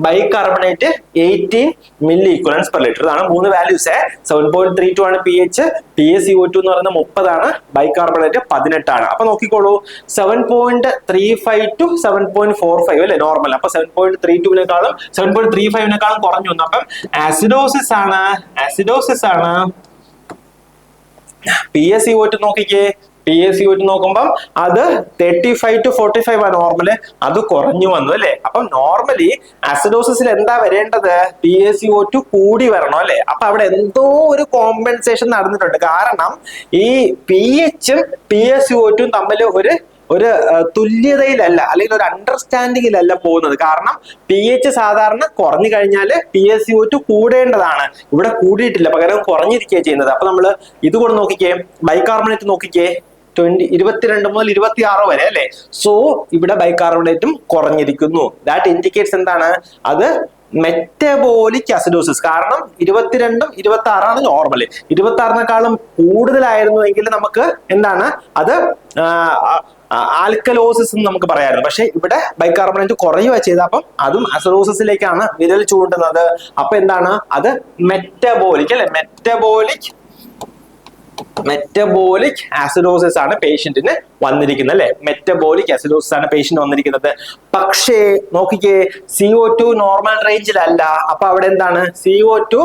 ബൈകാർബണേറ്റ് 18 mg/L. ഇതാണ് 3 വാല്യൂസ്. 7.32 ആണ് pH, PaCO2 എന്ന് പറയുന്നത് 30 ആണ്, ബൈകാർബണേറ്റ് 18 ആണ്. അപ്പൊ നോക്കിക്കോളൂ, 7.35 to 7.45 അല്ലെ നോർമൽ. അപ്പൊ 7.35 കുറഞ്ഞു വന്നു. അപ്പം ആസിഡോസിസ് ആണ്. PaCO2 നോക്കിക്കേ. PaCO2 നോക്കുമ്പോൾ അത് 35 to 45 ആണ് നോർമല്. അത് കുറഞ്ഞു വന്നു അല്ലെ? അപ്പം നോർമലി ആസിഡോസിസിൽ എന്താ വരേണ്ടത്? PaCO2 കൂടി വരണം അല്ലെ? അപ്പൊ അവിടെ എന്തോ ഒരു കോമ്പൻസേഷൻ നടന്നിട്ടുണ്ട്. കാരണം ഈ pHഉം PaCO2 തമ്മിൽ ഒരു തുല്യതയിലല്ല അല്ലെങ്കിൽ ഒരു അണ്ടർസ്റ്റാൻഡിങ്ങിലല്ല പോകുന്നത്. കാരണം pH സാധാരണ കുറഞ്ഞു കഴിഞ്ഞാൽ PaCO2 കൂടേണ്ടതാണ്. ഇവിടെ കൂടിയിട്ടില്ല, പകരം കുറഞ്ഞിരിക്കുകയാണ് ചെയ്യുന്നത്. അപ്പൊ നമ്മൾ ഇതുകൊണ്ട് നോക്കിക്കേ. ബൈകാർബണേറ്റ് നോക്കിക്കേ, 22 മുതൽ 26 വരെ അല്ലെ? സോ ഇവിടെ ബൈകാർബണേറ്റും കുറഞ്ഞിരിക്കുന്നു. ദാറ്റ് ഇൻഡിക്കേറ്റ്സ് എന്താണ്? അത് മെറ്റബോളിക് അസിഡോസിസ്. കാരണം 22ഉം 26 നോർമൽ. 26 കൂടുതലായിരുന്നു എങ്കിൽ നമുക്ക് എന്താണ്? അത് ആൽക്കലോസിസ് എന്ന് നമുക്ക് പറയാമായിരുന്നു. പക്ഷെ ഇവിടെ ബൈകാർബണേറ്റ് കുറയുക ചെയ്ത, അപ്പം അതും അസിഡോസിസിലേക്കാണ് വിരൽ ചൂണ്ടുന്നത്. അപ്പൊ എന്താണ്? അത് മെറ്റബോളിക് അല്ലെ? മെറ്റബോളിക് ആസിഡോസിസ് ആണ് പേഷ്യന്റിന് വന്നിരിക്കുന്നത് അല്ലെ? മെറ്റബോളിക് ആസിഡോസിസ് ആണ് പേഷ്യന്റ് വന്നിരിക്കുന്നത്. പക്ഷേ നോക്കിക്കേ, CO2 നോർമൽ റേഞ്ചിലല്ല. അപ്പൊ അവിടെ എന്താണ്? CO2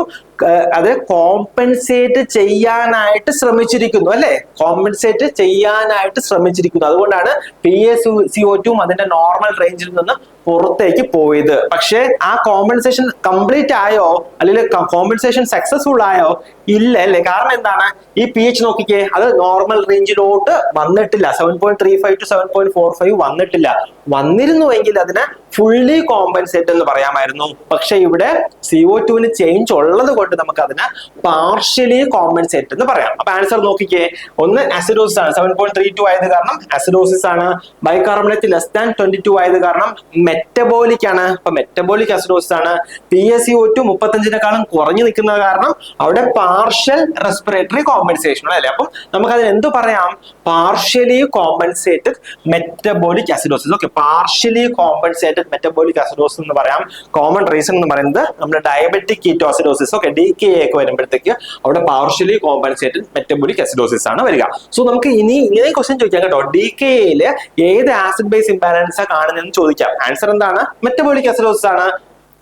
അത് കോമ്പൻസേറ്റ് ചെയ്യാനായിട്ട് ശ്രമിച്ചിരിക്കുന്നു അല്ലെ? കോമ്പൻസേറ്റ് ചെയ്യാനായിട്ട് ശ്രമിച്ചിരിക്കുന്നു. അതുകൊണ്ടാണ് PaCO2 അതിന്റെ നോർമൽ റേഞ്ചിൽ നിന്ന് പുറത്തേക്ക് പോയത്. പക്ഷെ ആ കോമ്പൻസേഷൻ കംപ്ലീറ്റ് ആയോ അല്ലെങ്കിൽ കോമ്പൻസേഷൻ സക്സസ്ഫുൾ ആയോ? ഇല്ല അല്ലെ? കാരണം എന്താണ്? ഈ pH നോക്കിക്കേ, അത് നോർമൽ റേഞ്ചിലോട്ട് വന്നിട്ടില്ല. 7.35 to 7.45 വന്നിട്ടില്ല. വന്നിരുന്നുവെങ്കിൽ അതിനെ ഫുള്ളി കോമ്പൻസേറ്റ് എന്ന് പറയാമായിരുന്നു. പക്ഷെ ഇവിടെ CO2 ചേഞ്ച് ഉള്ളത് കൊണ്ട് നമുക്ക് അതിനെ പാർഷ്യലി കോമ്പൻസേറ്റ് എന്ന് പറയാം. അപ്പൊ ആൻസർ നോക്കിക്കേ. ഒന്ന് അസിഡോസിസ് ആണ്, 7.32 ആയത് കാരണം അസിഡോസിസ് ആണ്. ബൈകാർബണേറ്റ് <22 ആയത് കാരണം മെറ്റബോളിക് ആണ്. അപ്പൊ മെറ്റബോളിക് അസിഡോസിസ് ആണ്. PaCO2 35 കുറഞ്ഞു നിൽക്കുന്നത് കാരണം അവിടെ പാർഷ്യൽ റെസ്പിറേറ്ററി കോമ്പൻസേഷൻ അല്ലേ? അപ്പം നമുക്ക് അതിന് എന്ത് പറയാം? Partially compensated metabolic acidosis. Okay, partially compensated metabolic acidosis എന്ന് പറയാം. കോമൺ റീസൺ എന്ന് പറയുന്നത് നമ്മുടെ ഡയബറ്റിക് കീറ്റോസിഡോസിസ്, ഓക്കെ, DKA ഒക്കെ വരുമ്പോഴത്തേക്ക് അവിടെ പാർഷ്യലി കോമ്പൻസേറ്റഡ് മെറ്റബോളിക് അസിഡോസിസ് ആണ് വരിക. സോ നമുക്ക് ഇങ്ങനെ ക്വസ്റ്റ്യൻ ചോദിക്കാം കേട്ടോ. DKA ഏത് ആസിഡ് ബേസ് ഇംബാലൻസ് കാണുന്നതെന്ന് ചോദിക്കാം. ആൻസർ എന്താണ്? മെറ്റബോളിക് അസിഡോസിസ് ആണ്.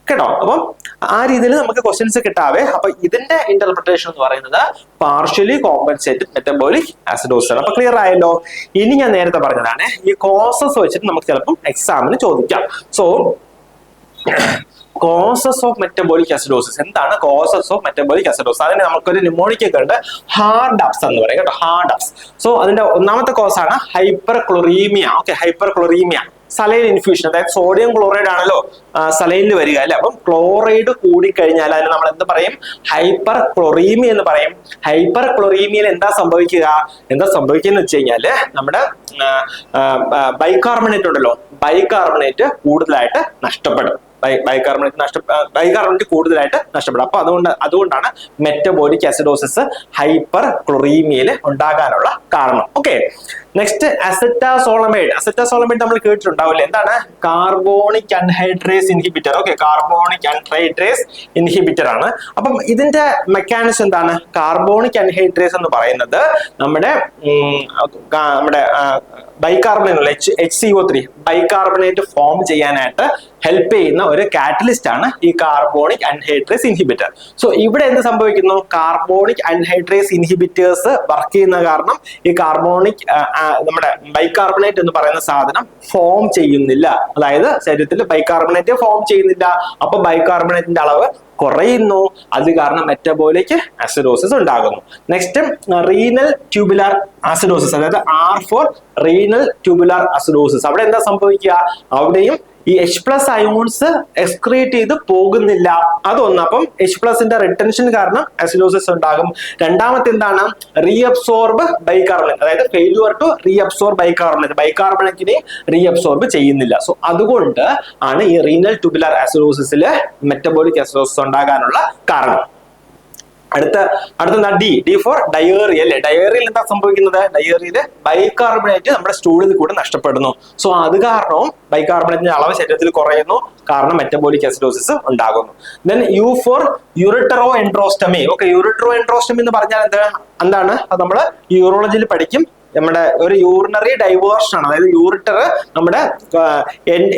കേട്ടോ. അപ്പം ആ രീതിയിൽ നമുക്ക് ക്വസ്റ്റ്യൻസ് കിട്ടാവേ. അപ്പൊ ഇതിന്റെ ഇന്റർപ്രിട്ടേഷൻ എന്ന് പറയുന്നത് പാർഷ്യലി കോമ്പൻസേറ്റഡ് മെറ്റബോളിക് ആസിഡോസിസ് ആണ്. അപ്പൊ ക്ലിയർ ആയല്ലോ. ഇനി ഞാൻ നേരത്തെ പറഞ്ഞതാണ്, ഈ കോസസ് വെച്ചിട്ട് നമുക്ക് ചിലപ്പം എക്സാമിന് ചോദിക്കാം. So causes of metabolic acidosis. എന്താണ് കോസസ് ഓഫ് മെറ്റബോളിക് അസിഡോസിസ്? അതിന് നമുക്കൊരു ന്യൂമോണിക് ഒക്കെ ഉണ്ട്, ഹാർഡ് അപ്സ് എന്ന് പറയും കേട്ടോ, ഹാർഡ് അപ്സ്. സോ അതിന്റെ ഒന്നാമത്തെ കോസ് ആണ് hyperchloraemia. Okay, hyperchloraemia, saline infusion. അതായത് സോഡിയം ക്ലോറൈഡ് ആണല്ലോ സലൈനിൽ വരിക അല്ലെ. അപ്പം ക്ലോറൈഡ് കൂടിക്കഴിഞ്ഞാൽ അതിന് നമ്മൾ എന്ത് പറയും? ഹൈപ്പർ ക്ലോറീമിയ എന്ന് പറയും. ഹൈപ്പർ ക്ലോറീമിയയിൽ എന്താ സംഭവിക്കുക എന്ന് വെച്ച് കഴിഞ്ഞാല് നമ്മുടെ ബൈകാർബണേറ്റ് ഉണ്ടല്ലോ, ബൈകാർബണേറ്റ് കൂടുതലായിട്ട് നഷ്ടപ്പെടും. ബൈകാർബണേറ്റ് കൂടുതലായിട്ട് നഷ്ടപ്പെടും. അപ്പൊ അതുകൊണ്ടാണ് മെറ്റബോളിക് അസിഡോസിസ് ഹൈപ്പർ ക്ലോറീമിയയിൽ ഉണ്ടാകാനുള്ള കാരണം. Okay, next അസെറ്റാസോളമൈഡ്. അസെറ്റാസോളമൈഡ് നമ്മൾ കേട്ടിട്ടുണ്ടാവില്ലേ? എന്താണ്? Carbonic anhydrase inhibitor. Okay, carbonic anhydrase inhibitor ആണ്. അപ്പം ഇതിന്റെ മെക്കാനിസം എന്താണ്? കാർബോണിക് അൺഹൈഡ്രേസ് എന്ന് പറയുന്നത് നമ്മുടെ ബൈകാർബണേറ്റ് HCO3 ബൈകാർബണേറ്റ് ഫോം ചെയ്യാനായിട്ട് ഹെൽപ്പ് ചെയ്യുന്ന ഒരു കാറ്റലിസ്റ്റ് ആണ് ഈ കാർബോണിക് അൺഹൈഡ്രേസ് ഇൻഹിബിറ്റർ. സോ ഇവിടെ എന്ത് സംഭവിക്കുന്നു? കാർബോണിക് അൺഹൈഡ്രേസ് ഇൻഹിബിറ്റേഴ്സ് വർക്ക് ചെയ്യുന്ന കാരണം ഈ നമ്മുടെ ബൈകാർബണേറ്റ് എന്ന് പറയുന്ന സാധനം ഫോം ചെയ്യുന്നില്ല. അതായത് ശരീരത്തിൽ ബൈകാർബണേറ്റ് ഫോം ചെയ്യുന്നില്ല. അപ്പൊ ബൈകാർബണേറ്റിന്റെ അളവ് കുറയുന്നു. അത് കാരണം മെറ്റബോളിക് അസിഡോസിസ് ഉണ്ടാകുന്നു. നെക്സ്റ്റ് റീനൽ ട്യൂബുലാർ ആസിഡോസിസ്, അതായത് R4 റീനൽ ട്യൂബുലാർ ആസിഡോസിസ്. അവിടെ എന്താ സംഭവിക്കുക? അവിടെയും ഈ H+ അയോൺസ് എക്സ്ക്രീറ്റ് ചെയ്ത് പോകുന്നില്ല. അതൊന്ന്. അപ്പം H+ന്റെ റിട്ടൻഷൻ കാരണം അസിഡോസിസ് ഉണ്ടാകും. രണ്ടാമത്തെ എന്താണ്? റീഅബ്സോർബ് ബൈകാർബണേറ്റ്, അതായത് ഫെയിലുവർ ടു റീഅബ്സോർബ് ബൈകാർബണേറ്റ്, ബൈകാർബണേറ്റിനെ റീഅബ്സോർബ് ചെയ്യുന്നില്ല. സോ അതുകൊണ്ട് ആണ് ഈ റീനൽ ട്യൂബുലാർ ആസിഡോസിസിൽ മെറ്റബോളിക് അസിഡോസിസ് ഉണ്ടാകാനുള്ള കാരണം. അടുത്ത ഡി ഫോർ ഡയേറിയ അല്ലെ. ഡയേറിയയിൽ എന്താ സംഭവിക്കുന്നത്? ഡയേറിയയിൽ ബൈകാർബണേറ്റ് നമ്മുടെ സ്റ്റൂളിൽ കൂടെ നഷ്ടപ്പെടുന്നു. സോ അത് കാരണവും ബൈകാർബണേറ്റിന്റെ അളവ് ശരീരത്തിൽ കുറയുന്നു, കാരണം മെറ്റബോളിക് അസിഡോസിസ് ഉണ്ടാകുന്നു. Then U for ureteroenterostomy. Okay, ureteroenterostomy എന്ന് പറഞ്ഞാൽ എന്താണ്? അത് നമ്മൾ യൂറോളജിയിൽ പഠിക്കും. നമ്മുടെ ഒരു യൂറിനറി ഡൈവേർഷൻ ആണ്. അതായത് യൂറിറ്റർ നമ്മുടെ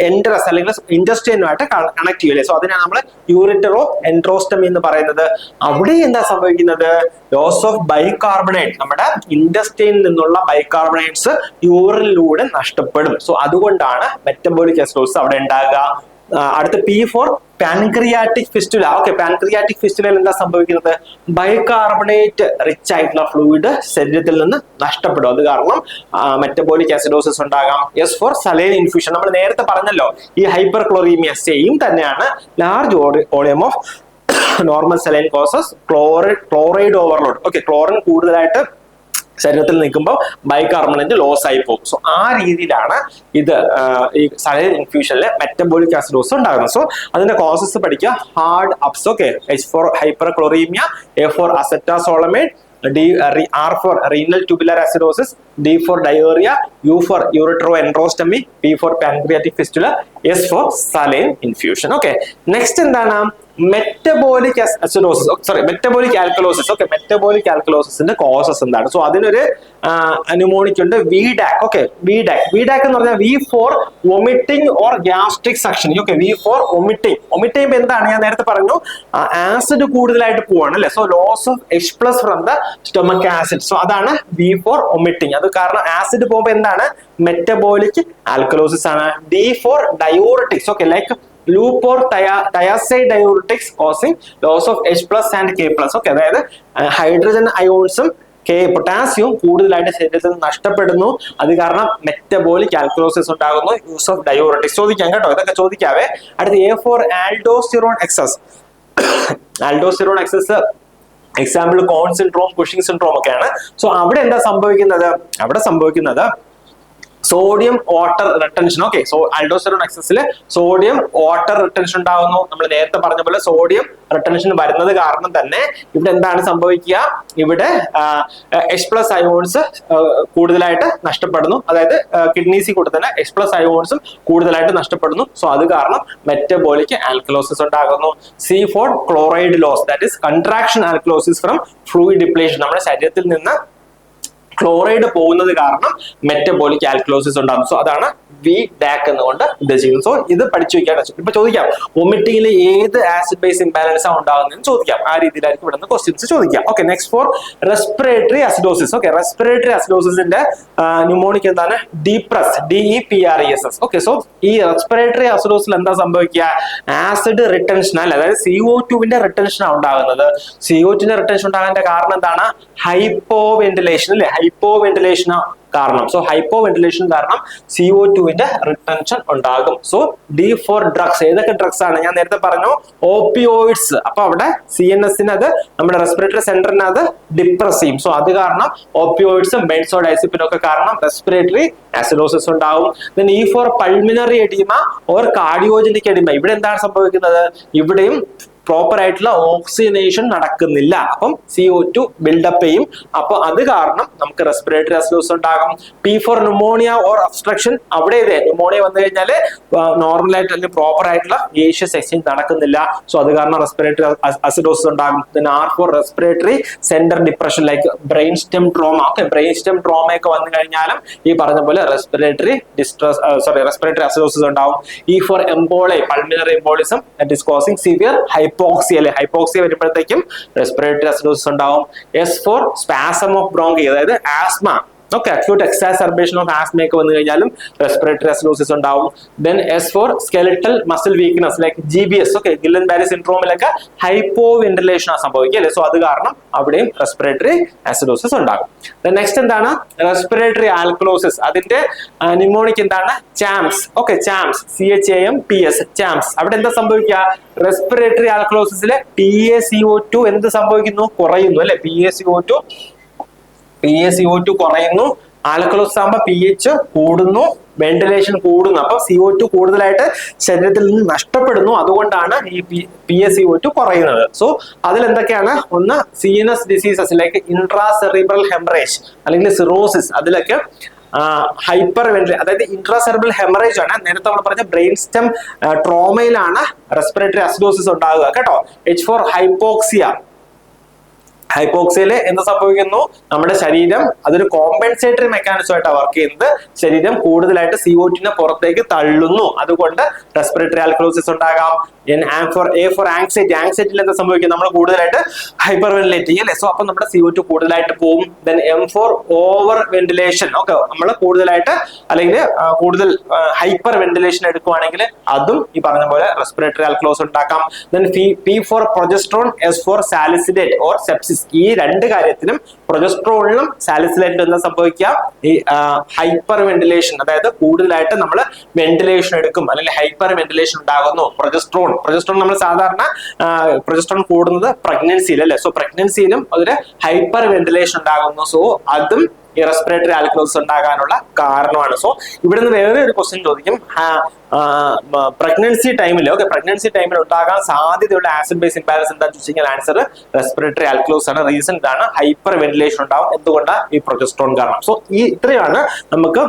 എൻട്രസ് അല്ലെങ്കിൽ ഇൻറ്റസ്റ്റൈനുമായിട്ട് കണക്ട് ചെയ്യില്ലേ. സോ അതിനാണ് നമ്മൾ യൂറിറ്ററോ എൻട്രോസ്റ്റമി എന്ന് പറയുന്നത്. അവിടെ എന്താ സംഭവിക്കുന്നത്? ലോസ് ഓഫ് ബൈകാർബണേറ്റ്, നമ്മുടെ ഇൻറ്റസ്റ്റൈനിൽ നിന്നുള്ള ബൈകാർബണേറ്റ്സ് യൂറിനിലൂടെ നഷ്ടപ്പെടും. സോ അതുകൊണ്ടാണ് മെറ്റബോളിക് അസിഡോസിസ് അവിടെ ഉണ്ടാകുക. അടുത്ത P4 pancreatic fistula. Okay, pancreatic ഫിസ്റ്റുലയിൽ എന്താ സംഭവിക്കുന്നത്? ബൈകാർബണേറ്റ് റിച്ച് ആയിട്ടുള്ള ഫ്ലൂയിഡ് ശരീരത്തിൽ നിന്ന് നഷ്ടപ്പെടും. അത് കാരണം മെറ്റബോളിക് അസിഡോസിസ് ഉണ്ടാകാം. എസ് ഫോർ സലൈൻ ഇൻഫ്യൂഷൻ. നമ്മൾ നേരത്തെ പറഞ്ഞല്ലോ, ഈ ഹൈപ്പർ ക്ലോറീമിയ സെയിം തന്നെയാണ്. Large volume of normal saline causes chloride overload. Okay, chlorine കൂടുതലായിട്ട് ശരീരത്തിൽ നിൽക്കുമ്പോൾ ബൈകാർബണേറ്റ് ലോസ് ആയി പോകും. സോ ആ രീതിയിലാണ് ഇത് ഈ സലൈൻ ഇൻഫ്യൂഷനിലെ മെറ്റബോളിക് അസിഡോസിസ് ഉണ്ടാകുന്നത്. സോ അതിന്റെ കോസസ് പഠിക്കുക. Hard ups. Okay, H4 hyperchloraemia, A4 acetazolamide, R4 renal tubular acidosis, D4 diarrhoea, U4 ureteroenterostomy, P4 pancreatic fistula, S4 saline infusion. Okay, next എന്താണ്? Metabolic acidosis, metabolic alkalosis. Okay, metabolic ആൽക്കലോസിന്റെ causes എന്താണ്? So അതിനൊരു mnemonic ഉണ്ട്, VDAC. Okay, VDAC എന്ന് പറഞ്ഞാൽ V4 vomiting or gastric suction. Okay, V4 vomiting ചെയ്യുമ്പോൾ എന്താണ്? ഞാൻ നേരത്തെ പറഞ്ഞു, ആസിഡ് കൂടുതലായിട്ട് പോവാണ് അല്ലെ. So loss of H+ from the stomach acid. So അതാണ് V4 വൊമിറ്റിംഗ്. അത് കാരണം ആസിഡ് പോകുമ്പോൾ എന്താണ്? മെറ്റബോളിക് ആൽക്കലോസിസ് ആണ്. D4 diuretics. Okay, like loop or thiazide diuretics causing loss of H+ and K+. Okay, അതായത് ഹൈഡ്രജൻ അയോൺസും പൊട്ടാസ്യവും കൂടുതലായിട്ട് ശരീരത്തിൽ നഷ്ടപ്പെടുന്നു. അത് കാരണം മെറ്റബോളിക് ആൽക്കലോസിസ് ഉണ്ടാകുന്നു. യൂസ് ഓഫ് ഡയോറിറ്റിക്സ് ചോദിക്കാം കേട്ടോ, ഇതൊക്കെ ചോദിക്കാവേ. അടുത്ത A4 aldosterone excess. Aldosterone excess example Conn syndrome, Cushing syndrome ഒക്കെയാണ്. സോ അവിടെ എന്താ സംഭവിക്കുന്നത്? അവിടെ സംഭവിക്കുന്നത് sodium water retention. Okay, so aldosterone എക്സസിൽ സോഡിയം വാട്ടർ റിട്ടൻഷൻ ഉണ്ടാകുന്നു. നമ്മൾ നേരത്തെ പറഞ്ഞ പോലെ സോഡിയം റിട്ടൻഷൻ വരുന്നത് കാരണം തന്നെ ഇവിടെ എന്താണ് സംഭവിക്കുക? ഇവിടെ H+ അയോൺസ് കൂടുതലായിട്ട് നഷ്ടപ്പെടുന്നു. അതായത് കിഡ്നീസിൽ കൂടെ തന്നെ H+ അയോൺസും കൂടുതലായിട്ട് നഷ്ടപ്പെടുന്നു. സോ അത് കാരണം മെറ്റബോളിക് ആൽക്കലോസിസ് ഉണ്ടാകുന്നു. C4 chloride loss, that is contraction alkalosis from fluid depletion. നമ്മുടെ ശരീരത്തിൽ നിന്ന് ക്ലോറൈഡ് പോകുന്നത് കാരണം മെറ്റബോളിക് ആൽക്കലോസിസ് ഉണ്ടാകും. സോ അതാണ് VDAC എന്നുകൊണ്ട് ഉദ്ദേശിക്കുന്നത്. സോ ഇത് പഠിച്ചു വെക്കാൻ ഇപ്പൊ ചോദിക്കാം വൊമിറ്റിംഗിൽ ഏത് ആസിഡ് ബേസ് ഇംബാലൻസ് ആണ് ഉണ്ടാകുന്നതെന്ന് ചോദിക്കാം. ആ രീതിയിലായിരിക്കും ഇവിടെ നിന്ന് ക്വസ്റ്റ്യൻസ് ചോദിക്കാം. Okay, next for respiratory acidosis. Okay, respiratory അസിഡോസിന്റെ ന്യൂമോണിക് എന്താണ്? DEPRESS. ഓക്കെ, സോ ഈ റെസ്പിറേറ്ററി അസിഡോസിൽ എന്താ സംഭവിക്കുക? ആസിഡ് റിട്ടൻഷൻ അല്ലെ, അതായത് CO2 റിട്ടൻഷൻ ഉണ്ടാകുന്നത്. CO2 റിട്ടൻഷൻ ഉണ്ടാകാൻ കാരണം എന്താണ്? ഹൈപ്പോ വെന്റിലേഷൻ അല്ലെ, ഹൈപ്പോ വെന്റിലേഷൻ കാരണം. സോ ഹൈപ്പോ വെന്റിലേഷൻ കാരണം CO2 റിട്ടൻഷൻ ഉണ്ടാകും. So D four drugs. ഏതൊക്കെ ഡ്രഗ്സ് ആണ്? ഞാൻ നേരത്തെ പറഞ്ഞു ഓപ്പിയോയിഡ്സ്. അപ്പൊ അവിടെ CNS അത് നമ്മുടെ റെസ്പിറേറ്ററി സെന്ററിനെ അത് ഡിപ്രസ് ചെയ്യും. സോ അത് കാരണം ഓപ്പിയോയിഡ്സും ബെൻസോഡൈസിപ്പിനും ഒക്കെ കാരണം റെസ്പിറേറ്ററി ആസിഡോസിസ് ഉണ്ടാവും. Then E for pulmonary oedema or cardiogenic oedema. ഇവിടെ എന്താണ് സംഭവിക്കുന്നത്? ഇവിടെയും പ്രോപ്പർ ആയിട്ടുള്ള ഓക്സിജനേഷൻ നടക്കുന്നില്ല. അപ്പം CO2 ബിൽഡപ്പ് ചെയ്യും. അപ്പൊ അത് കാരണം നമുക്ക് റെസ്പിറേറ്ററി അസിഡോസിസ് ഉണ്ടാകും. P for pneumonia or obstruction. അവിടെ ന്യൂമോണിയ വന്നു കഴിഞ്ഞാൽ നോർമൽ ആയിട്ട് അല്ലെങ്കിൽ പ്രോപ്പർ ആയിട്ടുള്ള ഗേഷ്യസ് എക്സ്ചേഞ്ച് നടക്കുന്നില്ല. സോ അത് കാരണം റെസ്പിറേറ്ററി അസിഡോസിസ് ഉണ്ടാകും. Then R for respiratory centre depression like brain stem trauma. Okay, brain stem trauma ഒക്കെ വന്നു കഴിഞ്ഞാലും ഈ പറഞ്ഞ പോലെ റെസ്പിറേറ്ററി അസിഡോസിസ് ഉണ്ടാവും. E for emboli, pulmonary embolism that is causing severe hypoxia അല്ലെ, ഹൈപ്പോക്സിയ വരുമ്പോഴത്തേക്കും റെസ്പിറേറ്ററി അസിഡോസിസ് ഉണ്ടാവും. S for spasm of bronchi, അതായത് asthma. Okay, acute exacerbation of asthma ഒക്കെ വന്നു കഴിഞ്ഞാലും റെസ്പിറേറ്ററി അസിഡോസിസ് ഉണ്ടാവും. Then S for skeletal muscle weakness like GBS. Okay, Guillain Barre സിൻഡ്രോമിലൊക്കെ hypo ventilation സംഭവിക്കുക അല്ലെ. സോ അത് കാരണം അവിടെയും റെസ്പിറേറ്ററി അസിഡോസിസ് ഉണ്ടാകും. നെക്സ്റ്റ് എന്താണ്? Respiratory alkalosis. അതിന്റെ ന്യൂമോണിക് എന്താണ്? CHAMPS. Okay, CHAMPS, CHAMPS, CHAMPS. അവിടെ എന്താ സംഭവിക്കുക? റെസ്പിറേറ്ററി ആൽക്കലോസിസിലെ PaCO2 എന്ത് സംഭവിക്കുന്നു? കുറയുന്നു അല്ലെ. PaCO2 കുറയുന്നു. ആൽക്കലോസിസ് ആകുമ്പോൾ pH കൂടുന്നു, വെന്റിലേഷൻ കൂടുന്നു. അപ്പൊ CO2 കൂടുതലായിട്ട് ശരീരത്തിൽ നിന്ന് നഷ്ടപ്പെടുന്നു. അതുകൊണ്ടാണ് ഈ PaCO2 കുറയുന്നത്. സോ അതിൽ എന്തൊക്കെയാണ്? ഒന്ന് CNS diseases like intra cerebral haemorrhage അല്ലെങ്കിൽ സിറോസിസ്. അതിലൊക്കെ ഹൈപ്പർ വെന്റിലേഷൻ, അതായത് ഇൻട്രാ സെറിബ്രൽ ഹെമറേജ് ആണ്. നേരത്തെ നമ്മൾ പറഞ്ഞ ബ്രെയിൻ സ്റ്റെം ട്രോമയിലാണ് റെസ്പിറേറ്ററി അസിഡോസിസ് ഉണ്ടാകുക കേട്ടോ. H four hypoxia. ഹൈപ്പോക്സിയയില് എന്ത് സംഭവിക്കുന്നു? നമ്മുടെ ശരീരം അതൊരു കോമ്പൻസേറ്ററി മെക്കാനിസം ആയിട്ടാണ് വർക്ക് ചെയ്യുന്നത്. ശരീരം കൂടുതലായിട്ട് CO2 പുറത്തേക്ക് തള്ളുന്നു. അതുകൊണ്ട് റെസ്പിറേറ്ററി ആൽക്കലോസിസ് ഉണ്ടാകാം. A for anxiety. ആങ്സൈറ്റിയിൽ എന്താ സംഭവിക്കും? നമ്മൾ കൂടുതലായിട്ട് ഹൈപ്പർ വെന്റിലേറ്റ് ചെയ്യും അല്ലെ. സോ അപ്പൊ നമ്മുടെ CO2 കൂടുതലായിട്ട് പോകും. Then M for over ventilation. Okay, നമ്മൾ കൂടുതലായിട്ട് അല്ലെങ്കിൽ കൂടുതൽ ഹൈപ്പർ വെന്റിലേഷൻ എടുക്കുവാണെങ്കിൽ അതും ഈ പറഞ്ഞ പോലെ റെസ്പിറേറ്ററി ആൽക്കലോസിസ് ഉണ്ടാക്കാം. Then P for progesterone, S for salicylate or sepsis. ഈ രണ്ട് കാര്യത്തിനും പ്രൊജസ്ട്രോണിലും സാലിസിലേറ്റിലും എന്താ സംഭവിക്കുക? ഈ ഹൈപ്പർ വെന്റിലേഷൻ, അതായത് കൂടുതലായിട്ട് നമ്മൾ വെന്റിലേഷൻ എടുക്കും അല്ലെങ്കിൽ ഹൈപ്പർ വെന്റിലേഷൻ ഉണ്ടാകുന്നു. പ്രൊജസ്ട്രോൺ നമ്മൾ സാധാരണ പ്രൊജസ്ട്രോൺ കൂടുന്നത് പ്രഗ്നൻസിയിൽ അല്ലെ. സോ പ്രഗ്നൻസിയിലും അതൊരു ഹൈപ്പർ വെന്റിലേഷൻ ഉണ്ടാകുന്നു. സോ അതും ഈ റെസ്പിറേറ്ററി ആൽക്കലോസിസ് ഉണ്ടാകാനുള്ള കാരണമാണ്. സോ ഇവിടെ നിന്ന് വേറെ ഒരു ക്വസ്റ്റ്യൻ ചോദിക്കും. പ്രഗ്നൻസി ടൈമിൽ ഉണ്ടാകാൻ സാധ്യതയുള്ള ആസിഡ് ബേസ് ഇംബാലൻസ് എന്താണെന്ന് ചോദിച്ചു കഴിഞ്ഞാൽ ആൻസർ റെസ്പിറേറ്ററി ആൽക്കലോസിസ് ആണ്. റീസൺ ആണ് ഹൈപ്പർ വെന്റിലേഷൻ ഉണ്ടാവും. എന്തുകൊണ്ടാണ്? ഈ പ്രൊജസ്ട്രോൺ കാരണം. സോ ഈ ഇത്രയാണ് നമുക്ക്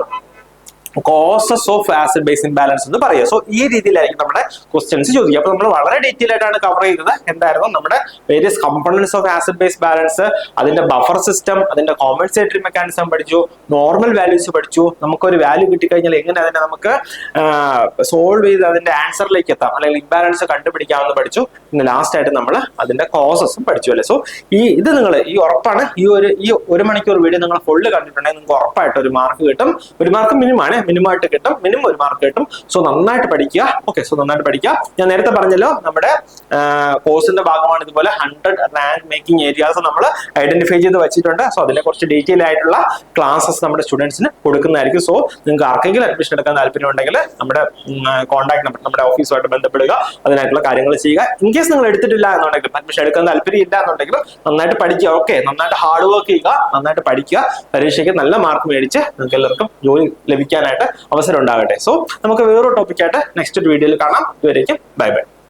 causes of acid base imbalance എന്ന് പറയുക. സോ ഈ രീതിയിലായിരിക്കും നമ്മുടെ ക്വസ്റ്റ്യൻസ് ചോദിക്കുക. അപ്പൊ നമ്മൾ വളരെ ഡീറ്റെയിൽ ആയിട്ടാണ് കവർ ചെയ്തത്. എന്തായിരുന്നു? നമ്മുടെ various components of acid base balance, അതിന്റെ ബഫർ സിസ്റ്റം, അതിന്റെ കോമ്പൻസേറ്ററി മെക്കാനിസം പഠിച്ചു, നോർമൽ വാല്യൂസ് പഠിച്ചു. നമുക്കൊരു വാല്യൂ കിട്ടിക്കഴിഞ്ഞാൽ എങ്ങനെ അതിനെ നമുക്ക് സോൾവ് ചെയ്ത് അതിന്റെ ആൻസറിലേക്ക് എത്താം അല്ലെങ്കിൽ ഇംബാലൻസ് കണ്ടുപിടിക്കാമെന്ന് പഠിച്ചു. പിന്നെ ലാസ്റ്റ് ആയിട്ട് നമ്മൾ അതിന്റെ കോസസും പഠിച്ചു അല്ലേ. സോ ഇത് നിങ്ങൾ ഉറപ്പാണ് ഈ 1 മണിക്കൂർ വീഡിയോ നിങ്ങൾ ഫുള്ള് കണ്ടിട്ടുണ്ടെങ്കിൽ നിങ്ങൾക്ക് ഉറപ്പായിട്ട് ഒരു മാർക്ക് കിട്ടും. ഒരു മാർക്ക് മിനിമമായിട്ട് കിട്ടും. മിനിമം ഒരു മാർക്ക് കിട്ടും. സോ നന്നായിട്ട് പഠിക്കുക. ഓക്കെ, സോ നന്നായിട്ട് പഠിക്കുക. ഞാൻ നേരത്തെ പറഞ്ഞല്ലോ നമ്മുടെ കോഴ്സിന്റെ ഭാഗമാണ് ഇതുപോലെ 100 റാങ്ക് മേക്കിംഗ് ഏരിയാസ് നമ്മൾ ഐഡന്റിഫൈ ചെയ്ത് വെച്ചിട്ടുണ്ട്. സോ അതിനെ കുറച്ച് ഡീറ്റെയിൽ ആയിട്ടുള്ള ക്ലാസ്സസ് നമ്മുടെ സ്റ്റുഡൻസിന് കൊടുക്കുന്നതായിരിക്കും. സോ നിങ്ങൾക്ക് ആർക്കെങ്കിലും അഡ്മിഷൻ എടുക്കാൻ താല്പര്യം ഉണ്ടെങ്കിൽ നമ്മുടെ കോൺടാക്ട് നമ്പർ, നമ്മുടെ ഓഫീസുമായിട്ട് ബന്ധപ്പെടുക, അതിനായിട്ടുള്ള കാര്യങ്ങൾ ചെയ്യുക. ഇൻ കേസ് നിങ്ങൾ എടുത്തിട്ടില്ല എന്നുണ്ടെങ്കിൽ, അഡ്മിഷൻ എടുക്കാൻ താല്പര്യം ഇല്ല എന്നുണ്ടെങ്കിൽ നന്നായിട്ട് പഠിക്കുക. ഓക്കെ, നന്നായിട്ട് ഹാർഡ് വർക്ക് ചെയ്യുക, നന്നായിട്ട് പഠിക്കുക. പരീക്ഷയ്ക്ക് നല്ല മാർക്ക് മേടിച്ച് നിങ്ങൾക്ക് എല്ലാവർക്കും ജോലി ലഭിക്കാനായിട്ട് അവസരം ഉണ്ടാകട്ടെ. സോ നമുക്ക് വേറൊരു ടോപ്പിക്കായിട്ട് നെക്സ്റ്റ് വീഡിയോയിൽ കാണാം. ഇതുവരേക്കും ബൈ ബൈ.